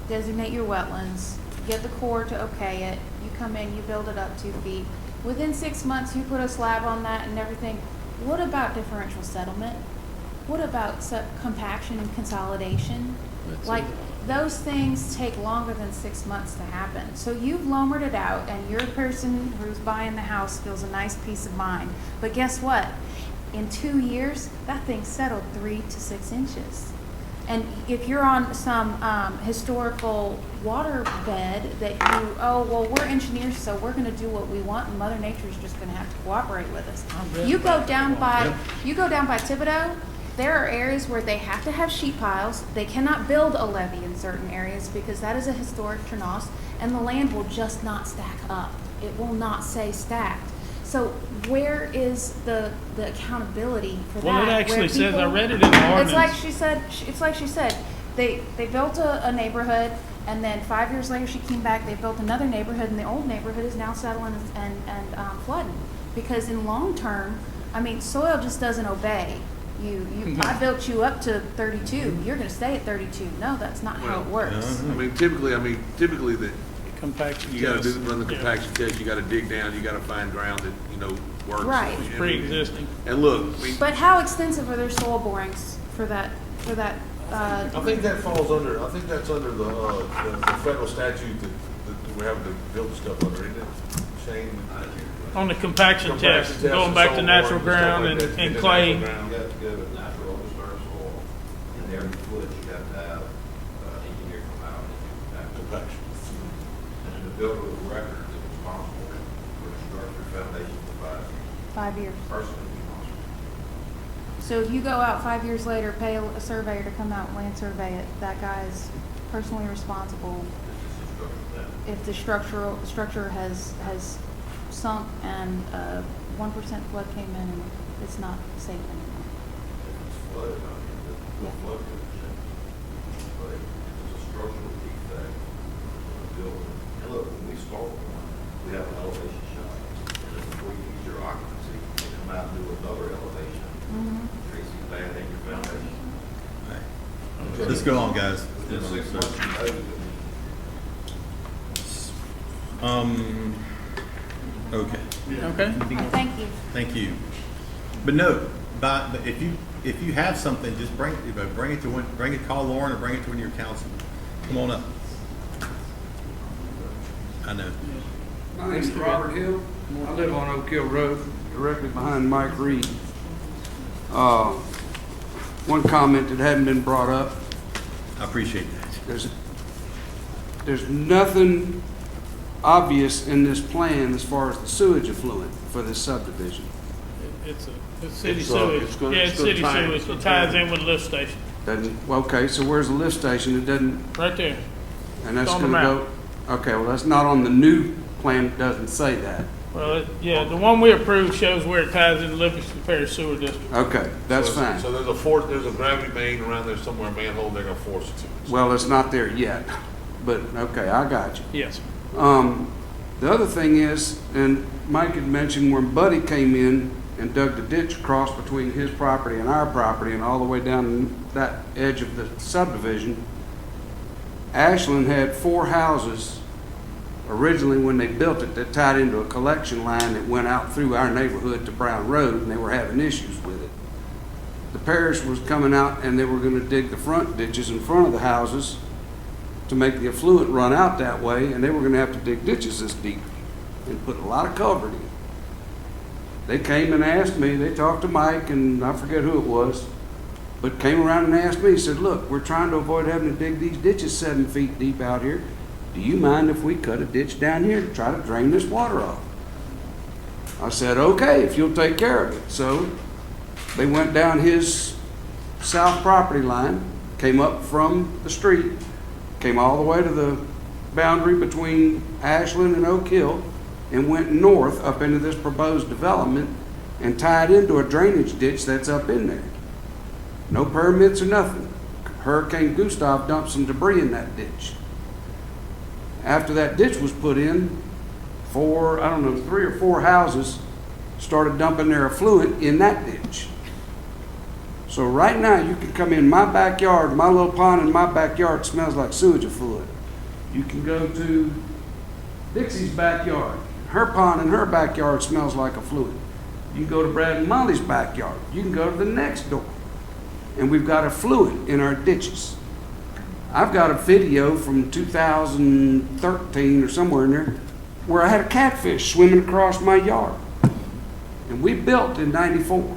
designate your wetlands, get the Corps to okay it, you come in, you build it up 2 feet. Within 6 months, you put a slab on that and everything. What about differential settlement? What about compaction and consolidation? Like, those things take longer than 6 months to happen. So you've lowered it out, and your person who's buying the house feels a nice peace of mind. But guess what? In 2 years, that thing settled 3 to 6 inches. And if you're on some historical water bed that you, oh, well, we're engineers, so we're gonna do what we want, and Mother Nature's just gonna have to cooperate with us. You go down by Thibodeau, there are areas where they have to have sheet piles. They cannot build a levee in certain areas because that is a historic turnos, and the land will just not stack up. It will not say stacked. So where is the accountability for that?
Well, it
Where
actually says, I
people-
read it in the ordinance.
It's like she said, they built a neighborhood, and then 5 years later she came back, they built another neighborhood, and the old neighborhood is now settling and flooding. Because in long term, I mean, soil just doesn't obey. I built you up to 32, you're gonna stay at 32. No, that's not how it works.
I mean, typically that,
Compaction
you gotta
test.
run the
Yeah.
compaction test, you gotta dig down, you gotta find ground that, works.
Right.
And-
Pre-existing.
And look, I mean,
But how extensive are their soil borings for that,
I think that's under the federal statute that we're having to build stuff under, isn't it? Shane?
On the compaction
Compaction
test,
test
going
and
back to
soil
natural
borings and stuff
ground
like that,
and
the
clay.
natural ground.
You got to go with natural disturbed soil, and every foot you got to have engineer come out and do that
Compaction.
And the builder of record is responsible for the structure, foundation, provided,
5 years?
personally responsible.
So if you go out 5 years later, pay a surveyor to come out and land survey it, that guy is personally responsible if the structure has sunk and 1% flood came in and it's not safe anymore.
It's flooded, I mean, the
Yeah.
flood could change. But if it's a structural defect in the building, and look, when we start one, we have an elevation shot. And then before you use your occupancy, you come out and do another elevation. Tracy's bad in your foundation.
Let's go on, guys.
Within 6 months, you know,
Okay,
Okay.
Thank you.
thank you. But no, but if you have something, just bring it to call Lauren or bring it to one of your councilmen. Come on up. I know.
My name's Robert Hill. I live on Oak Hill Road, directly behind Mike Reed. One comment that hadn't been brought up,
I appreciate that.
there's nothing obvious in this plan as far as the sewage effluent for this subdivision.
It's city
It's,
sewage.
it's gonna-
Yeah,
it's
it's
gonna
city
tie-
sewage.
it's gonna
It ties
tie-
in with the lift station,
Okay, so where's the lift station? It doesn't,
right there.
and that's
It's on the
gonna
map.
go, okay, well, that's not on the new plan, it doesn't say that.
Well, yeah, the one we approved shows where it ties in Livingston Parish Sewer District.
Okay, that's
So-
fine.
So there's a gravity main around there somewhere, manhole, they're gonna force it to.
Well, it's not there yet, but, okay, I got you.
Yes.
The other thing is, and Mike had mentioned when Buddy came in and dug the ditch across between his property and our property and all the way down that edge of the subdivision, Ashland had 4 houses originally when they built it that tied into a collection line that went out through our neighborhood to Brown Road, and they were having issues with it. The parish was coming out and they were gonna dig the front ditches in front of the houses to make the effluent run out that way, and they were gonna have to dig ditches this deep and put a lot of culvert in. They came and asked me, they talked to Mike, and I forget who it was, but came around and asked me, said, look, we're trying to avoid having to dig these ditches 7 feet deep out here. Do you mind if we cut a ditch down here to try to drain this water off? I said, okay, if you'll take care of it. So they went down his south property line, came up from the street, came all the way to the boundary between Ashland and Oak Hill, and went north up into this proposed development and tied into a drainage ditch that's up in there. No permits or nothing. Hurricane Gustav dumped some debris in that ditch. After that ditch was put in, 3 or 4 houses started dumping their effluent in that ditch. So right now, you can come in my backyard, my little pond in my backyard smells like sewage effluent. You can go to Dixie's backyard. Her pond in her backyard smells like effluent. You can go to Brad and Molly's backyard. You can go to the next door. And we've got effluent in our ditches. I've got a video from 2013 or somewhere in there where I had a catfish swimming across my yard. And we built in '94.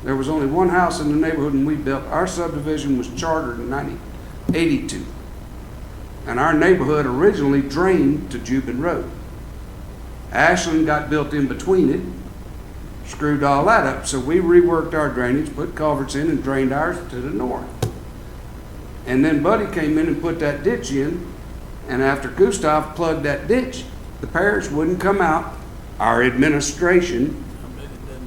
There was only one house in the neighborhood when we built. Our subdivision was chartered in 1982. And our neighborhood originally drained to Jubin Road. Ashland got built in between it, screwed all that up. So we reworked our drainage, put culverts in, and drained ours to the north. And then Buddy came in and put that ditch in. And after Gustav plugged that ditch, the parish wouldn't come out. Our administration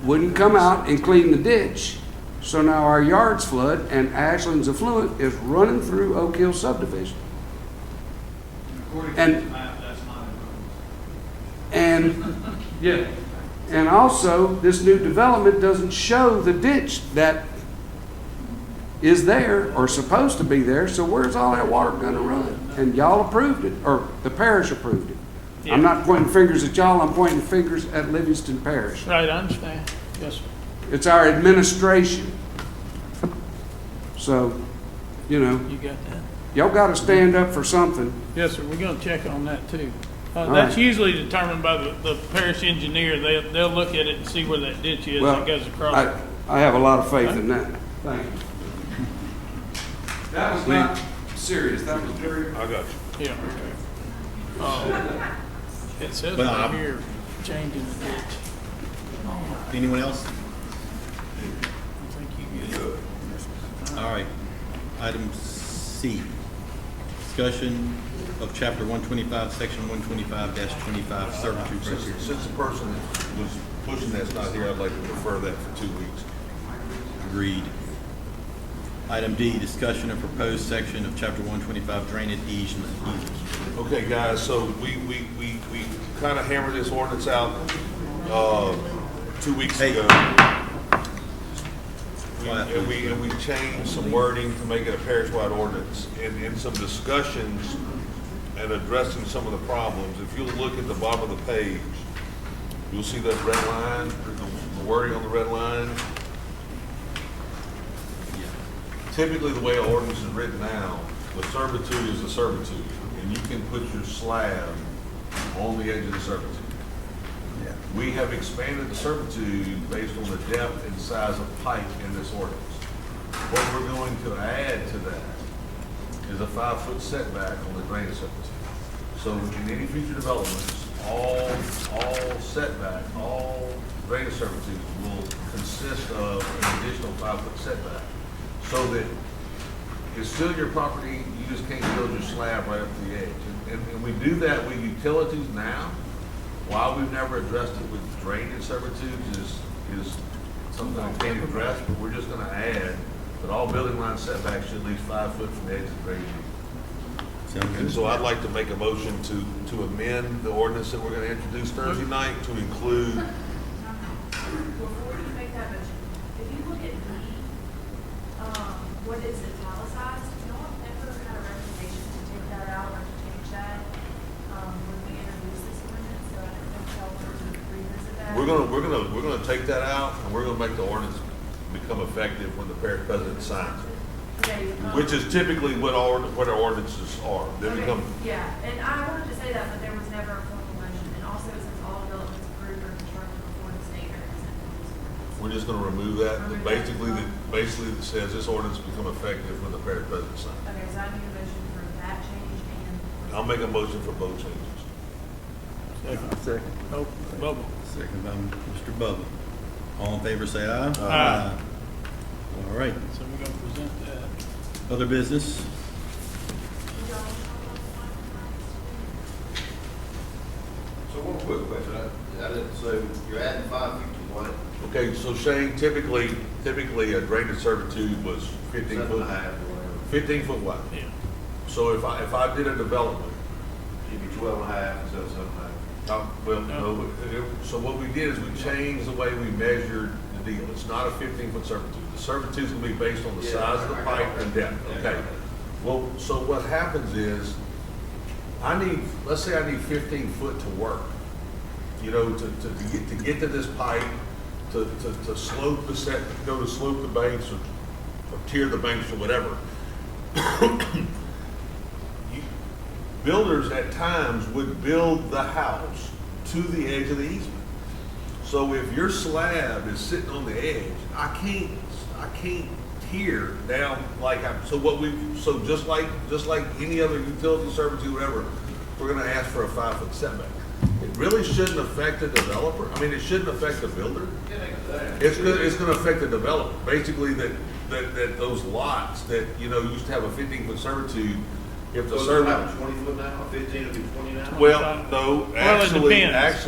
wouldn't come out and clean the ditch. So now our yards flood, and Ashland's affluent is running through Oak Hill subdivision. And yeah, and also this new development doesn't show the ditch that is there or supposed to be there. So where's all that water going to run? And y'all approved it, or the parish approved it.
Yeah.
I'm not pointing fingers at y'all. I'm pointing fingers at Livingston Parish.
Right, I understand. Yes, sir.
It's our administration. So, you know,
You got that?
y'all got to stand up for something.
Yes, sir, we're gonna check on that too.
All
That's
right.
usually determined by the parish engineer. They'll look at it and see where that ditch is
Well,
that goes across.
I have a lot of faith in that. Thank you. That was not serious. That was very.
I got you.
Yeah. It says
Well,
right
I'm-
here, changing the ditch.
Anyone else?
I think you get it.
All right. Item C, discussion of chapter 125, section 125-25, servitude criteria.
Since the person that was pushing that's not here, I'd like to defer that for 2 weeks.
Agreed. Item D, discussion of proposed section of chapter 125 drainage easement.
Okay, guys, so we kind of hammered this ordinance out 2 weeks
Hey.
ago. And we changed some wording to make it a parish-wide ordinance, and in some discussions and addressing some of the problems. If you look at the bottom of the page, you'll see that red line, the wording on the red line. Typically, the way an ordinance is written now, the servitude is the servitude, and you can put your slab on the edge of the servitude. We have expanded the servitude based on the depth and size of pipe in this ordinance. What we're going to add to that is a 5-foot setback on the drainage servitude. So in any future developments, all setback, all drainage servitudes will consist of an additional 5-foot setback. So that it's still your property, you just can't build your slab right up to the edge. And we do that with utilities now. Why we've never addressed it with drainage servitudes is something I can't address, but we're just gonna add that all building line setbacks should at least 5 foot from the edge of the drainage.
Sound
And
good?
so I'd like to make a motion to amend the ordinance that we're gonna introduce Thursday night to include,
Before you make that motion, if you look at D, what is italicized, y'all have never had a recommendation to take that out or to change that, when we introduce this ordinance, so I don't know if y'all want to revisit that.
we're gonna take that out, and we're gonna make the ordinance become effective when the parish president signs it.
Okay,
Which is typically what our ordinances are. They
okay,
become,
yeah, and I wanted to say that, but there was never a formal motion, and also since all developments approved or constructed before the state or
we're just gonna remove that, basically that says this ordinance become effective when the parish president signs it.
Okay, so I need a motion for that change and.
I'll make a motion for both changes.
Second.
Oh, Bubba.
Second by Mr. Bubba. All in favor, say aye.
Aye.
All right.
So we're gonna present that.
Other business?
So one quick question, I didn't, so you're adding 550 what?
Okay, so Shane, typically a drainage servitude was 15
7.5
foot,
or whatever.
15 foot wide.
Yeah.
So if I did a development,
Give you 12.5 instead of 7.5.
well, no, so what we did is we changed the way we measured the deal. It's not a 15-foot servitude. The servitude's gonna be based on the
Yeah,
size of the
I
pipe
got
and
that.
depth,
Yeah,
okay? Well, so what happens is, let's say I need 15 foot to work, you know, to get to this pipe, to slope the set, go to slope the banks or tier the banks or whatever. Builders at times would build the house to the edge of the easement. So if your slab is sitting on the edge, I can't tear down like so just like any other utility servitude, whatever, we're gonna ask for a 5-foot setback. It really shouldn't affect the developer. I mean, it shouldn't affect the builder. It's gonna affect the developer. Basically, that those lots that, used to have a 15-foot servitude, if the
So
servitude.
have a 20 foot now, 15 will be 20 now?
Well, no,
Well, it depends.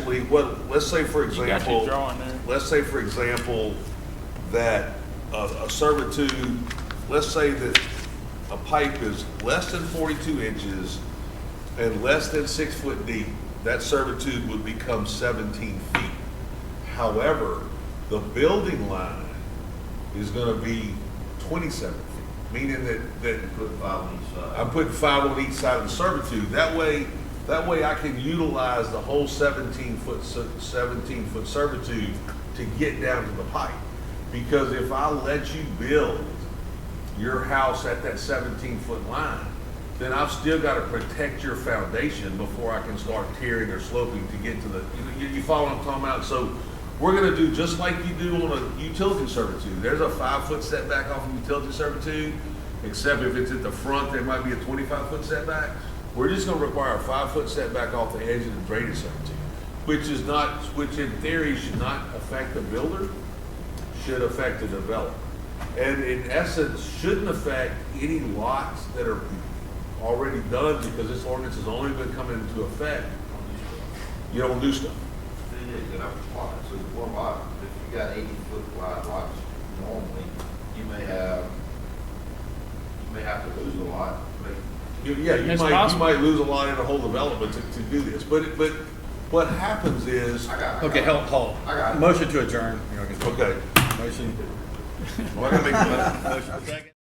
let's say for
You got your
example,
drawing there.
let's say for example, that a servitude, let's say that a pipe is less than 42 inches and less than 6 foot deep, that servitude would become 17 feet. However, the building line is gonna be 27 feet, meaning that
Put 5 on each side.
I'm putting 5 on each side of the servitude. That way I can utilize the whole 17-foot servitude to get down to the pipe. Because if I let you build your house at that 17-foot line, then I've still got to protect your foundation before I can start tearing or sloping to get to the, you follow what I'm talking about? So we're gonna do just like you do on a utility servitude. There's a 5-foot setback off of utility servitude, except if it's at the front, there might be a 25-foot setback. We're just gonna require a 5-foot setback off the edge of the drainage servitude, which in theory should not affect the builder, should affect the developer. And in essence, shouldn't affect any lots that are already done, because this ordinance has only been coming into effect, on new stuff.
So one lot, if you got 80-foot wide lots, normally, you may have to lose a lot.
You
It's possible.
might lose a lot in a whole development to do this, but what happens is,
Okay, hold.
I got it.
Motion to adjourn.
okay.
Motion.
Well, I gotta make the motion.
Second.